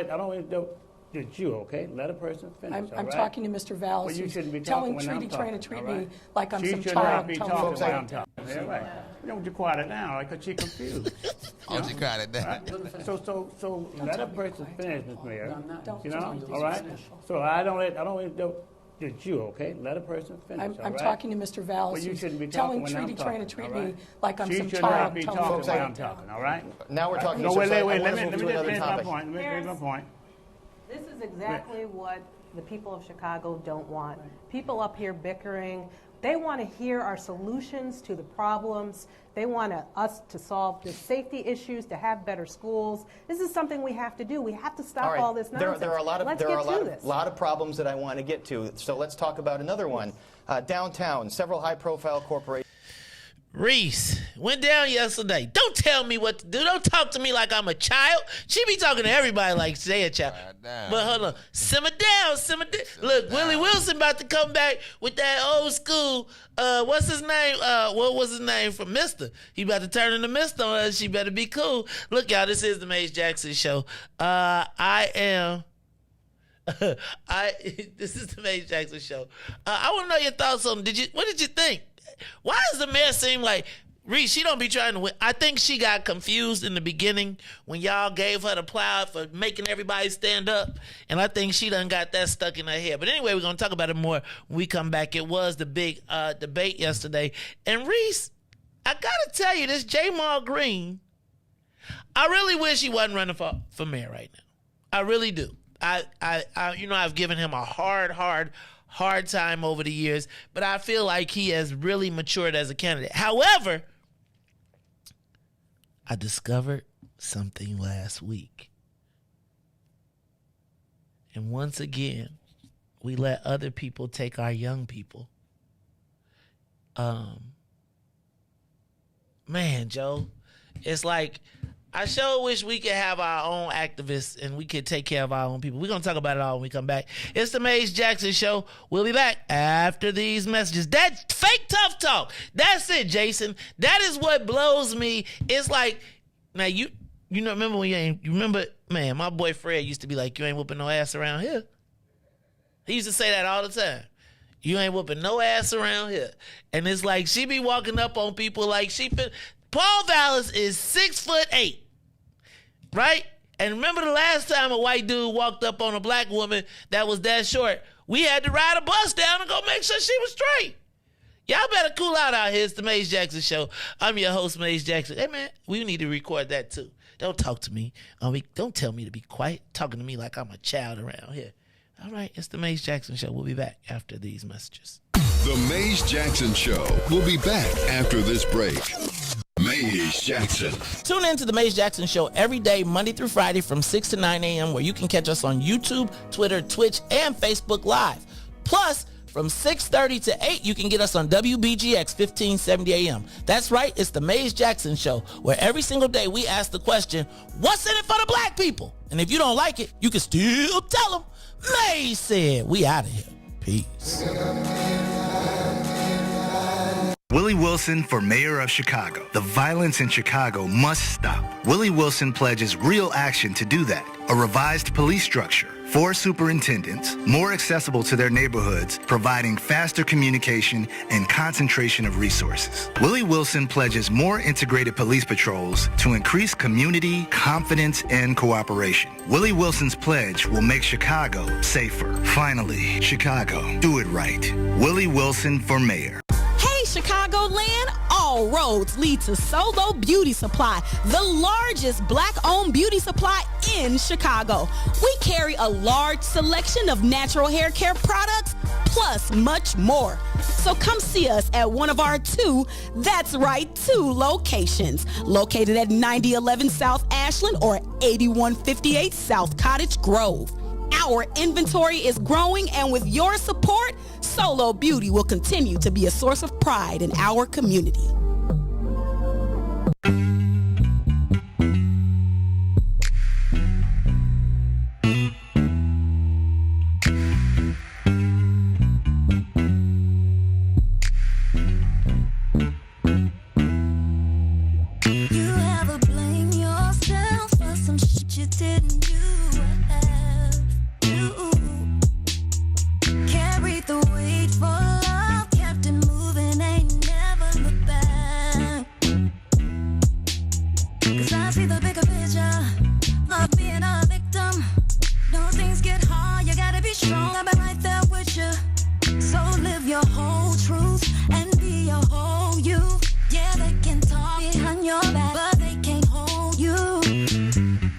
It's you, okay? Let a person finish. I'm talking to Mr. Valls. Well, you shouldn't be telling talking trying to treat me like I'm some should child. Not be talking when I'm talking. Right. You don't quiet it down, because she's confused. You quiet it down. Right? So let a person finish, Ms. Mayor. You know, all right? So I don't it's you, okay? Let a person finish. I'm talking to Mr. Valls. Well, you shouldn't be talking when I'm talking. Trying to treat me like I'm some child. child. She should not be talking when I'm talking, all right? Now we're talking. No, wait. Let me just finish my point. Let me finish my point. This is exactly what the people of Chicago don't want. People up here bickering. They want to hear our solutions to the problems. They want us to solve the safety issues, to have better schools. This is something we have to do. We have to stop all this nonsense. There are a lot of problems that I want to get to. So let's talk about another one. Downtown, several high-profile corporations. Riis went down yesterday. Don't tell me what to do. Don't talk to me like I'm a child. She be talking to everybody like they a child. But hold on. Simmer down. Look, Willie Wilson about to come back with that old school, what's his name? What was his name from Mr.? He about to turn into Mr. on us. She better be cool. Look, y'all, this is the Mace Jackson Show. This is the Mace Jackson Show. I want to know your thoughts on what did you think? Why does the mayor seem like Riis? She don't be trying to win. I think she got confused in the beginning when y'all gave her the plow for making everybody stand up, and I think she done got that stuck in her head. But anyway, we're gonna talk about it more when we come back. It was the big debate yesterday, and Riis, I gotta tell you, this Jamal Green, I really wish he wasn't running for mayor right now. I really do. I've given him a hard time over the years, but I feel like he has really matured as a candidate. However, I discovered something last week. And once again, we let other people take our young people. Man, Joe, it's like I sure wish we could have our own activists and we could take care of our own people. We're going to talk about it all when we come back. It's the Mace Jackson Show. We'll be back after these messages. That fake tough talk. That's it, Jason. That is what blows me. It's like, now You know, remember when you remember, man, my boy Fred used to be like, you ain't whooping no ass around here. He used to say that all the time. You ain't whooping no ass around here. And it's like, she be walking up on people like Paul Vallis is 6'8", right? And remember the last time a white dude walked up on a black woman that was that short, we had to ride a bus down and go make sure she was straight. Y'all better cool out here. It's the Maze Jackson Show. I'm your host, Maze Jackson. Hey, man, we need to record that, too. Don't talk to me. Don't tell me to be quiet. Talking to me like I'm a child around here. All right, it's the Maze Jackson Show. We'll be back after these messages. The Maze Jackson Show will be back after this break. Maze Jackson. Tune in to the Maze Jackson Show every day, Monday through Friday from 6 to 9 a.m., where you can catch us on YouTube, Twitter, Twitch, and Facebook Live. Plus, from 6:30 to 8, you can get us on WBGX 1570 a.m. That's right, it's the Maze Jackson Show, where every single day we ask the question, what's in it for the black people? And if you don't like it, you can still tell them, Maze said. We out of here. Peace. Willie Wilson for mayor of Chicago. The violence in Chicago must stop. Willie Wilson pledges real action to do that. A revised police structure, 4 superintendents, more accessible to their neighborhoods, providing faster communication and concentration of resources. Willie Wilson pledges more integrated police patrols to increase community, confidence, and cooperation. Willie Wilson's pledge will make Chicago safer. Finally, Chicago, do it right. Willie Wilson for mayor. Chicagoland, all roads lead to Solo Beauty Supply, the largest black-owned beauty supply in Chicago. We carry a large selection of natural hair care products, plus much more. So come see us at one of our 2 locations, located at 9011 South Ashland or 8158 South Cottage Grove. Our inventory is growing, and with your support, Solo Beauty will continue to be a source of pride in our community. You ever blame yourself for some shit you didn't do? Carry the weight for love, kept it moving, ain't never looked back. 'Cause I see the bigger picture of being a victim. No, things get hard, you gotta be strong, I've been right there with you. So live your whole truth and be your whole you. Yeah, they can talk behind your back, but they can't hold you.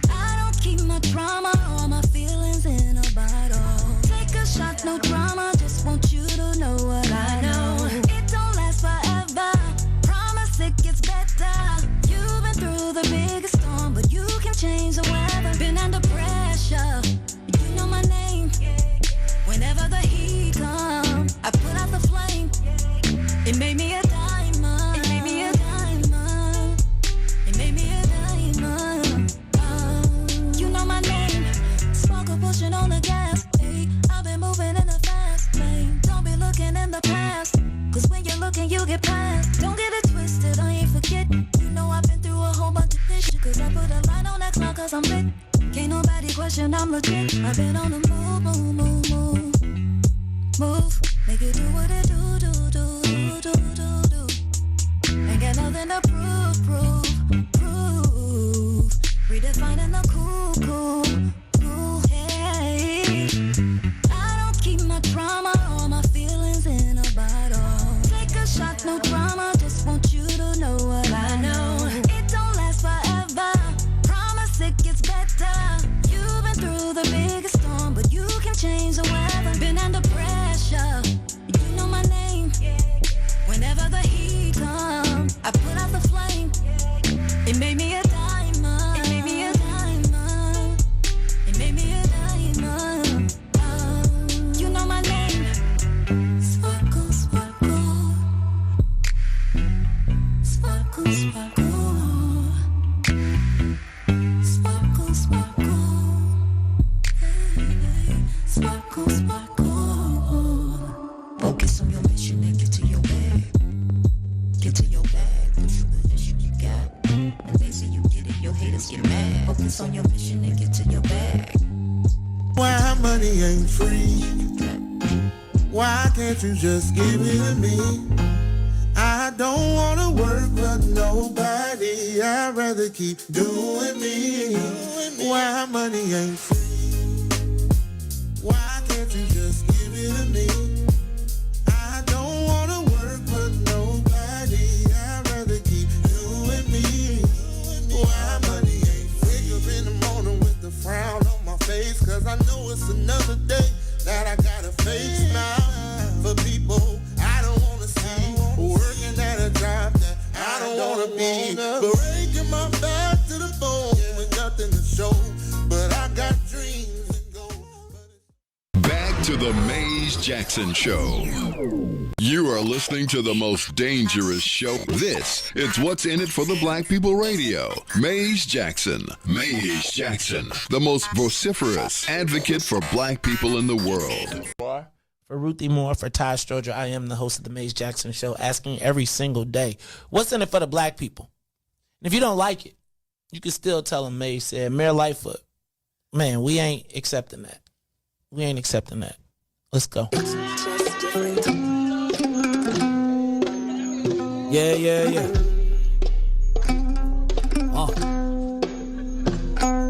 I don't keep my drama or my feelings in a bottle. Take a shot, no drama, just want you to know what I know. It don't last forever, promise it gets better. You've been through the biggest storm, but you can change the weather. Been under pressure, you know my name. Whenever the heat comes, I put out the flame. It made me a diamond. It made me a diamond. It made me a diamond. You know my name. Smoker pushing on the gas. Hey, I've been moving in the fast lane. Don't be looking in the past, 'cause when you're looking, you get past. Don't get it twisted, I ain't forget. You know I've been through a whole bunch of this shit, 'cause I put a line on that clock 'cause I'm lit. Can't nobody question I'm legit. I've been on the move, move, move, move. Move, make it do what it do. Ain't got nothing to prove. Redefining the cool, hey. I don't keep my drama or my feelings in a bottle. Take a shot, no drama, just want you to know what I know. It don't last forever, promise it gets better. You've been through the biggest storm, but you can change the weather. Been under pressure, you know my niggas get mad. Focus on your mission and get to your bag. Why money ain't free? Why can't you just give it to me? I don't wanna work for nobody. I'd rather keep doing me. Why money ain't free? Why can't you just give it to me? I don't wanna work for nobody. I'd rather keep doing me. Why money ain't free? Wake up in the morning with the frown on my face, cause I know it's another day that I gotta face now. For people I don't wanna see, working at a job that I don't wanna be, breaking my back to the bone with nothing to show, but I got dreams and goals. Back to the Mays Jackson Show. You are listening to the most dangerous show. This is What's in It for the Black People Radio. Mays Jackson. Mays Jackson, the most vociferous advocate for black people in the world. For Ruthie Moore, for Ty Stroger, I am the host of the Mays Jackson Show, asking every single day, what's in it for the black people? And if you don't like it, you can still tell them Mays said, Mayor Lightfoot, man, we ain't accepting that. We ain't accepting that. Let's go. Yeah.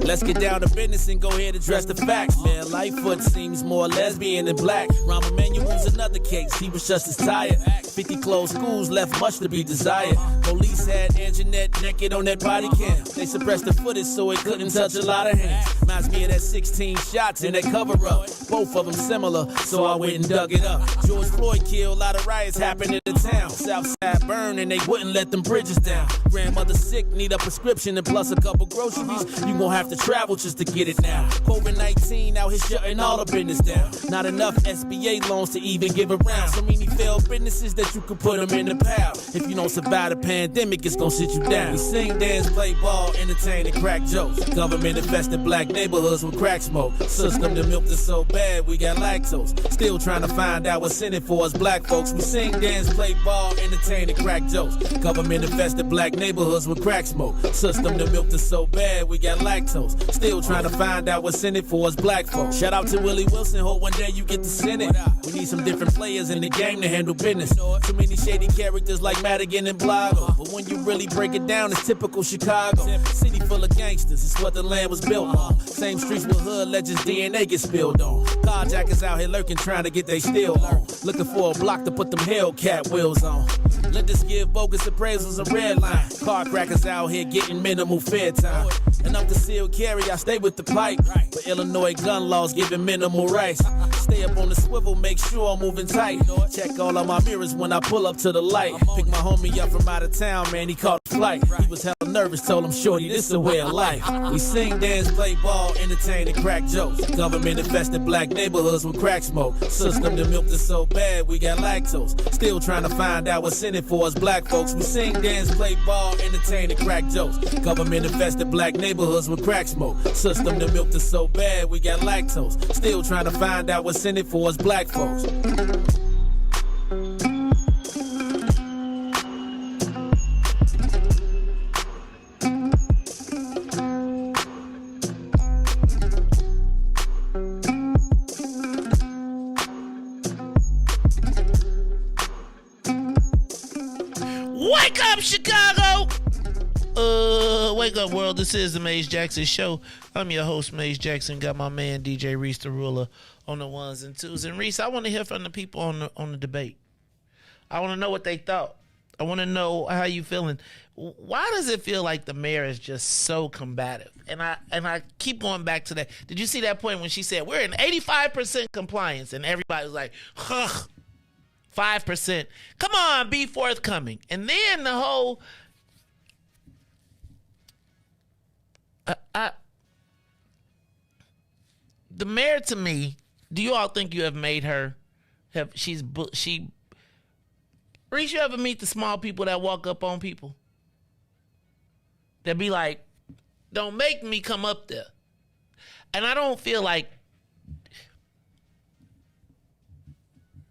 Let's get down to business and go ahead and address the facts. Man, Lightfoot seems more lesbian than black. Rahm Emanuel's another case. He was just as tired. 50 closed schools left much to be desired. Police had Anjanette naked on that body cam. They suppressed the footage so it couldn't touch a lot of hands. Reminds me of that 16 shots in that cover-up. Both of them similar, so I went and dug it up. George Floyd killed, a lot of riots happened in the town. Southside burned and they wouldn't let them bridges down. Grandmother sick, need a prescription and plus a couple groceries. You gon' have to travel just to get it now. COVID-19 out here shutting all the business down. Not enough SBA loans to even give around. So many failed businesses that you could put them in the pile. If you don't survive the pandemic, it's gonna sit you down. We sing, dance, play ball, entertain, and crack jokes. Government infested black neighborhoods with crack smoke. System that milked us so bad, we got lactose. Still trying to find out what's in it for us black folks. We sing, dance, play ball, entertain, and crack jokes. Government infested black neighborhoods with crack smoke. System that milked us so bad, we got lactose. Still trying to find out what's in it for us black folks. Shout out to Willie Wilson, hope one day you get to send it. We need some different players in the game to handle business. Too many shady characters like Madigan and Blago. But when you really break it down, it's typical Chicago. City full of gangsters, it's what the land was built on. Same streets with hood legends, DNA get spilled on. Carjackers out here lurking, trying to get they steal on. Looking for a block to put them Hellcat wheels on. Let us give bogus appraisals a red line. Car crackers out here getting minimal fair time. And I'm concealed carry, I stay with the pipe. But Illinois gun laws giving minimal rights. Stay up on the swivel, make sure I'm moving tight. Check all of my mirrors when I pull up to the light. Pick my homie up from out of town, man, he caught a flight. He was hella nervous, told him, shorty, this a way of life. We sing, dance, play ball, entertain, and crack jokes. Government infested black neighborhoods with crack smoke. System that milked us so bad, we got lactose. Still trying to find out what's in it for us black folks. We sing, dance, play ball, entertain, and crack jokes. Government infested black neighborhoods with crack smoke. System that milked us so bad, we got lactose. Still trying to find out what's in it for us black folks. Wake up, Chicago! Wake up, world. This is the Mays Jackson Show. I'm your host, Mays Jackson. Got my man, DJ Riis, the ruler, on the ones and twos. And Riis, I want to hear from the people on the debate. I want to know what they thought. I want to know how you feeling. Why does it feel like the mayor is just so combative? And I keep going back to that. Did you see that point when she said, we're in 85% compliance? And everybody was like, huh, 5%. Come on, be forthcoming. And then the whole... the mayor, to me, do you all think you have made her Riis, you ever meet the small people that walk up on people? That be like, don't make me come up there. And I don't feel like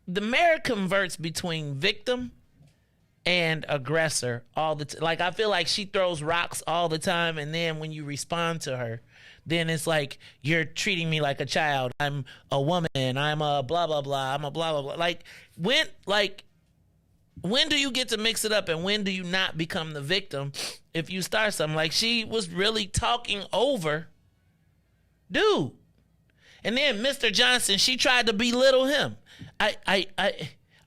the mayor converts between victim and aggressor all the time. Like, I feel like she throws rocks all the time, and then when you respond to her, then it's like you're treating me like a child. I'm a woman. I'm a blah, blah, blah. I'm a blah, blah, blah. Like, when do you get to mix it up, and when do you not become the victim if you start something? Like, she was really talking over dude. And then Mr. Johnson, she tried to belittle him.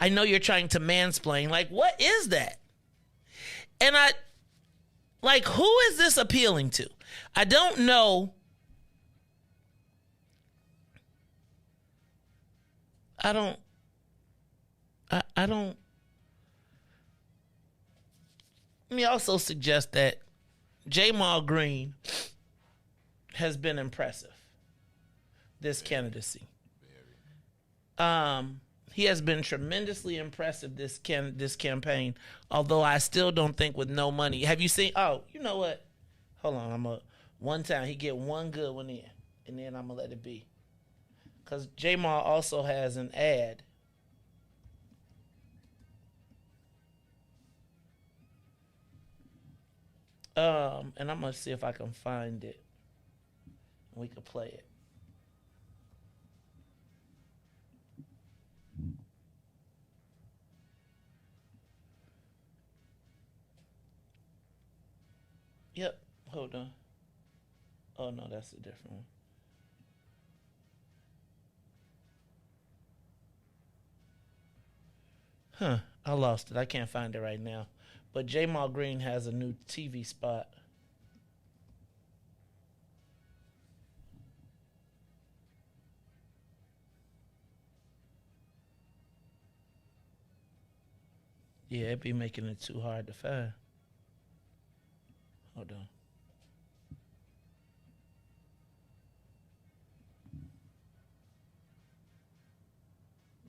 I know you're trying to mansplain. Like, what is that? And who is this appealing to? I don't know. I don't. Let me also suggest that Jamal Green has been impressive this candidacy. He has been tremendously impressive this campaign, although I still don't think with no money. Have you seen? Oh, you know what? Hold on. One time he get one good one in, and then I'm gonna let it be. Because Jamal also has an ad. And I'm gonna see if I can find it. We could play it. Yep, hold on. Oh no, that's a different one. Huh, I lost it. I can't find it right now. But Jamal Green has a new TV spot. Yeah, it'd be making it too hard to find. Hold on.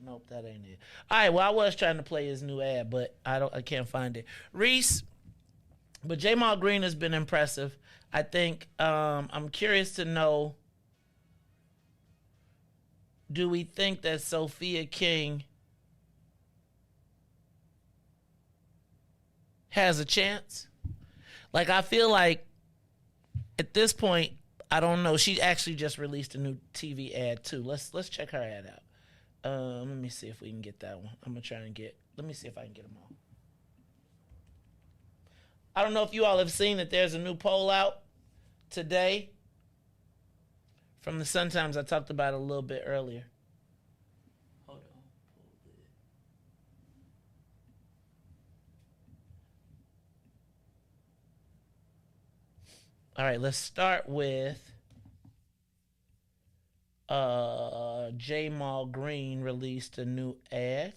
Nope, that ain't it. All right, well, I was trying to play his new ad, but I can't find it. Riis, but Jamal Green has been impressive. I think I'm curious to know, do we think that Sophia King has a chance? Like, I feel like at this point, I don't know. She actually just released a new TV ad too. Let's check her ad out. Let me see if we can get that one. I'm gonna try and let me see if I can get them all. I don't know if you all have seen that there's a new poll out today from the Sun-Times. I talked about it a little bit earlier. Hold on. All right, let's start with Jamal Green released a new ad,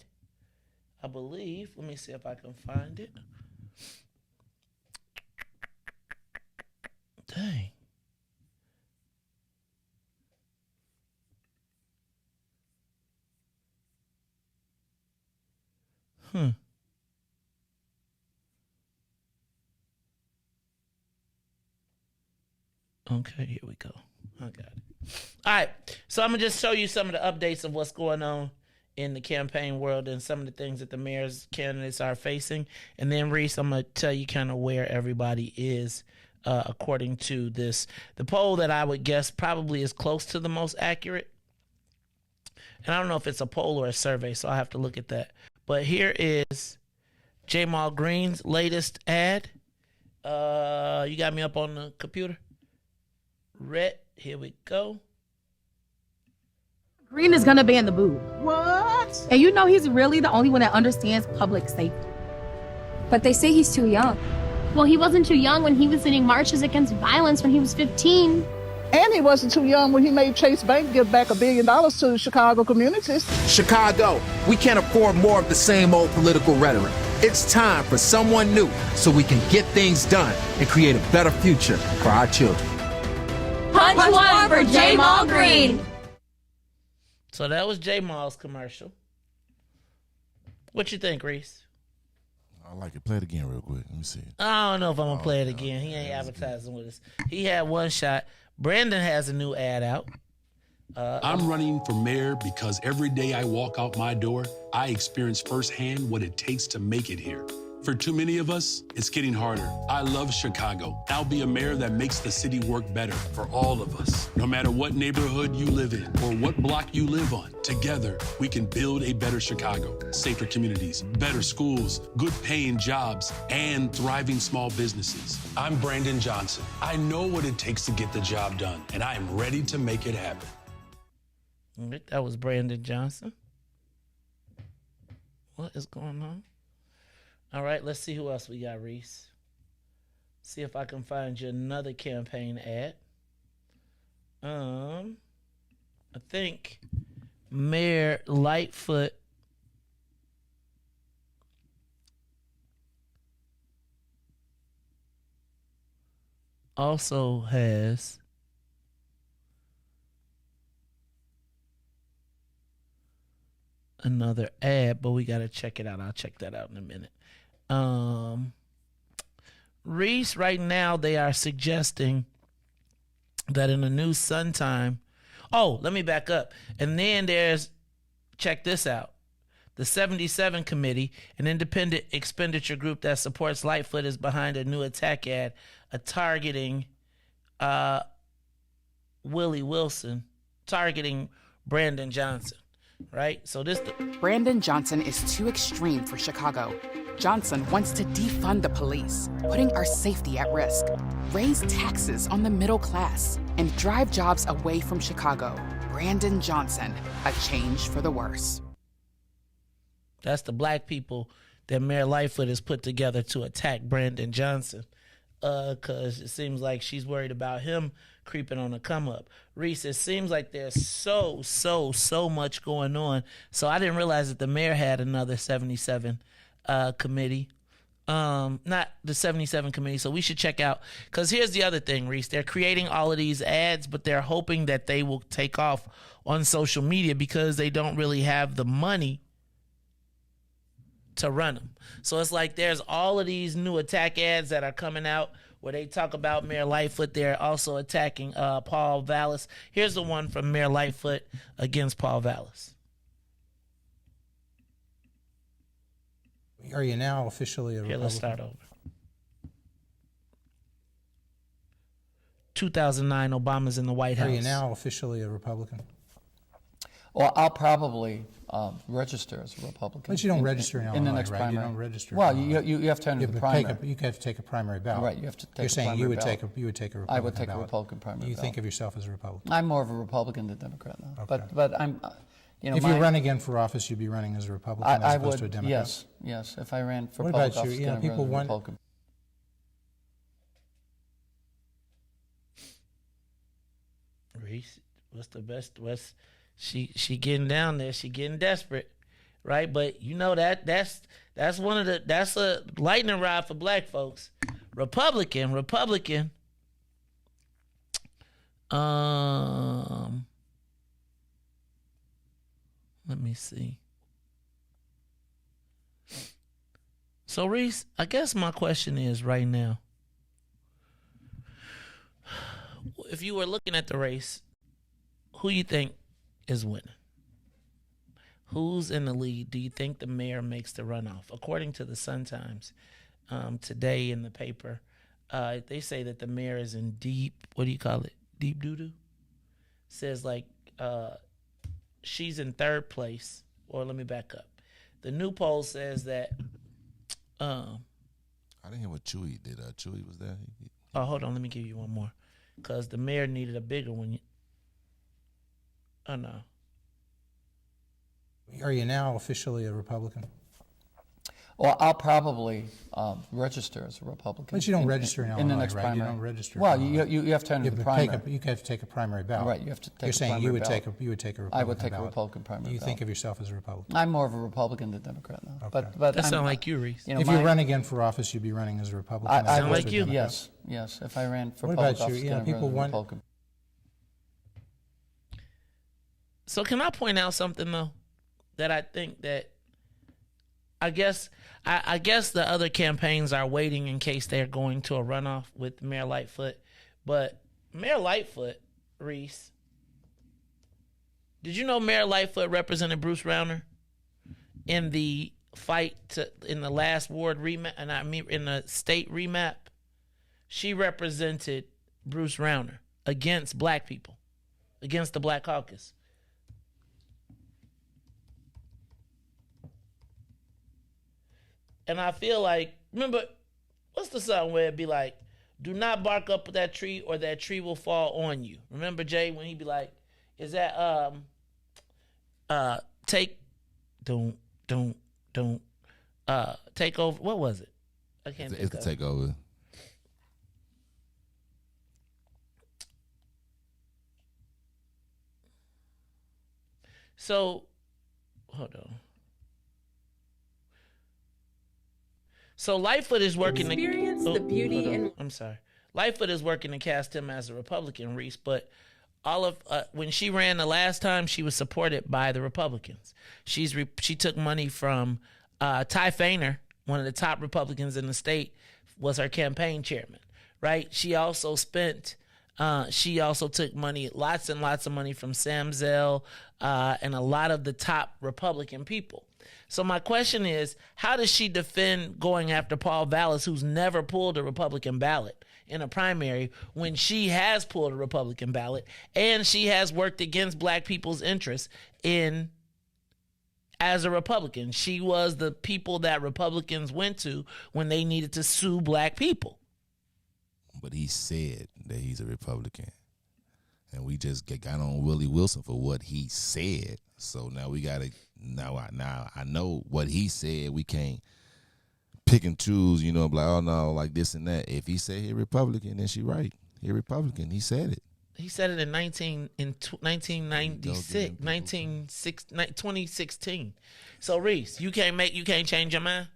I believe. Let me see if I can find it. Dang. Okay, here we go. I got it. All right, so I'm going to just show you some of the updates of what's going on in the campaign world and some of the things that the mayor's candidates are facing. And then, Riis, I'm going to tell you kind of where everybody is according to this. The poll that I would guess probably is close to the most accurate. And I don't know if it's a poll or a survey, so I'll have to look at that. But here is Jamal Green's latest ad. You got me up on the computer? Red. Here we go. Green is gonna ban the boob. What? And you know he's really the only one that understands public safety. But they say he's too young. Well, he wasn't too young when he was leading marches against violence when he was 15. And he wasn't too young when he made Chase Bank give back $1 billion to Chicago communities. Chicago, we can't afford more of the same old political rhetoric. It's time for someone new so we can get things done and create a better future for our children. Punch one for Jamal Green. So that was Jamal's commercial. What you think, Riis? I like it. Play it again real quick. Let me see it. I don't know if I'm going to play it again. He ain't advertising with us. He had one shot. Brandon has a new ad out. I'm running for mayor because every day I walk out my door, I experience firsthand what it takes to make it here. For too many of us, it's getting harder. I love Chicago. I'll be a mayor that makes the city work better for all of us. No matter what neighborhood you live in or what block you live on, together we can build a better Chicago. Safer communities, better schools, good paying jobs, and thriving small businesses. I'm Brandon Johnson. I know what it takes to get the job done, and I am ready to make it happen. That was Brandon Johnson. What is going on? All right, let's see who else we got, Riis. See if I can find you another campaign ad. I think Mayor Lightfoot also has another ad, but we got to check it out. I'll check that out in a minute. Riis, right now, they are suggesting that in the new Sun Time. Oh, let me back up. And then there's, check this out. The 77 Committee, an independent expenditure group that supports Lightfoot, is behind a new attack ad targeting Willie Wilson, targeting Brandon Johnson. Right? So this... Brandon Johnson is too extreme for Chicago. Johnson wants to defund the police, putting our safety at risk, raise taxes on the middle class, and drive jobs away from Chicago. Brandon Johnson, a change for the worse. That's the black people that Mayor Lightfoot has put together to attack Brandon Johnson. Because it seems like she's worried about him creeping on the come up. Riis, it seems like there's so much going on. So I didn't realize that the mayor had another 77 committee. Not the 77 committee. So we should check out, because here's the other thing, Riis. They're creating all of these ads, but they're hoping that they will take off on social media because they don't really have the money to run them. So it's like there's all of these new attack ads that are coming out where they talk about Mayor Lightfoot. They're also attacking Paul Vallis. Here's the one from Mayor Lightfoot against Paul Vallis. Are you now officially a Republican? Here, let's start over. 2009, Obama's in the White House. Are you now officially a Republican? Well, I'll probably register as a Republican. But you don't register in Illinois, in the next right? primary. You don't register. Well, you have to enter the primary. You have to take a primary ballot. Right, you have to take You're a saying primary you would ballot. you would take a Republican I would take ballot. a Republican primary You ballot. think of yourself as a Republican? I'm more of a Republican than Democrat now. Okay. But I'm, if you run again for office, you'd be running as a Republican as opposed to a Democrat? Yes. If I ran for what public about you? office, You know, then I'd run people as a want. Republican. Riis, what's the best? She getting down there? She getting desperate, right? But you know that's that's a lightning rod for black folks. Republican. Let me see. So Riis, I guess my question is right now, if you were looking at the race, who you think is winning? Who's in the lead? Do you think the mayor makes the runoff? According to the Sun-Times, today in the paper, they say that the mayor is in deep, what do you call it? Deep doo-doo? Says like she's in third place. Or let me back up. The new poll says that I didn't hear what Chewy did. Chewy was there. Oh, hold on. Let me give you one more. Because the mayor needed a bigger one. Oh, no. Are you now officially a Republican? Well, I'll probably register as a Republican. But you don't register in Illinois, in the next right? primary. You don't register. Well, you have to enter the primary. You have to take a primary ballot. Right, you have to take You're a saying primary you would ballot. take a Republican I would take ballot. a Republican primary You ballot. think of yourself as a Republican? I'm more of a Republican than Democrat now. Okay. But That sounds like you, Riis. If you run again for office, you'd be running as a Republican. as Sound opposed like to a you. Democrat. Yes. If I ran for What public about you? office, Yeah, then I'd people run as a want. Republican. So can I point out something, though, that I think that I guess the other campaigns are waiting in case they're going to a runoff with Mayor Lightfoot. But Mayor Lightfoot, Riis, did you know Mayor Lightfoot represented Bruce Rauner in the fight in the last ward remap, and I mean in the state remap, she represented Bruce Rauner against black people, against the Black Caucus. And I feel like, remember, what's the song where it'd be like, do not bark up that tree or that tree will fall on you. Remember, Jay, when he'd be like, is that, take over. What was it? I can't think of it. It's Take Over. So, hold on. So Lightfoot is working Experience the beauty and I'm sorry. Lightfoot is working to cast him as a Republican, Riis, but all of when she ran the last time, she was supported by the Republicans. She took money from Ty Fainer, one of the top Republicans in the state, was her campaign chairman, right? She also took money, lots and lots of money from Sam Zell and a lot of the top Republican people. So my question is, how does she defend going after Paul Vallis, who's never pulled a Republican ballot in a primary, when she has pulled a Republican ballot and she has worked against black people's interests as a Republican? She was the people that Republicans went to when they needed to sue black people. But he said that he's a Republican. And we just got on Willie Wilson for what he said. So now we got to, now I know what he said. We can't pick and choose, you know, like, oh no, like this and that. If he said he Republican, then she right. He Republican. He said it. He said it in 2016. So Riis, you can't change your mind?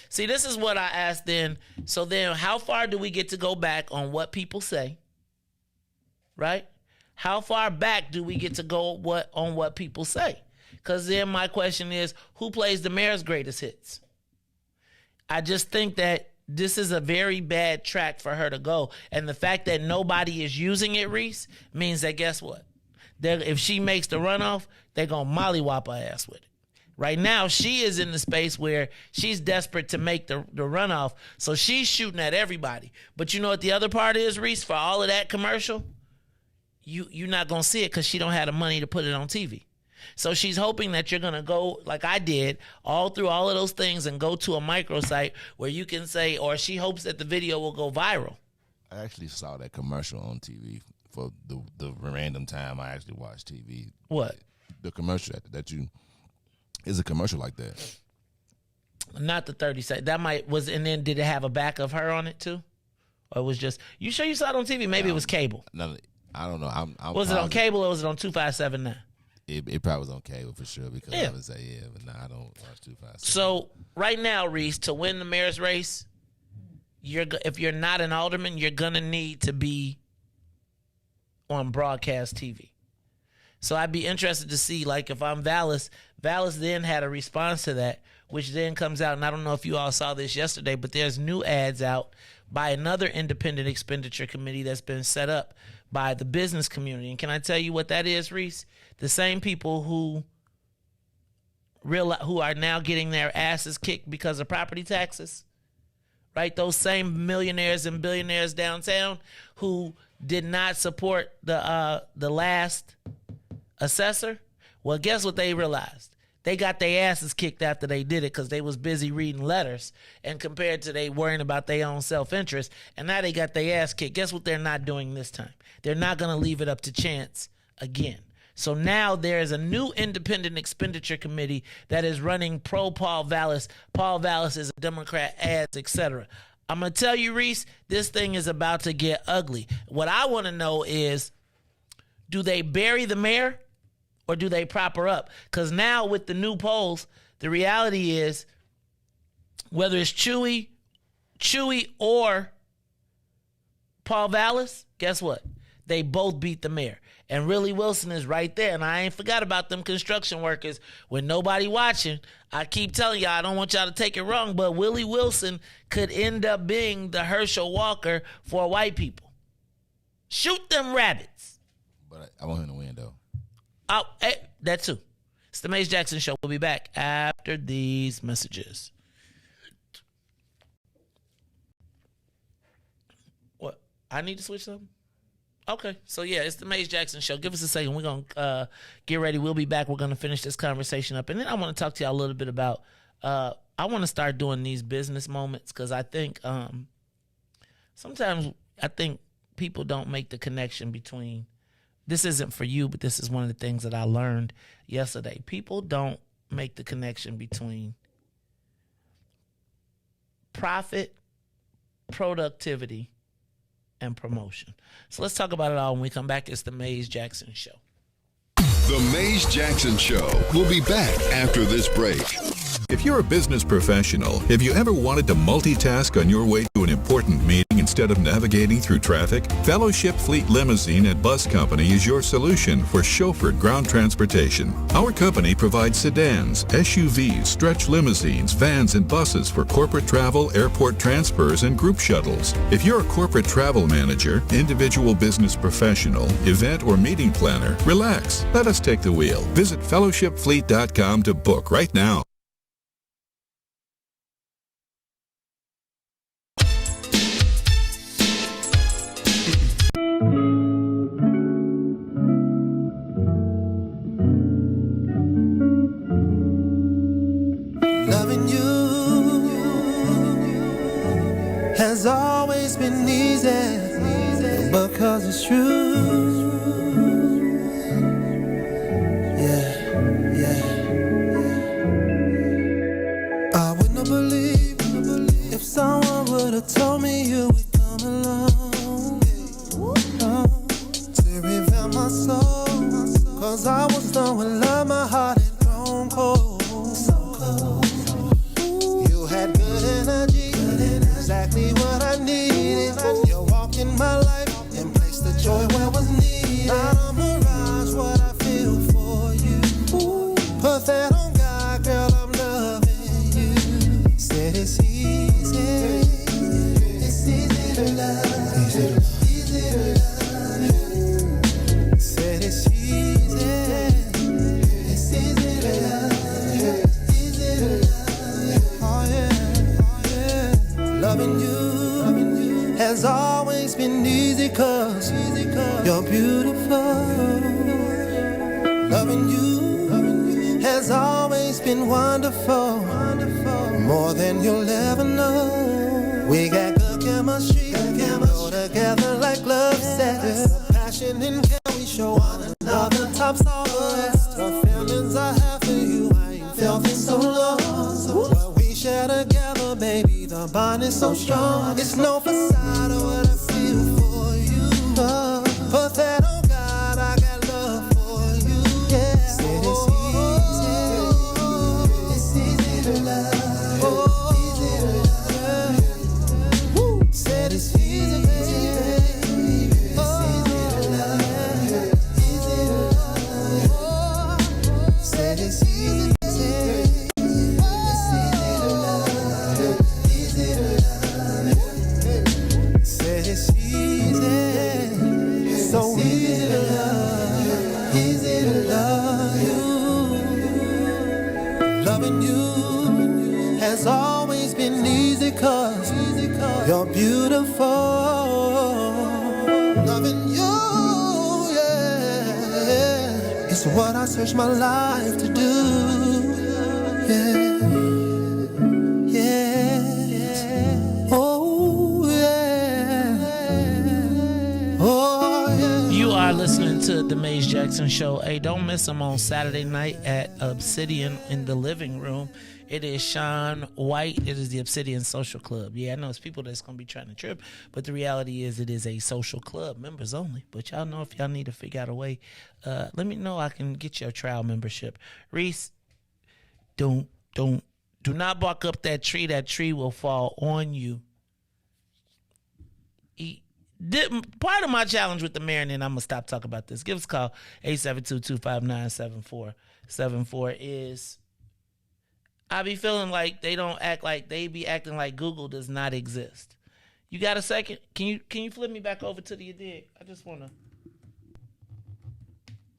See, this is what I asked then. So then how far do we get to go back on what people say? Right? How far back do we get to go on what people say? Because then my question is, who plays the mayor's greatest hits? I just think that this is a very bad track for her to go. And the fact that nobody is using it, Riis, means that guess what? If she makes the runoff, they're going to mollywop her ass with it. Right now, she is in the space where she's desperate to make the runoff, so she's shooting at everybody. But you know what the other part is, Riis, for all of that commercial? You're not going to see it because she don't have the money to put it on TV. So she's hoping that you're going to go, like I did, all through all of those things and go to a microsite where you can say, or she hopes that the video will go viral. I actually saw that commercial on TV for the random time I actually watched TV. What? The commercial that you, is a commercial like that. Not the 30 seconds. And then did it have a back of her on it too? Or it was just, you sure you saw it on TV? Maybe it was cable. No, I don't know. Was it on cable or was it on 257 now? It probably was on cable for sure because I would say, but I don't watch 257. So right now, Riis, to win the mayor's race, if you're not an alderman, you're going to need to be on broadcast TV. So I'd be interested to see, like, if I'm Vallis then had a response to that, which then comes out, and I don't know if you all saw this yesterday, but there's new ads out by another independent expenditure committee that's been set up by the business community. And can I tell you what that is, Riis? The same people who are now getting their asses kicked because of property taxes, right? Those same millionaires and billionaires downtown who did not support the last assessor. Well, guess what they realized? They got their asses kicked after they did it because they was busy reading letters and compared to they worrying about their own self-interest. And now they got their ass kicked. Guess what they're not doing this time? They're not going to leave it up to chance again. So now there is a new independent expenditure committee that is running pro Paul Vallis. Paul Vallis is a Democrat, ads, etc. I'm going to tell you, Riis, this thing is about to get ugly. What I want to know is, do they bury the mayor or do they prop her up? Because now with the new polls, the reality is whether it's Chewy or Paul Vallis, guess what? They both beat the mayor. And Willie Wilson is right there. And I ain't forgot about them construction workers. When nobody watching, I keep telling y'all, I don't want y'all to take it wrong, but Willie Wilson could end up being the Herschel Walker for white people. Shoot them rabbits. But I want him to win, though. That too. It's the Mace Jackson Show. We'll be back after these messages. What? I need to switch something? Okay. So, yeah, it's the Mace Jackson Show. Give us a second. We're going to get ready. We'll be back. We're going to finish this conversation up. And then I want to talk to y'all a little bit about, I want to start doing these business moments because I think sometimes people don't make the connection between, this isn't for you, but this is one of the things that I learned yesterday. People don't make the connection between profit, productivity, and promotion. So let's talk about it all when we come back. It's the Mace Jackson Show. The Mace Jackson Show. We'll be back after this break. If you're a business professional, have you ever wanted to multitask on your way to an important meeting instead of navigating through traffic? Fellowship Fleet Limousine and Bus Company is your solution for chauffeured ground transportation. Our company provides sedans, SUVs, stretch limousines, vans, and buses for corporate travel, airport transfers, and group shuttles. If you're a corporate travel manager, individual business professional, event or meeting planner, relax. Let us take the wheel. Visit fellowshipfleet.com to book right now. Loving you has always been easy because it's true. I wouldn't have believed if someone would have told me you would come along to reveal my soul. Cause I was done with love, my heart had grown cold. You had good energy, exactly what I needed. You walked in my life and placed the joy where was needed. Not a mirage, what I feel for you. Put that on God, girl, I'm loving you. Said it's easy. It's easy to love. Easy to love. Said it's easy. It's easy to love. Easy to love. Oh yeah. Loving you has always been easy cause you're beautiful. Loving you has always been wonderful, more than you'll ever know. We got good chemistry, go together like love says. Passion and care, we show one another, tops all the rest. The feelings I have for you, I ain't felt in so long. What we share together, baby, the bond is so strong. It's no facade of what I feel for you. Put that on God, I got love for you. Yeah, said it's easy to love. Easy to love. Said it's easy. It's easy to love. Easy to love. Said it's easy. It's easy to love. Easy to love. Said it's easy. So easy to love. Easy to love you. Loving you has always been easy cause you're beautiful. Loving you, yeah, it's what I search my life to do. Yeah. Oh yeah. Oh yeah. You are listening to the Mace Jackson Show. Hey, don't miss him on Saturday night at Obsidian in the living room. It is Sean White. It is the Obsidian Social Club. Yeah, I know it's people that's going to be trying to trip, but the reality is it is a social club, members only. But y'all know if y'all need to figure out a way, let me know. I can get you a trial membership. Riis, do not bark up that tree. That tree will fall on you. Part of my challenge with the mayor, and then I'm going to stop talking about this. Give us a call, 872-259-7474 is... I be feeling like they don't act like they be acting like Google does not exist. You got a second? Can you flip me back over to the dig? I just wanna,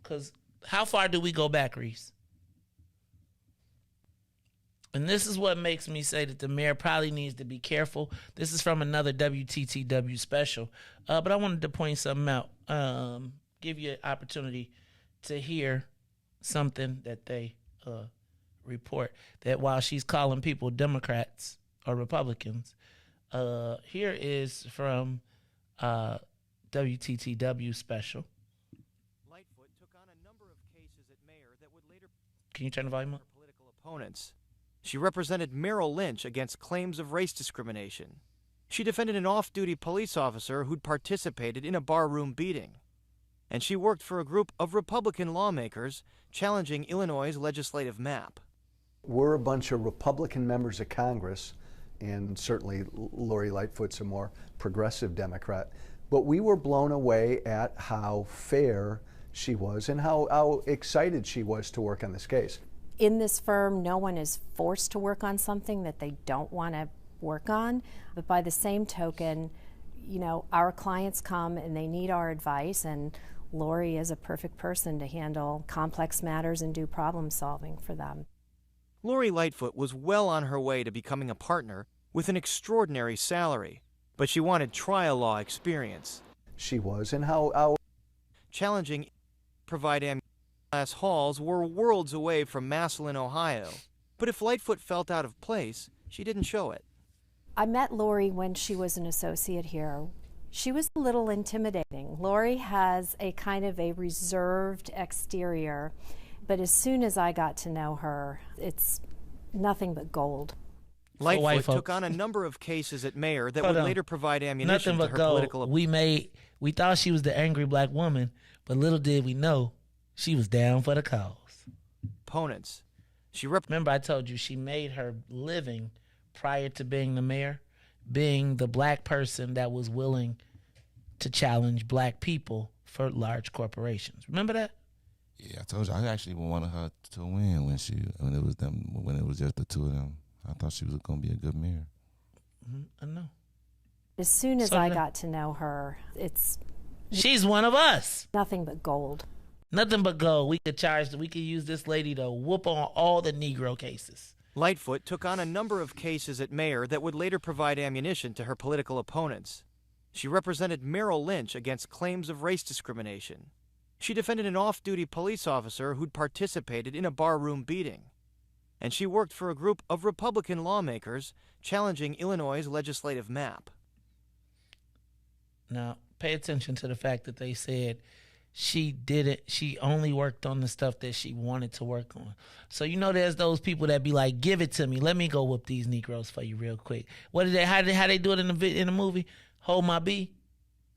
cause how far do we go back, Riis? And this is what makes me say that the mayor probably needs to be careful. This is from another WTTW special. But I wanted to point something out. Give you an opportunity to hear something that they report. That while she's calling people Democrats or Republicans, here is from WTTW special. Lightfoot took on a number of cases at mayor that would later... Can you turn the volume up? ...political opponents. She represented Mayoral lynch against claims of race discrimination. She defended an off-duty police officer who'd participated in a barroom beating. And she worked for a group of Republican lawmakers challenging Illinois' legislative map. We're a bunch of Republican members of Congress, and certainly Lori Lightfoot's a more progressive Democrat, but we were blown away at how fair she was and how excited she was to work on this case. In this firm, no one is forced to work on something that they don't want to work on, but by the same token, you know, our clients come and they need our advice, and Lori is a perfect person to handle complex matters and do problem solving for them. Lori Lightfoot was well on her way to becoming a partner with an extraordinary salary, but she wanted trial law experience. She was, and how challenging provide class halls were worlds away from Massillon, Ohio. But if Lightfoot felt out of place, she didn't show it. I met Lori when she was an associate here. She was a little intimidating. Lori has a kind of a reserved exterior, but as soon as I got to know her, it's nothing but gold. Lightfoot took on a number of cases at mayor that would later provide ammunition to her political... We thought she was the angry black woman, but little did we know she was down for the cause. Opponents. Remember I told you she made her living prior to being the mayor, being the black person that was willing to challenge black people for large corporations. Remember that? Yeah, I told you I actually wanted her to win when it was just the two of them. I thought she was going to be a good mayor. I know. As soon as I got to know her, she's one of us. Nothing but gold. Nothing but gold. We could use this lady to whoop on all the Negro cases. Lightfoot took on a number of cases at mayor that would later provide ammunition to her political opponents. She represented Mayoral lynch against claims of race discrimination. She defended an off-duty police officer who'd participated in a barroom beating. And she worked for a group of Republican lawmakers challenging Illinois' legislative map. Now, pay attention to the fact that they said she only worked on the stuff that she wanted to work on. So you know there's those people that be like, give it to me. Let me go whoop these Negroes for you real quick. How they do it in the movie? Hold my beer.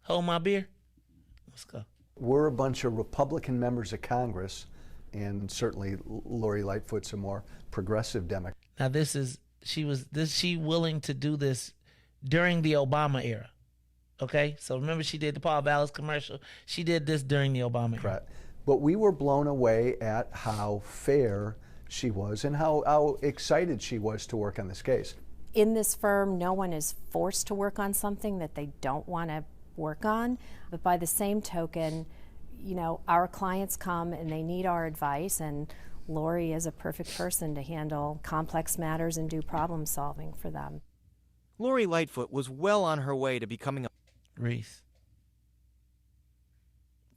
Let's go. We're a bunch of Republican members of Congress, and certainly Lori Lightfoot's a more progressive Democrat. Now she willing to do this during the Obama era. Okay, so remember she did the Paul Vallis commercial. She did this during the Obama era. But we were blown away at how fair she was and how excited she was to work on this case. In this firm, no one is forced to work on something that they don't want to work on. But by the same token, you know, our clients come and they need our advice, and Lori is a perfect person to handle complex matters and do problem solving for them. Lori Lightfoot was well on her way to becoming a... Riis.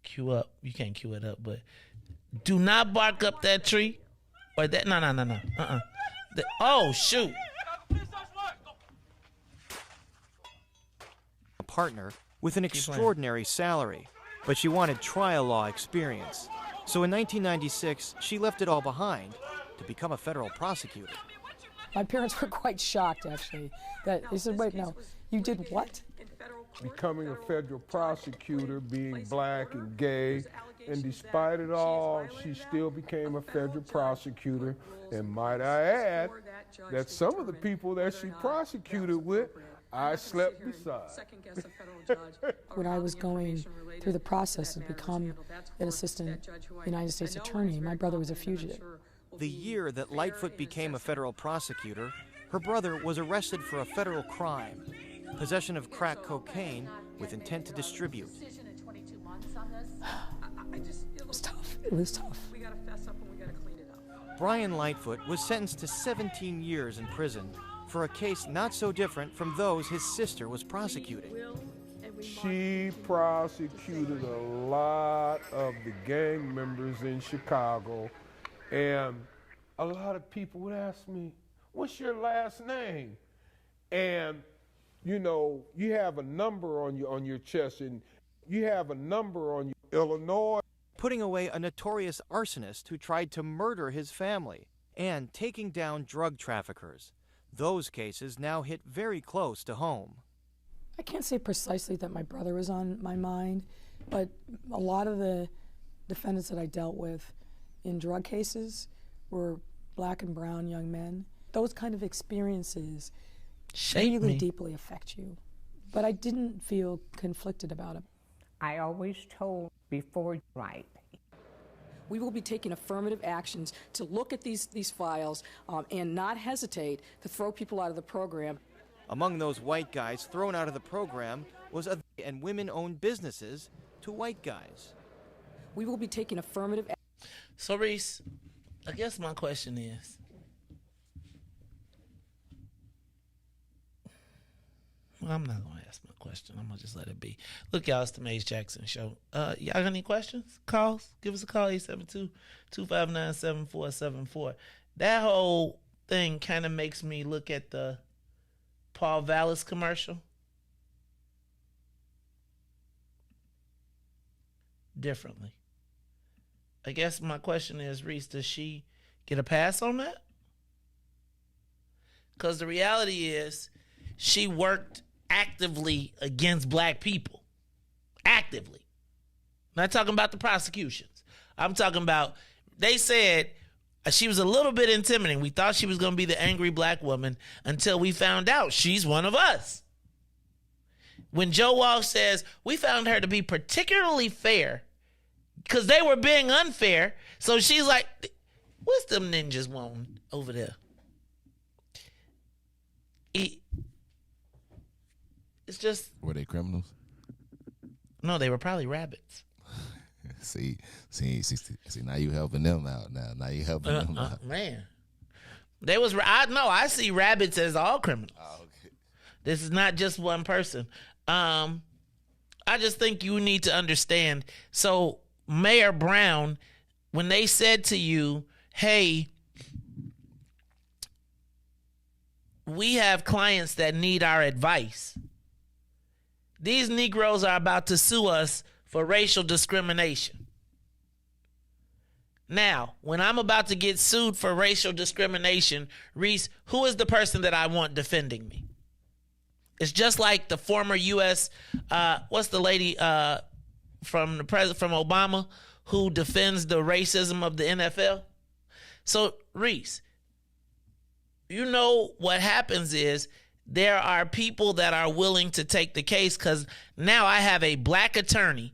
Cue up. You can't cue it up, but do not bark up that tree. Or that. No. Oh, shoot. A partner with an extraordinary salary, but she wanted trial law experience. So in 1996, she left it all behind to become a federal prosecutor. My parents were quite shocked, actually. That they said, wait, no, you did what? Becoming a federal prosecutor, being black and gay, and despite it all, she still became a federal prosecutor. And might I add that some of the people that she prosecuted with, I slept beside. When I was going through the process to become an assistant United States attorney, my brother was a fugitive. The year that Lightfoot became a federal prosecutor, her brother was arrested for a federal crime, possession of crack cocaine with intent to distribute. It was tough. It was tough. Brian Lightfoot was sentenced to 17 years in prison for a case not so different from those his sister was prosecuting. She prosecuted a lot of the gang members in Chicago, and a lot of people would ask me, what's your last name? And, you know, you have a number on your chest, and you have a number on your Illinois. Putting away a notorious arsonist who tried to murder his family, and taking down drug traffickers. Those cases now hit very close to home. I can't say precisely that my brother was on my mind, but a lot of the defendants that I dealt with in drug cases were black and brown young men. Those kind of experiences really deeply affect you. But I didn't feel conflicted about it. I always told before right. We will be taking affirmative actions to look at these files and not hesitate to throw people out of the program. Among those white guys thrown out of the program was and women-owned businesses to white guys. We will be taking affirmative action. So, Riis, I guess my question is, well, I'm not going to ask my question. I'm going to just let it be. Look, y'all, it's the Mays Jackson Show. Y'all got any questions? Calls? Give us a call, 872-259-7474. That whole thing kind of makes me look at the Paul Vallis commercial differently. I guess my question is, Riis, does she get a pass on that? Because the reality is she worked actively against black people. Actively. I'm not talking about the prosecutions. I'm talking about, they said she was a little bit intimidating. We thought she was going to be the angry black woman until we found out she's one of us. When Joe Walsh says, we found her to be particularly fair because they were being unfair. So she's like, what's them ninjas wanting over there? It's just... Were they criminals? No, they were probably rabbits. See, now you helping them out. Now you helping them out. Man. I see rabbits as all criminals. Oh, okay. This is not just one person. I just think you need to understand. So Mayor Brown, when they said to you, hey, we have clients that need our advice. These Negroes are about to sue us for racial discrimination. Now, when I'm about to get sued for racial discrimination, Riis, who is the person that I want defending me? It's just like the former U.S. What's the lady from Obama who defends the racism of the NFL? So, Riis, you know what happens is there are people that are willing to take the case because now I have a black attorney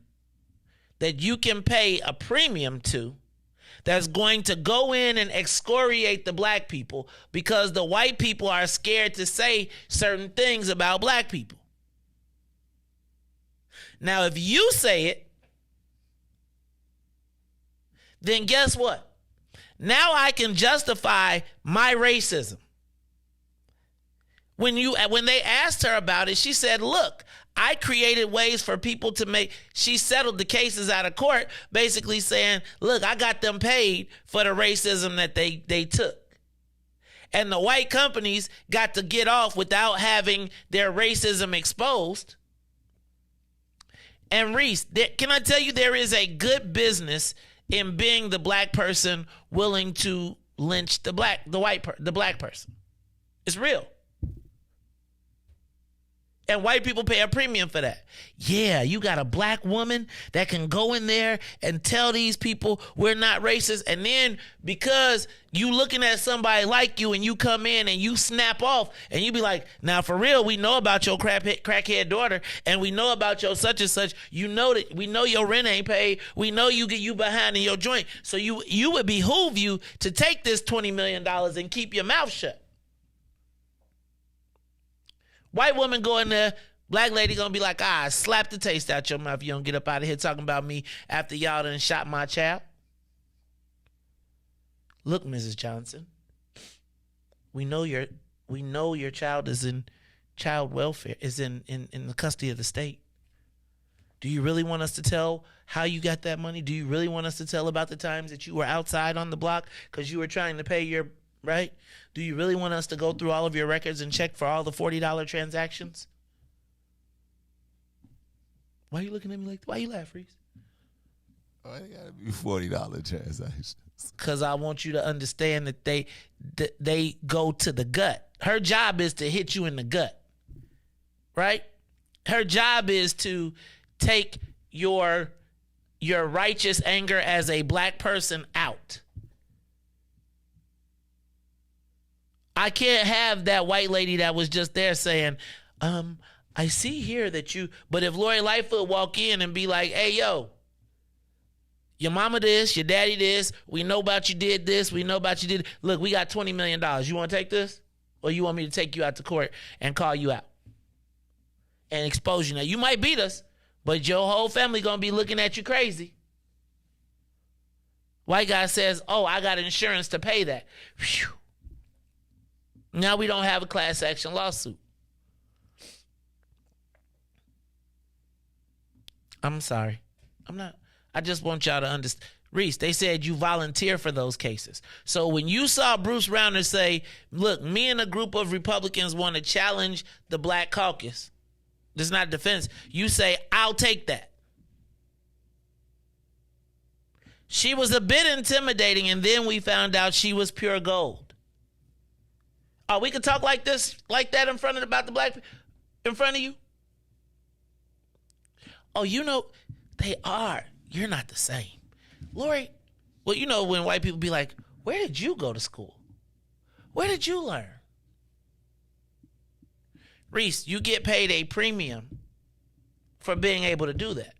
that you can pay a premium to that's going to go in and excoriate the black people because the white people are scared to say certain things about black people. Now, if you say it, then guess what? Now I can justify my racism. When they asked her about it, she said, look, I created ways for people to she settled the cases out of court, basically saying, look, I got them paid for the racism that they took. And the white companies got to get off without having their racism exposed. And Riis, can I tell you, there is a good business in being the black person willing to lynch the black person. It's real. And white people pay a premium for that. Yeah, you got a black woman that can go in there and tell these people we're not racist. And then because you looking at somebody like you and you come in and you snap off and you be like, now for real, we know about your crackhead daughter and we know about your such and such. You know that we know your rent ain't paid. We know you get you behind in your joint. So you would behoove you to take this $20 million and keep your mouth shut. White woman go in there, black lady gonna be like, slap the taste out your mouth. You don't get up out of here talking about me after y'all done shot my child. look, Mrs. Johnson, we know your child is in child welfare, is in the custody of the state. Do you really want us to tell how you got that money? Do you really want us to tell about the times that you were outside on the block because you were trying to pay your, right? Do you really want us to go through all of your records and check for all the $40 transactions? Why are you looking at me like that? Why you laugh, Riis? Oh, it gotta be $40 transactions. Because I want you to understand that they go to the gut. Her job is to hit you in the gut, right? Her job is to take your righteous anger as a black person out. I can't have that white lady that was just there saying, I see here that you, but if Lori Lightfoot walk in and be like, hey, yo, your mama this, your daddy this, we know about you did this, we know about you did, look, we got $20 million. You want to take this? Or you want me to take you out to court and call you out and expose you? Now, you might beat us, but your whole family going to be looking at you crazy. White guy says, oh, I got insurance to pay that. Whew. Now we don't have a class action lawsuit. I'm sorry. I'm not. I just want y'all to understand. Riis, they said you volunteer for those cases. So when you saw Bruce Rauner say, look, me and a group of Republicans want to challenge the Black Caucus, this is not defense, you say, I'll take that. She was a bit intimidating, and then we found out she was pure gold. Oh, we could talk like this, like that in front of about the black in front of you? Oh, you know, they are. You're not the same. Lori, well, you know when white people be like, where did you go to school? Where did you learn? Riis, you get paid a premium for being able to do that.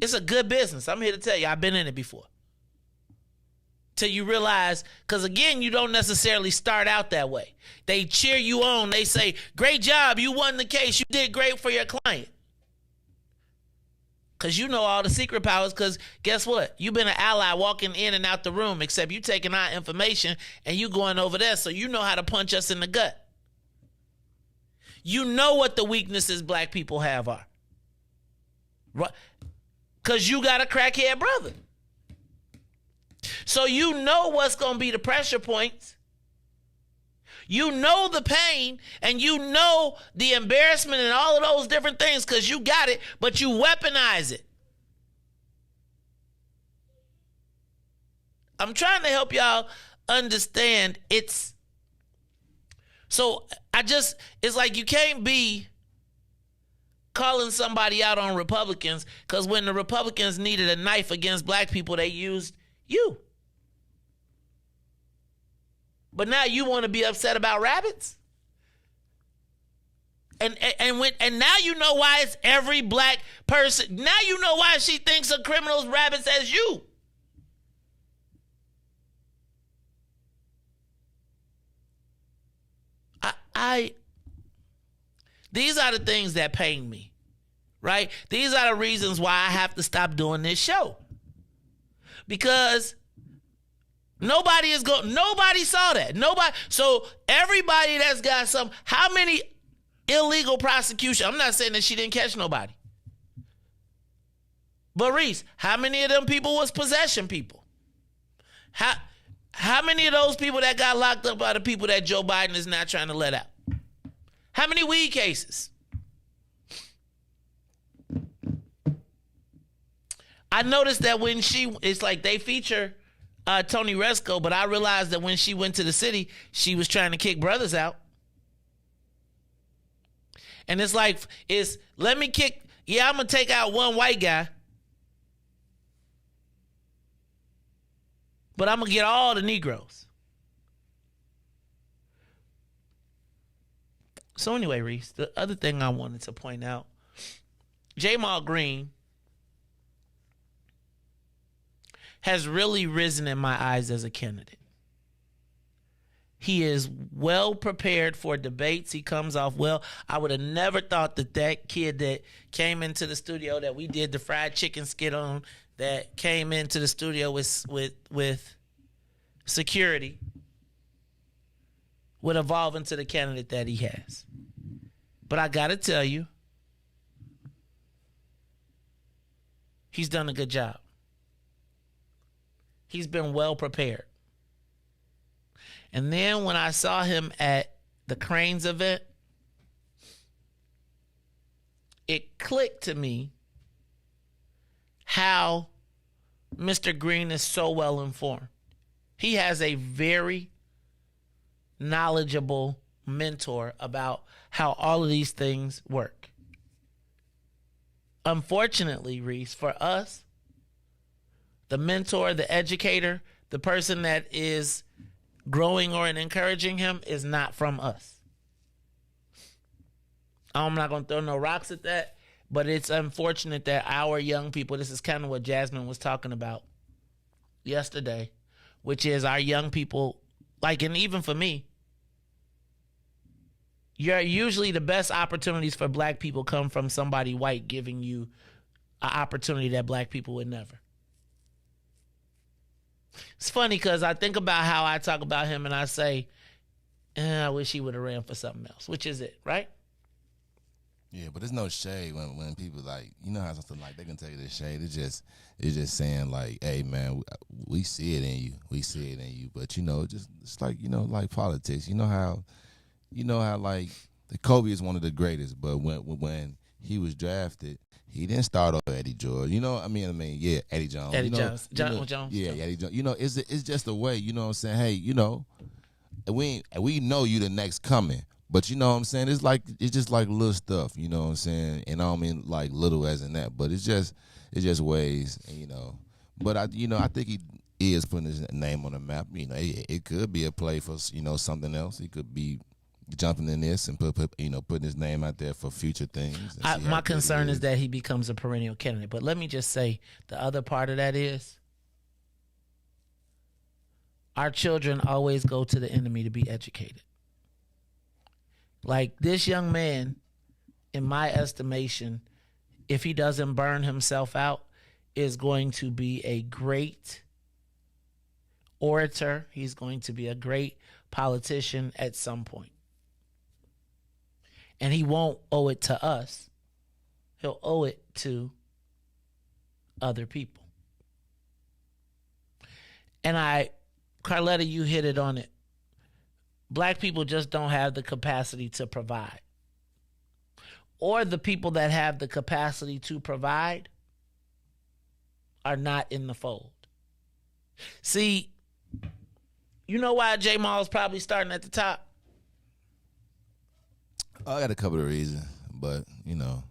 It's a good business. I'm here to tell you, I've been in it before. Till you realize, because again, you don't necessarily start out that way. They cheer you on. They say, great job, you won the case. You did great for your client. Because you know all the secret powers, because guess what? You've been an ally walking in and out the room, except you taking our information and you going over there, so you know how to punch us in the gut. You know what the weaknesses black people have are. Because you got a crackhead brother. So you know what's going to be the pressure points. You know the pain and you know the embarrassment and all of those different things because you got it, but you weaponize it. I'm trying to help y'all understand it's like you can't be calling somebody out on Republicans because when the Republicans needed a knife against black people, they used you. But now you want to be upset about rabbits? And now you know why it's every black person. Now you know why she thinks of criminals rabbits as you. These are the things that pain me, right? These are the reasons why I have to stop doing this show. Because nobody saw that. So everybody that's got how many illegal prosecution? I'm not saying that she didn't catch nobody. But Riis, how many of them people was possession people? How many of those people that got locked up are the people that Joe Biden is not trying to let out? How many weed cases? I noticed that when it's like they feature Tony Resco, but I realized that when she went to the city, she was trying to kick brothers out. And it's like, I'm going to take out one white guy, but I'm going to get all the Negroes. So anyway, Riis, the other thing I wanted to point out, Jamal Green has really risen in my eyes as a candidate. He is well prepared for debates. He comes off well. I would have never thought that kid that came into the studio that we did the fried chicken skit on, that came into the studio with security, would evolve into the candidate that he has. But I got to tell you, he's done a good job. He's been well prepared. And then when I saw him at the Cranes event, it clicked to me how Mr. Green is so well informed. He has a very knowledgeable mentor about how all of these things work. Unfortunately, Riis, for us, the mentor, the educator, the person that is growing or encouraging him is not from us. I'm not going to throw no rocks at that, but it's unfortunate that our young people, this is kind of what Jasmine was talking about yesterday, which is our young people, like, and even for me, usually the best opportunities for black people come from somebody white giving you an opportunity that black people would never. It's funny because I think about how I talk about him and I say, I wish he would have ran for something else, which is it, right? Yeah, but there's no shade when people like, you know how something like they can tell you there's shade. It's just saying like, hey man, we see it in you. We see it in you. But you know, it's like, you know, like politics. You know how like the Kobe is one of the greatest, but when he was drafted, he didn't start off Eddie George. You know, I mean, yeah, Eddie Jones. Eddie you know, Jones. Jones. Yeah, Eddie Jones. You know, it's just a way, you know what I'm saying? Hey, you know, we know you the next coming. But you know what I'm saying? It's just like little stuff, you know what I'm saying? And I don't mean like little as in that, but it's just ways, you know. But I think he is putting his name on the map. You know, it could be a play for, you know, something else. He could be jumping in this and putting his name out there for future things. My concern is that he becomes a perennial candidate. But let me just say, the other part of that is our children always go to the enemy to be educated. Like this young man, in my estimation, if he doesn't burn himself out, is going to be a great orator. He's going to be a great politician at some point. And he won't owe it to us. He'll owe it to other people. And Carletta, you hit it on it. Black people just don't have the capacity to provide. Or the people that have the capacity to provide are not in the fold. See, you know why J Mall's probably starting at the top? I got a couple of reasons, but you know,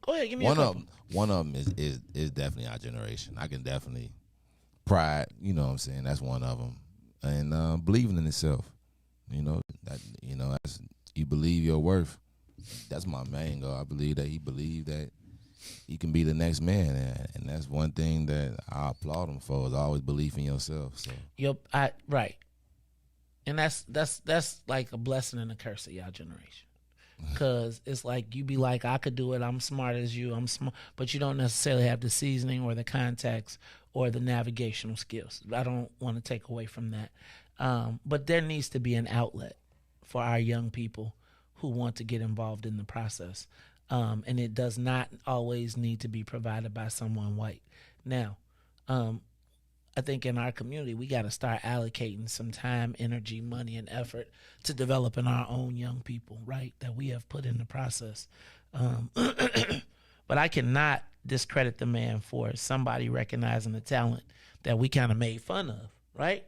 go ahead, give me a couple. One of them is definitely our generation. I can definitely pride. You know what I'm saying? That's one of them, and believing in itself. You know that. You know, as you believe your worth. That's my main goal. I believe that he believed that he can be the next man, and that's one thing that I applaud him for. Is always belief in yourself. So. Right, and that's like a blessing and a curse of y'all generation. Because it's like you be like, I could do it, I'm smart as you, I'm smart, but you don't necessarily have the seasoning or the contacts or the navigational skills. I don't want to take away from that. But there needs to be an outlet for our young people who want to get involved in the process. And it does not always need to be provided by someone white. Now, I think in our community, we got to start allocating some time, energy, money, and effort to developing our own young people, right, that we have put in the process. But I cannot discredit the man for somebody recognizing the talent that we kind of made fun of, right?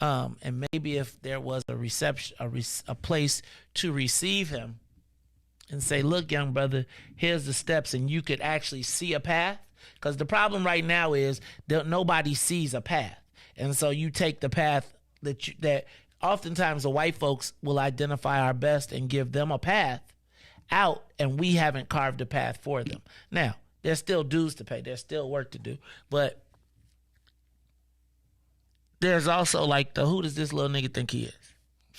And maybe if there was a place to receive him and say, look, young brother, here's the steps, and you could actually see a path. Because the problem right now is that nobody sees a path. And so you take the path that oftentimes the white folks will identify our best and give them a path out, and we haven't carved a path for them. Now, there's still dues to pay. There's still work to do. But there's also like who does this little nigga think he is?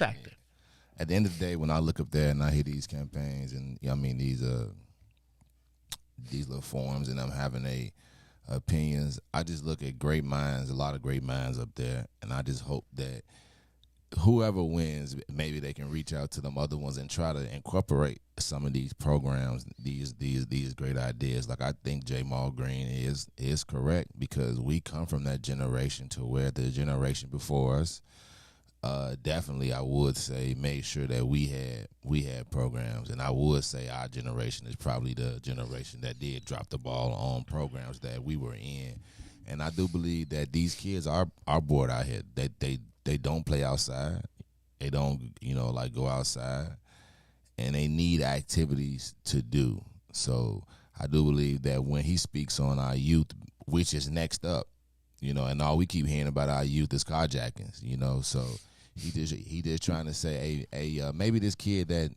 factor. At the end of the day, when I look up there and I hear these campaigns and these little forums and I'm having opinions, I just look at great minds, a lot of great minds up there, and I just hope that whoever wins, maybe they can reach out to them other ones and try to incorporate some of these programs, these great ideas. Like, I think J. Maul Green is correct, because we come from that generation to where the generation before us, definitely, I would say, made sure that we had programs, and I would say our generation is probably the generation that did drop the ball on programs that we were in. And I do believe that these kids are bored out here. They don't play outside. They don't, go outside, and they need activities to do. So I do believe that when he speaks on our youth, which is next up, and all we keep hearing about our youth is carjackings, so he just trying to say, hey, maybe this kid that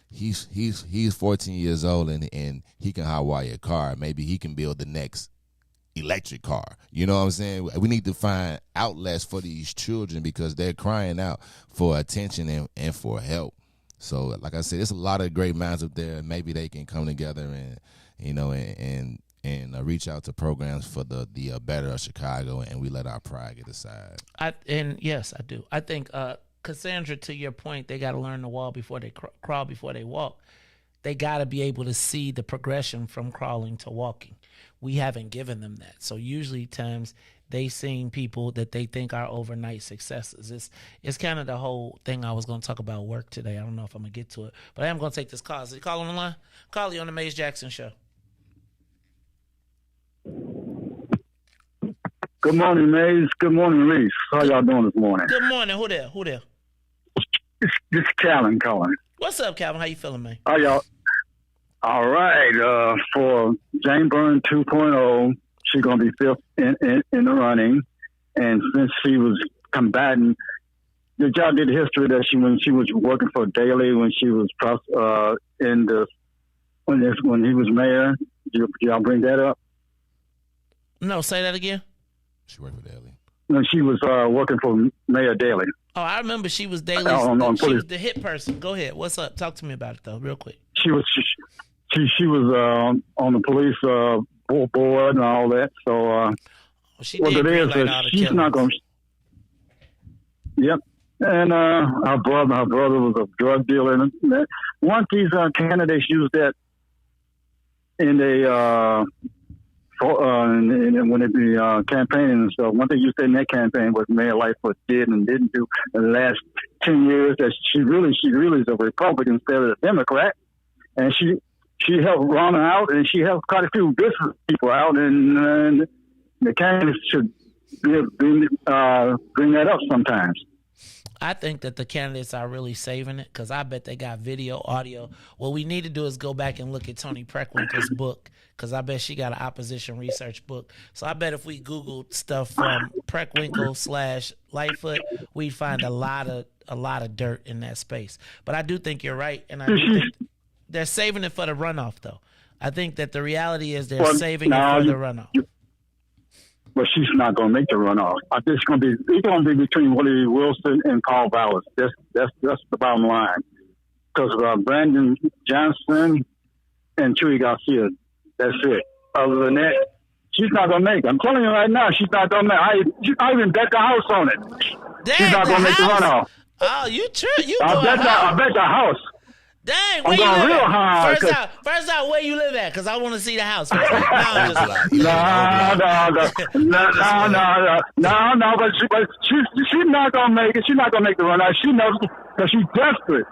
he's 14 years old and he can hotwire a car. Maybe he can build the next electric car. You know what I'm saying? We need to find outlets for these children because they're crying out for attention and for help. So, like I said, there's a lot of great minds up there. Maybe they can come together and reach out to programs for the better of Chicago, and we let our pride get aside. Yes, I do. I think, Cassandra, to your point, they got to learn to walk before they crawl before they walk. They got to be able to see the progression from crawling to walking. We haven't given them that. So usually times they've seen people that they think are overnight successes. It's kind of the whole thing I was going to talk about work today. I don't know if I'm going to get to it, but I am going to take this call. Is he call on the line? Call you on the Mays Jackson Show. Good morning, Mays. Good morning, Riis. How y'all doing this morning? Good morning. Who there? This is Calvin calling. What's up, Calvin? How you feeling, man? How y'all? All right. For Jane Byrne 2.0, she's going to be fifth in the running. And since she was combating, did y'all get the history that when she was working for Daley, when she was when he was mayor? Did y'all bring that up? No, say that again. She worked for Daley. No, she was working for Mayor Daley. Oh, I remember she was Daley's. She was the hit person. Go ahead. What's up? Talk to me about it though, real quick. She was on the police board and all that. So she's not going. Yep. And her brother was a drug dealer. And once these candidates use that in when they be campaigning and stuff, one thing you said in that campaign was Mayor Lightfoot did and didn't do in the last 10 years, that she really is a Republican instead of a Democrat, and she helped Ron out, and she helped quite a few business people out, and the candidates should bring that up sometimes. I think that the candidates are really saving it because I bet they got video, audio. What we need to do is go back and look at Toni Preckwinkle's book because I bet she got an opposition research book. So I bet if we Googled stuff from Preckwinkle / Lightfoot, we'd find a lot of dirt in that space. But I do think you're right, and I do think they're saving it for the runoff, though. I think that the reality is they're saving it for the runoff. But she's not going to make the runoff. It's going to be between Willie Wilson and Carl Vallis. That's the bottom line. Because Brandon Johnson and Chuy Garcia, that's it. Other than that, she's not going to make it. I'm telling you right now, she's not going to make it. I even bet the house on it. She's not going to make the runoff. Oh, you true? I bet the house. Dang, where you live at? First out, where you live at? Because I want to see the house. No, but she's not gonna make it. She's not gonna make the run out. She knows because she's desperate.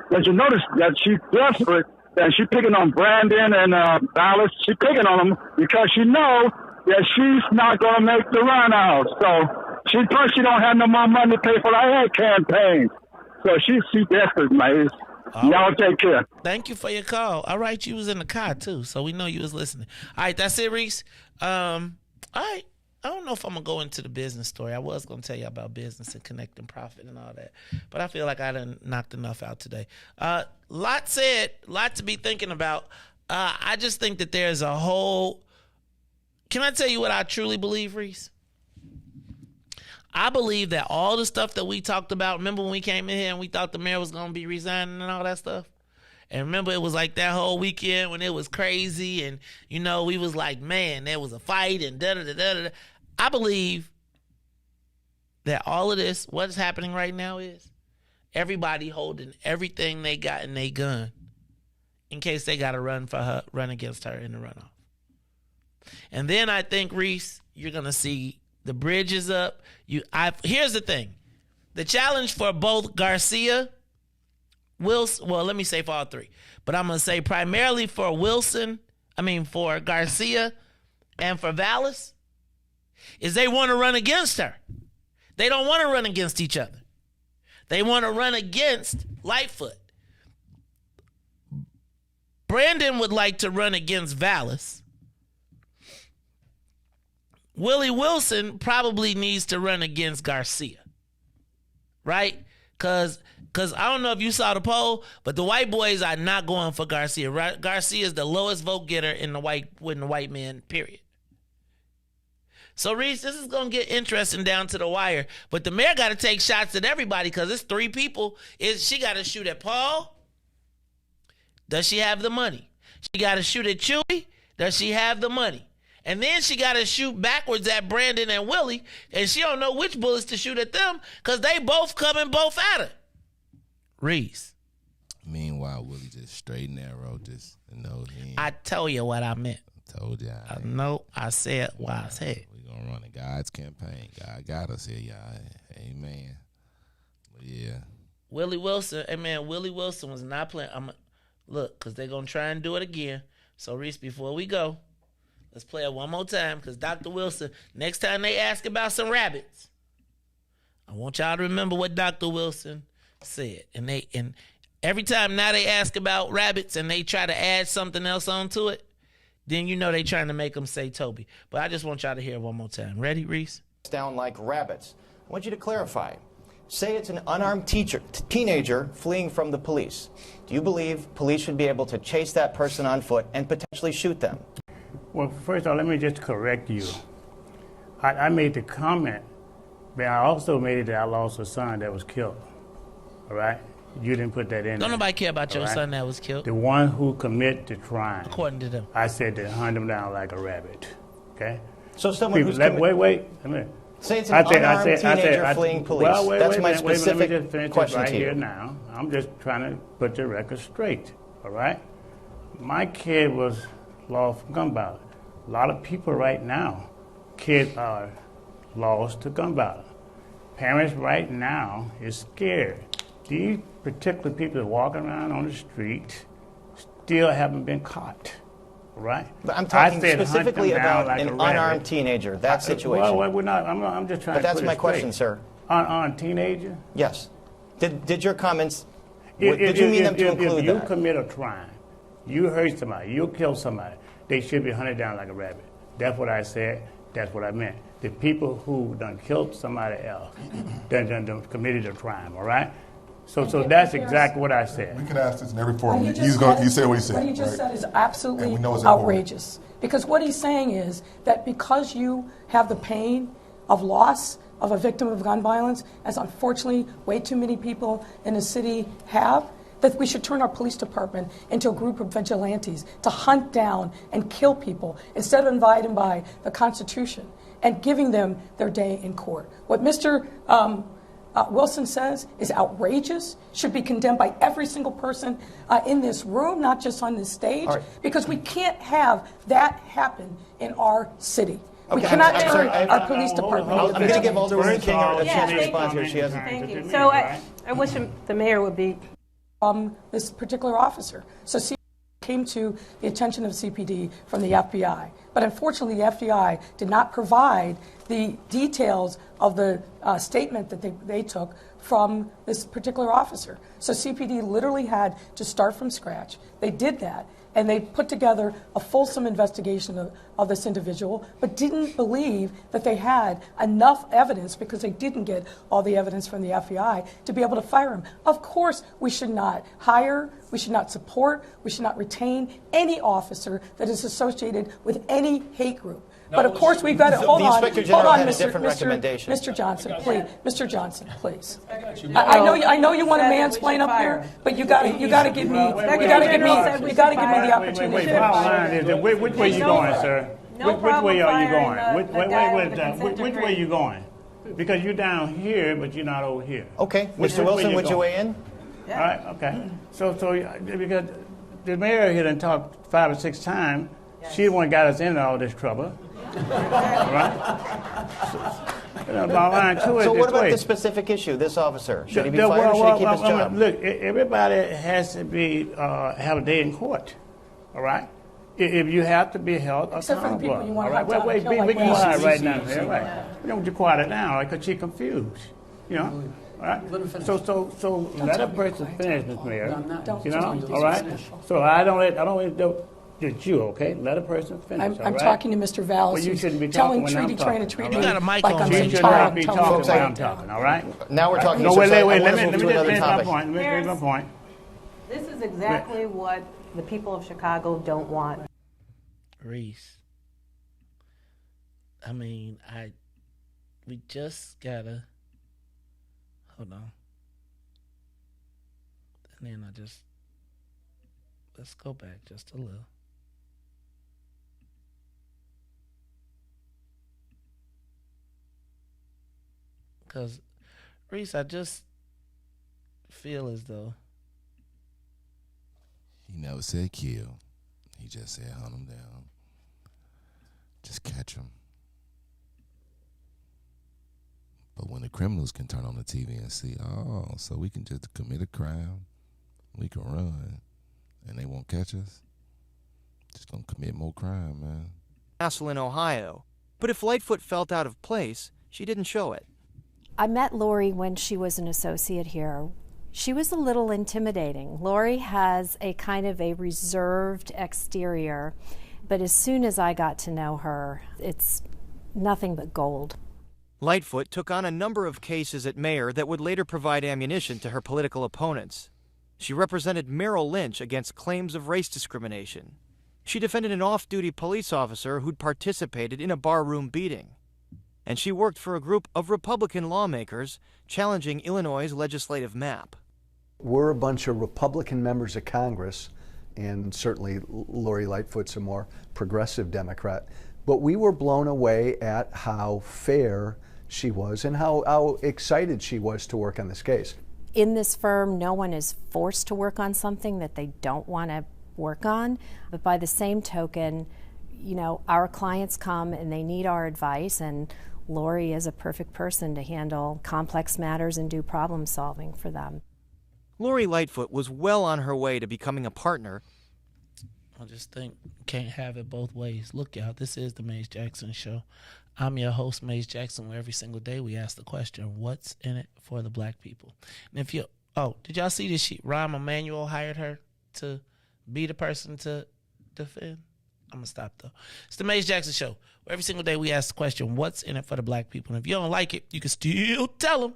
But you notice that she's desperate, and she's picking on Brandon and Vallis. She's picking on them because she knows that she's not gonna make the run out. So she don't have no more money to pay for her ad campaign. So she's desperate, man. Y'all take care. Thank you for your call. All right, you was in the car too, so we know you was listening. All right, that's it, Riis. All right, I don't know if I'm going to go into the business story. I was going to tell you about business and connecting profit and all that, but I feel like I done knocked enough out today. Lot said, lot to be thinking about. I just think that there's a whole. Can I tell you what I truly believe, Riis? I believe that all the stuff that we talked about, remember when we came in here and we thought the mayor was going to be resigning and all that stuff? And remember, it was like that whole weekend when it was crazy and, you know, we was like, man, there was a fight and da-da-da-da-da. I believe that all of this, what's happening right now is everybody holding everything they got in their gun in case they got to run against her in the runoff. And then I think, Riis, you're going to see the bridge is up. Here's the thing. The challenge for both Garcia, Wilson, well, let me say for all three, but I'm going to say primarily for for Garcia and for Vallis, is they want to run against her. They don't want to run against each other. They want to run against Lightfoot. Brandon would like to run against Vallis. Willie Wilson probably needs to run against Garcia. Right? Because I don't know if you saw the poll, but the white boys are not going for Garcia. Right? Garcia is the lowest vote getter in the white men, period. So, Riis, this is going to get interesting down to the wire. But the mayor got to take shots at everybody because it's three people. She got to shoot at Paul. Does she have the money? She got to shoot at Chewy. Does she have the money? And then she got to shoot backwards at Brandon and Willie, and she don't know which bullets to shoot at them because they both coming both at her. Riis. Meanwhile, Willie just straight and narrow, just I tell you what I meant. I told you. I said what I said. We're going to run a God's campaign. God got us here, y'all. Amen. But yeah. Willie Wilson, Willie Wilson was not playing. Look, because they're going to try and do it again. So, Riis, before we go, let's play it one more time because Dr. Wilson, next time they ask about some rabbits, I want y'all to remember what Dr. Wilson said. And every time now they ask about rabbits and they try to add something else onto it, then you know they trying to make them say Toby. But I just want y'all to hear it one more time. Ready, Riis? Down like rabbits. I want you to clarify. Say it's an unarmed teenager fleeing from the police. Do you believe police should be able to chase that person on foot and potentially shoot them? Well, first of all, let me just correct you. I made the comment, but I also made it that I lost a son that was killed. All right? You didn't put that in. Don't nobody care about your son that was killed. The one who committed the crime. According to them. I said to hunt him down like a rabbit. Okay? So someone who's wait a minute. Say it's an unarmed teenager fleeing police. Well, That's my specific let me just finish question right to you. here now. I'm just trying to put the record straight. All right? My kid was lost from gun violence. A lot of people right now, kids are lost to gun violence. Parents right now is scared. These particular people that are walking around on the street still haven't been caught. Right? But I'm talking specifically about like an unarmed teenager, that situation. Well, we're not. I'm just trying to put it straight. But that's my question, sir. On teenager? Yes. Did your comments, did you mean them to include that? If you commit a crime, you hurt somebody, you kill somebody, they should be hunted down like a rabbit. That's what I said. That's what I meant. The people who done killed somebody else, done committed a crime, all right? So that's exactly what I said. We could ask this in every forum. You said what you said. What he just said is absolutely outrageous. Because what he's saying is that because you have the pain of loss of a victim of gun violence, as unfortunately way too many people in the city have, that we should turn our police department into a group of vigilantes to hunt down and kill people instead of abiding by the Constitution and giving them their day in court. What Mr. Wilson says is outrageous, should be condemned by every single person in this room, not just on this stage, because we can't have that happen in our city. Okay, we cannot turn our police department. I'm going to give Alderwoman King a chance to respond here. She hasn't. Thank you. So I wish the mayor would be. This particular officer. So CPD came to the attention of CPD from the FBI. But unfortunately, the FBI did not provide the details of the statement that they took from this particular officer. So CPD literally had to start from scratch. They did that, and they put together a fulsome investigation of this individual, but didn't believe that they had enough evidence, because they didn't get all the evidence from the FBI, to be able to fire him. Of course, we should not hire, we should not support, we should not retain any officer that is associated with any hate group. But of course, we've got to hold on. Inspector General Hold on, had a different recommendation. Mr. Johnson, please. Mr. Johnson, please. I know you want to mansplain up here, but you got to give me the opportunity. Which way you going, sir? Which way are you going? Which way are you going? Because you're down here, but you're not over here. Okay, Mr. Wilson, would you weigh in? All right, okay. So because the mayor here done talked 5 or 6 times, she the one got us into all this trouble. Right? So what about this specific issue, this officer? Should he be fired or should he keep his job? Look, everybody has to be have a day in court, all right? If you have to be held accountable. Except for the people you want to Wait, be quiet right now. Right? We don't want you quiet down, right? Because she's confused, you know? All right? So let a person finish, Ms. Mayor. You know? All right? So I don't it's you, okay? Let a person finish. I'm talking to Mr. Vallis. Well, you shouldn't be telling talking when Treaty I'm Train to talking. treat me got a mic like on. I'm You some should child. not be talking when I'm talking, all right? Now we're talking. No, wait, let me move just to another finish my topic. point. Let me finish my point. This is exactly what the people of Chicago don't want. Riis. I mean, we just gotta hold on. And then let's go back just a little. Because, Riis, I just feel as though he never said kill. He just said hunt him down. Just catch him. But when the criminals can turn on the TV and see, so we can just commit a crime, we can run, and they won't catch us, just gonna commit more crime, man. Castle in Ohio. But if Lightfoot felt out of place, she didn't show it. I met Lori when she was an associate here. She was a little intimidating. Lori has a kind of a reserved exterior, but as soon as I got to know her, it's nothing but gold. Lightfoot took on a number of cases at Mayor that would later provide ammunition to her political opponents. She represented Merrill Lynch against claims of race discrimination. She defended an off-duty police officer who'd participated in a barroom beating. And she worked for a group of Republican lawmakers challenging Illinois' legislative map. We're a bunch of Republican members of Congress, and certainly Lori Lightfoot's a more progressive Democrat, but we were blown away at how fair she was and how excited she was to work on this case. In this firm, no one is forced to work on something that they don't want to work on, but by the same token, you know, our clients come and they need our advice, and Lori is a perfect person to handle complex matters and do problem solving for them. Lori Lightfoot was well on her way to becoming a partner. I just think can't have it both ways. Look, y'all, this is the Mays Jackson Show. I'm your host, Mays Jackson, where every single day we ask the question, what's in it for the black people? And if you, did y'all see this shit? Rahm Emanuel hired her to be the person to defend. I'm going to stop, though. It's the Mays Jackson Show, where every single day we ask the question, what's in it for the black people? And if you don't like it, you can still tell them.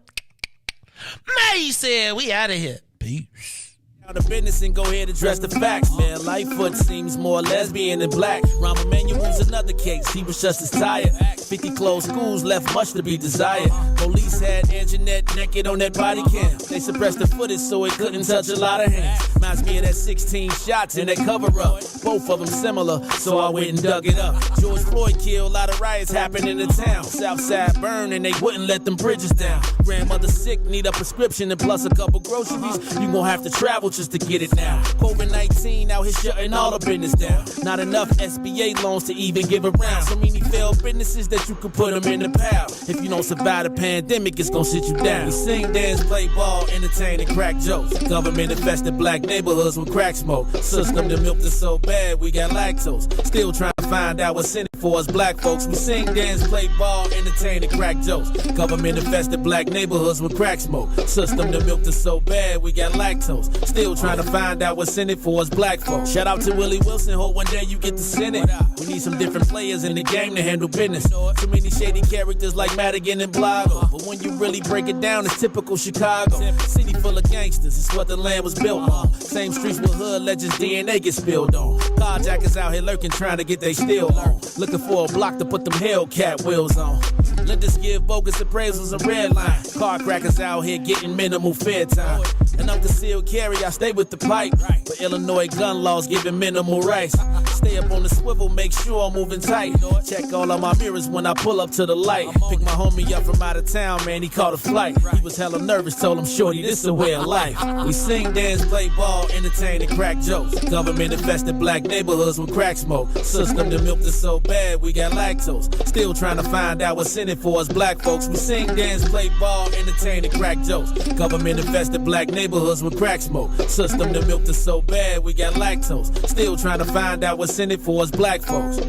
Mays said, we out of here. Peace. The business and go ahead and address the facts, man. Lightfoot seems more lesbian than black. Rahm Emanuel's another case, he was just as tired. 50 closed schools left much to be desired. Police had Anjanette naked on that body cam. They suppressed the footage so it couldn't touch a lot of hands. Reminds me of that 16 shots in that cover-up. Both of them similar, so I went and dug it up. George Floyd killed, a lot of riots happened in the town. Southside burned and they wouldn't let them bridges down. Grandmother sick, need a prescription and plus a couple groceries. You gon' have to travel just to get it now. COVID-19 out here shutting all the business down. Not enough SBA loans to even give around. So many failed businesses that you could put them in the pile. If you don't survive the pandemic, it's gonna sit you down. We sing, dance, play ball, entertain, and crack jokes. Government infested black neighborhoods with crack smoke. System that milked us so bad, we got lactose. Still trying to find out what's in it for us black folks. We sing, dance, play ball, entertain, and crack jokes. Government infested black neighborhoods with crack smoke. System that milked us so bad, we got lactose. Still trying to find out what's in it for us black folks. Shout out to Willie Wilson, hope one day you get to send it. We need some different players in the game to handle business. Too many shady characters like Madigan and Blago. But when you really break it down, it's typical Chicago. City full of gangsters, it's what the land was built on. Same streets with hood legends, DNA get spilled on. Carjackers out here lurking, trying to get they steal on. Looking for a block to put them Hellcat wheels on. Lenders give bogus appraisals and red line. Car crackers out here getting minimal fair time. And I'm concealed carry, I stay with the pipe. But Illinois gun laws giving minimal rights. Stay up on the swivel, make sure I'm moving tight. Check all of my mirrors when I pull up to the light. Pick my homie up from out of town, man, he caught a flight. He was hella nervous, told him, shorty, this a way of life. We sing, dance, play ball, entertain, and crack jokes. Government infested black neighborhoods with crack smoke. System that milked us so bad, we got lactose. Still trying to find out what's in it for us black folks. We sing, dance, play ball, entertain, and crack jokes. Government infested black neighborhoods with crack smoke. System that milked us so bad, we got lactose. Still trying to find out what's in it for us black folks.